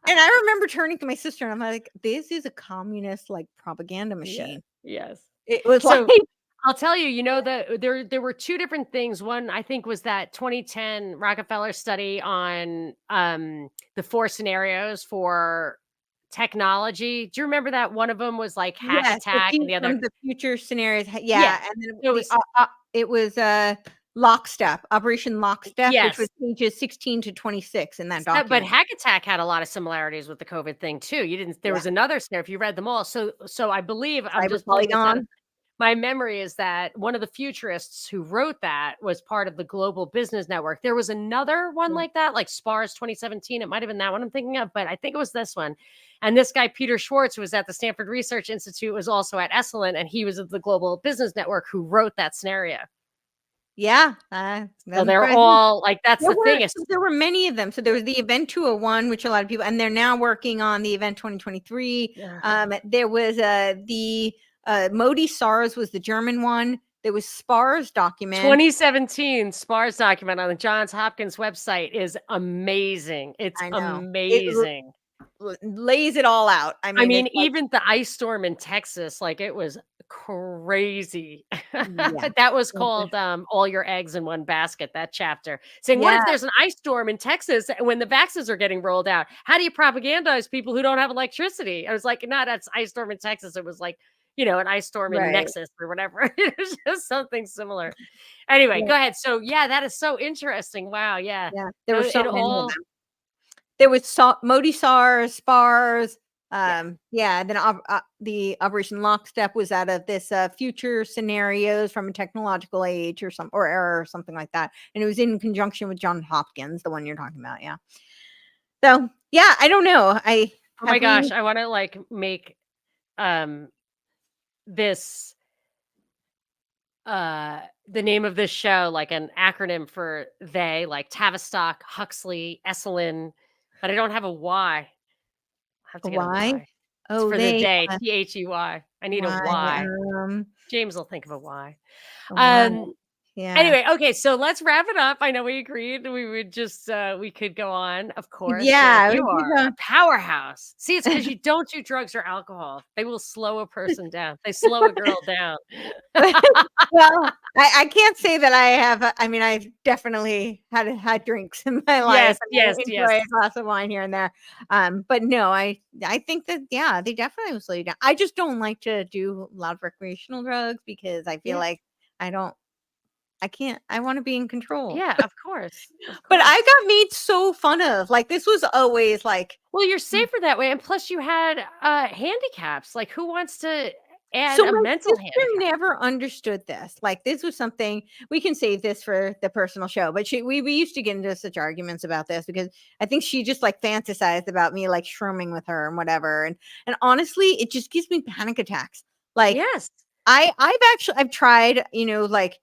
and I remember turning to my sister and I'm like, "This is a communist, like, propaganda Yeah, machine." yes. It was like So, I'll tell you, there were 2 different things. One, I think, was that 2010 Rockefeller study on, the 4 scenarios for technology. Do you remember that one of them was, like, hack yes, attack and the other the future scenarios, Yeah. yeah, and then It was it was, Lockstep, Operation Lockstep, which was yes. pages 16 to 26 in that But document. hack attack had a lot of similarities with the COVID thing too. You didn't there Yeah, was another scenario if you read them all. So I believe I'm Cyber just pulling this out of Polygon. my memory is that one of the futurists who wrote that was part of the Global Business Network. There was another one Yeah. like that, like SPARS 2017. It might have been that one I'm thinking of, but I think it was this one. And this guy, Peter Schwartz, who was at the Stanford Research Institute, was also at Esalen, and he was at the Global Business Network who wrote that scenario. Yeah, So them they're friends. all like, that's the thing is, There were many of them. So there was the Event 201, which a lot of people, and they're now working on the Event 2023. yeah. There was the Modi SARS was the German one. There was SPARS document. 2017 SPARS document on the Johns Hopkins website is amazing. It's I know amazing. lays it all out. I I mean, mean, it's like even the ice storm in Texas, like, it was crazy. Yeah. That was Yeah. called, All Your Eggs in One Basket, that chapter, saying, "What if Yeah, there's an ice storm in Texas when the vaccines are getting rolled out? How do you propagandize people who don't have electricity?" I was like, "No, that's ice storm in Texas." It was like, an ice storm in right. Nexus or whatever. It was just something similar. Anyway, Yeah, go ahead. So, yeah, that is so interesting. Wow, yeah. yeah. There were so It many of all them. There was Modi SARS, SPARS, yeah. yeah, then the Operation Lockstep was out of this, future scenarios from a technological age or era or something like that, and it was in conjunction with Johns Hopkins, the one you're talking about, yeah. So, yeah, I don't know, I Oh my have we gosh, I wanna, like, make, um, this uh the name of this show like an acronym for they, like Tavistock, Huxley, Esselin, but I don't have a Y. I have to get a why? Y. It's Oh, for the they, day, They. I need a why, Y. James will think of a Y. why, Um yeah. Anyway, okay, so let's wrap it up. I know we agreed we would just we could go on, of course, but Yeah, we you could are go. a powerhouse. See, it's because you don't do drugs or alcohol. They will slow a person down. They slow a girl down. Well, I can't say that I have, I mean, I've definitely had drinks in my life, Yes, and yes, I yes. enjoy a glass of wine here and there, but no, I think that, yeah, they definitely will slow you down. I just don't like to do a lot of recreational drugs because I feel Yeah. like I don't I can't I wanna be in control. Yeah, of course, of But I course. got made so fun of, like, this was always, like, Well, you're safer that way, and plus you had, handicaps, like, who wants to add so a my mental sister handicap? never understood this. Like, this was something we can save this for the personal show, but we used to get into such arguments about this because I think she just like fantasized about me like shrooming with her and whatever. And honestly, it just gives me panic attacks. Like, Yes. I've tried, like,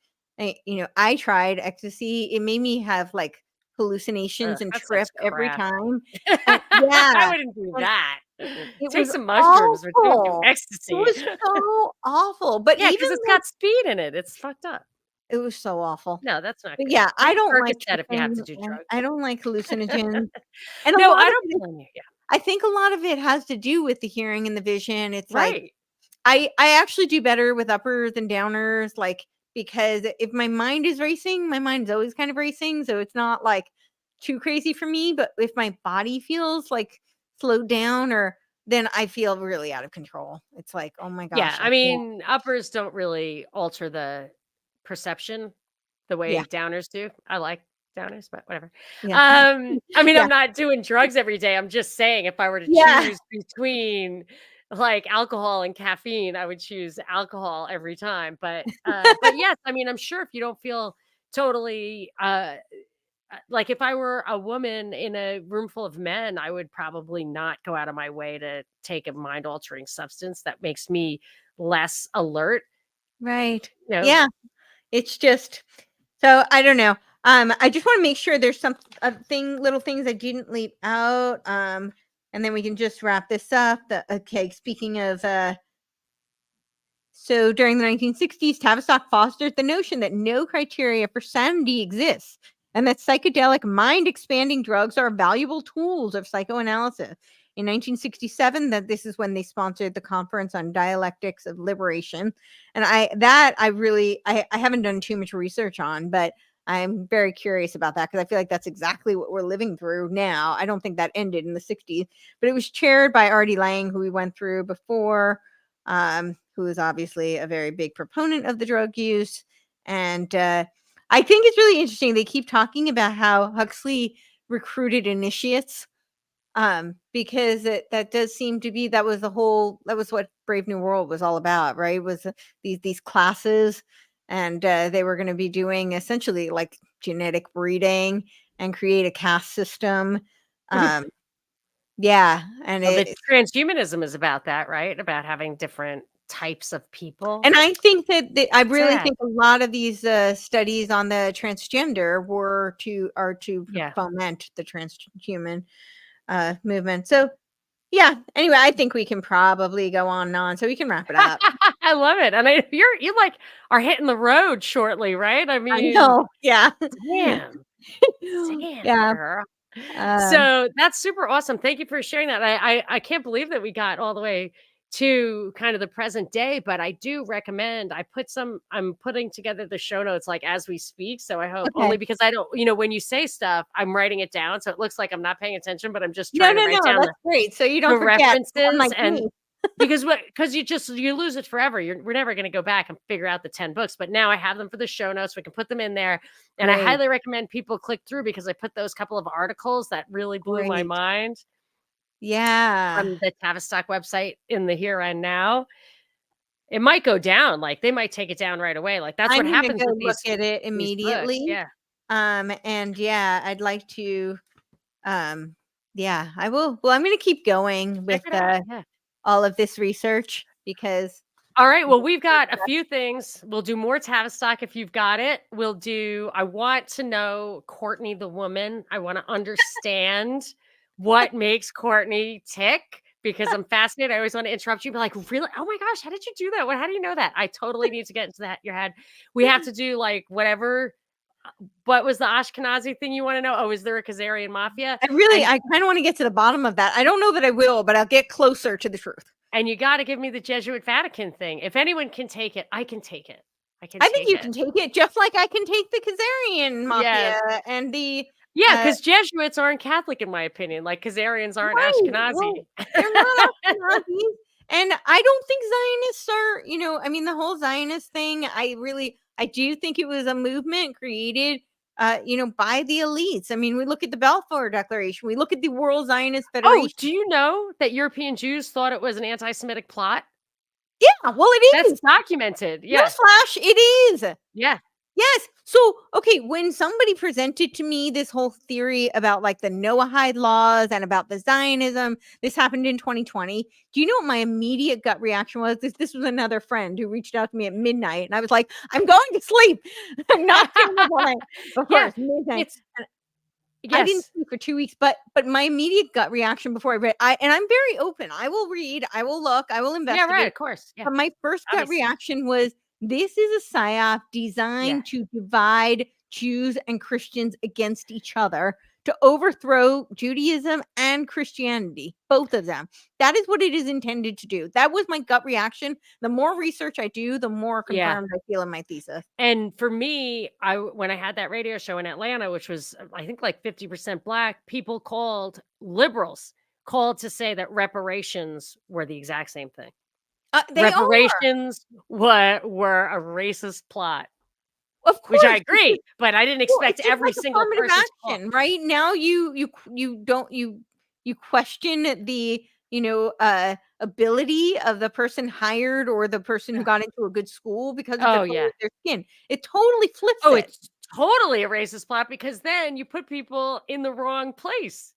I tried ecstasy. It made me have like Ugh, hallucinations and that trip sounds every crap. time. And I yeah, wouldn't do and that. it Take was some mushrooms, but don't do awful. It ecstasy. was so awful. But Yeah, even because 'cause it's like got speed in it, it's fucked up. it was so awful. No, that's not But good. yeah, I Take don't like Percocet if you have to tripping, do and drugs. I don't like hallucinogens. And a No, lot I of don't it is, blame you, yeah. I think a lot of it has to do with the hearing and the vision. It's like Right. I actually do better with uppers and downers, like, because if my mind is racing, my mind's always kind of racing, so it's not like too crazy for me. But if my body feels like slowed down, or then I feel really out of control. It's like, oh my Yeah, gosh, I I can't. mean, uppers don't really alter the perception the Yeah, way downers do. I like downers, but whatever. yeah, I mean, yeah, I'm not doing drugs every day. I'm just saying if I were to yeah. choose between like alcohol and caffeine, I would choose alcohol every time. But yes, I mean, I'm sure if you don't feel totally like if I were a woman in a room full of men, I would probably not go out of my way to take a mind altering substance that makes me less alert. Right. You know, Yeah. It's just, so I don't know. I just want to make sure there's some little things I didn't leave out. And then we can just wrap this up. Okay, speaking of, so during the 1960s, Tavistock fostered the notion that no criteria for sanity exists, and that psychedelic mind expanding drugs are valuable tools of psychoanalysis. In 1967, that this is when they sponsored the conference on dialectics of liberation. And I haven't done too much research on, but I'm very curious about that because I feel like that's exactly what we're living through now. I don't think that ended in the 60s, but it was chaired by Artie Lang, who we went through before, who is obviously a very big proponent of the drug use. And I think it's really interesting. They keep talking about how Huxley recruited initiates, because that does seem to be, that was what Brave New World was all about, right? Was these classes, and they were going to be doing essentially like genetic breeding and create a caste system. Um, yeah, and well, the transhumanism is about that, right? About having different types of people. and I think that I really Sad. think a lot of these studies on the transgender are to Yeah. foment the transhuman movement. So yeah. Anyway, I think we can probably go on and on, so we can wrap it up. I love it. And you like are hitting the road shortly, right? I I mean, know. Yeah. damn. Damn, Yeah. girl. Um, So that's super awesome. Thank you for sharing that. I can't believe that we got all the way to kind of the present day, but I do recommend I'm putting together the show notes like as we speak. So I hope only Okay. because I don't, when you say stuff, I'm writing it down. So it looks like I'm not paying attention, but I'm just No, trying to no, write no, down that's great. So you the don't forget, references unlike and me. because you lose it forever. We're never going to go back and figure out the 10 books, but now I have them for the show notes. We can put them in there. And I Great, highly recommend people click through because I put those couple of articles that really blew my great. mind Yeah. from the Tavistock website in the here and now. It might go down, like, they might take it down right away, like, that's what I'm gonna happens go with look at it these books, immediately. yeah. And yeah, I'd like to, um, yeah, I will. Well, I'm gonna keep going Check with, it out, yeah. all of this research because Alright, well, we've got a few things. We'll do more Tavistock if you've got it. I want to know Courtenay the woman. I wanna understand what makes Courtenay tick because I'm fascinated. I always wanna interrupt you, be like, "Really? Oh my gosh, how did you do that? How do you know that?" I totally need to get into that your head. We have to do, like, whatever what was the Ashkenazi thing you wanna know? Oh, is there a Khazarian mafia? And I kinda wanna get to the bottom of that. I don't know that I will, but I'll get closer to the truth. you gotta give me the Jesuit Vatican thing. If anyone can take it, I can take it. I can I think take you it. can take it just like I can take the Khazarian mafia Yes. and the, Yeah, uh because Jesuits aren't Catholic in my opinion, like Khazarians aren't right, well, Ashkenazi. they're not Ashkenazis, and I don't think Zionists are, I mean, the whole Zionist thing, I do think it was a movement created, by the elites. I mean, we look at the Balfour Declaration, we look at the World Zionist Oh, Federation. do you know that European Jews thought it was an anti-Semitic plot? Yeah, well, it That's is. documented, yeah. Newsflash, it is. Yeah. Yes. So, okay, when somebody presented to me this whole theory about like the Noahide laws and about the Zionism, this happened in 2020. Do you know what my immediate gut reaction was? This was another friend who reached out to me at midnight, and I was like, "I'm going to sleep. I'm not doing the line." Of Yeah, course, midnight. it's And I didn't yes. sleep for 2 weeks, but my immediate gut reaction before I read, and I'm very open. I will read. I will look. I will Yeah, right, investigate. of course, yeah, But my first gut obviously. reaction was, this is a psyop Yeah, designed to divide Jews and Christians against each other, to overthrow Judaism and Christianity, both of them. That is what it is intended to do. That was my gut reaction. The more research I do, the more yeah. confirmed I feel in my thesis. And for me, when I had that radio show in Atlanta, which was, I think, like 50% Black, people liberals called to say that reparations were the exact same thing. They are, Reparations were a racist plot, of which I course. agree, but I didn't Well, expect it's just every like single affirmative person to call. action, right? Now you don't you question the, ability of the person hired or the person who Yeah. got into a good school because of the Oh, color yeah. of their skin. It totally flips Oh, it. it's totally a racist plot because then you put people in the wrong place.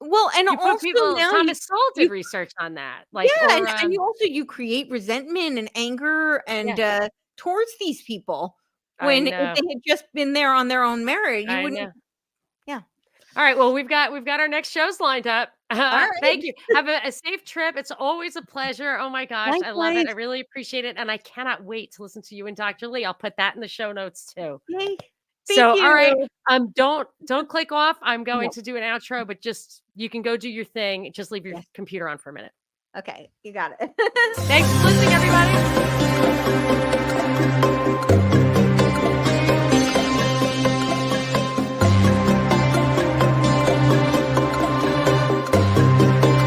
Well, and You put also people now Thomas Sowell you did research on that, like, yeah, or, and you create resentment and anger and, yeah, towards these people, I when if know, they had just been there on their own merit, you I wouldn't. know. Yeah. All right, well, we've got our next shows lined up. Alright. Thank you. Have a safe trip. It's always a pleasure. Oh my gosh, I love it. I Likewise. really appreciate it, and I cannot wait to listen to you and Dr. Lee. I'll put that in the show notes too. Yay. Thank So, all right, you. don't click off. I'm going No. to do an outro, but just you can go do your thing. Just leave your Yes. computer on for a minute. Okay, you got it. Thanks for listening, everybody.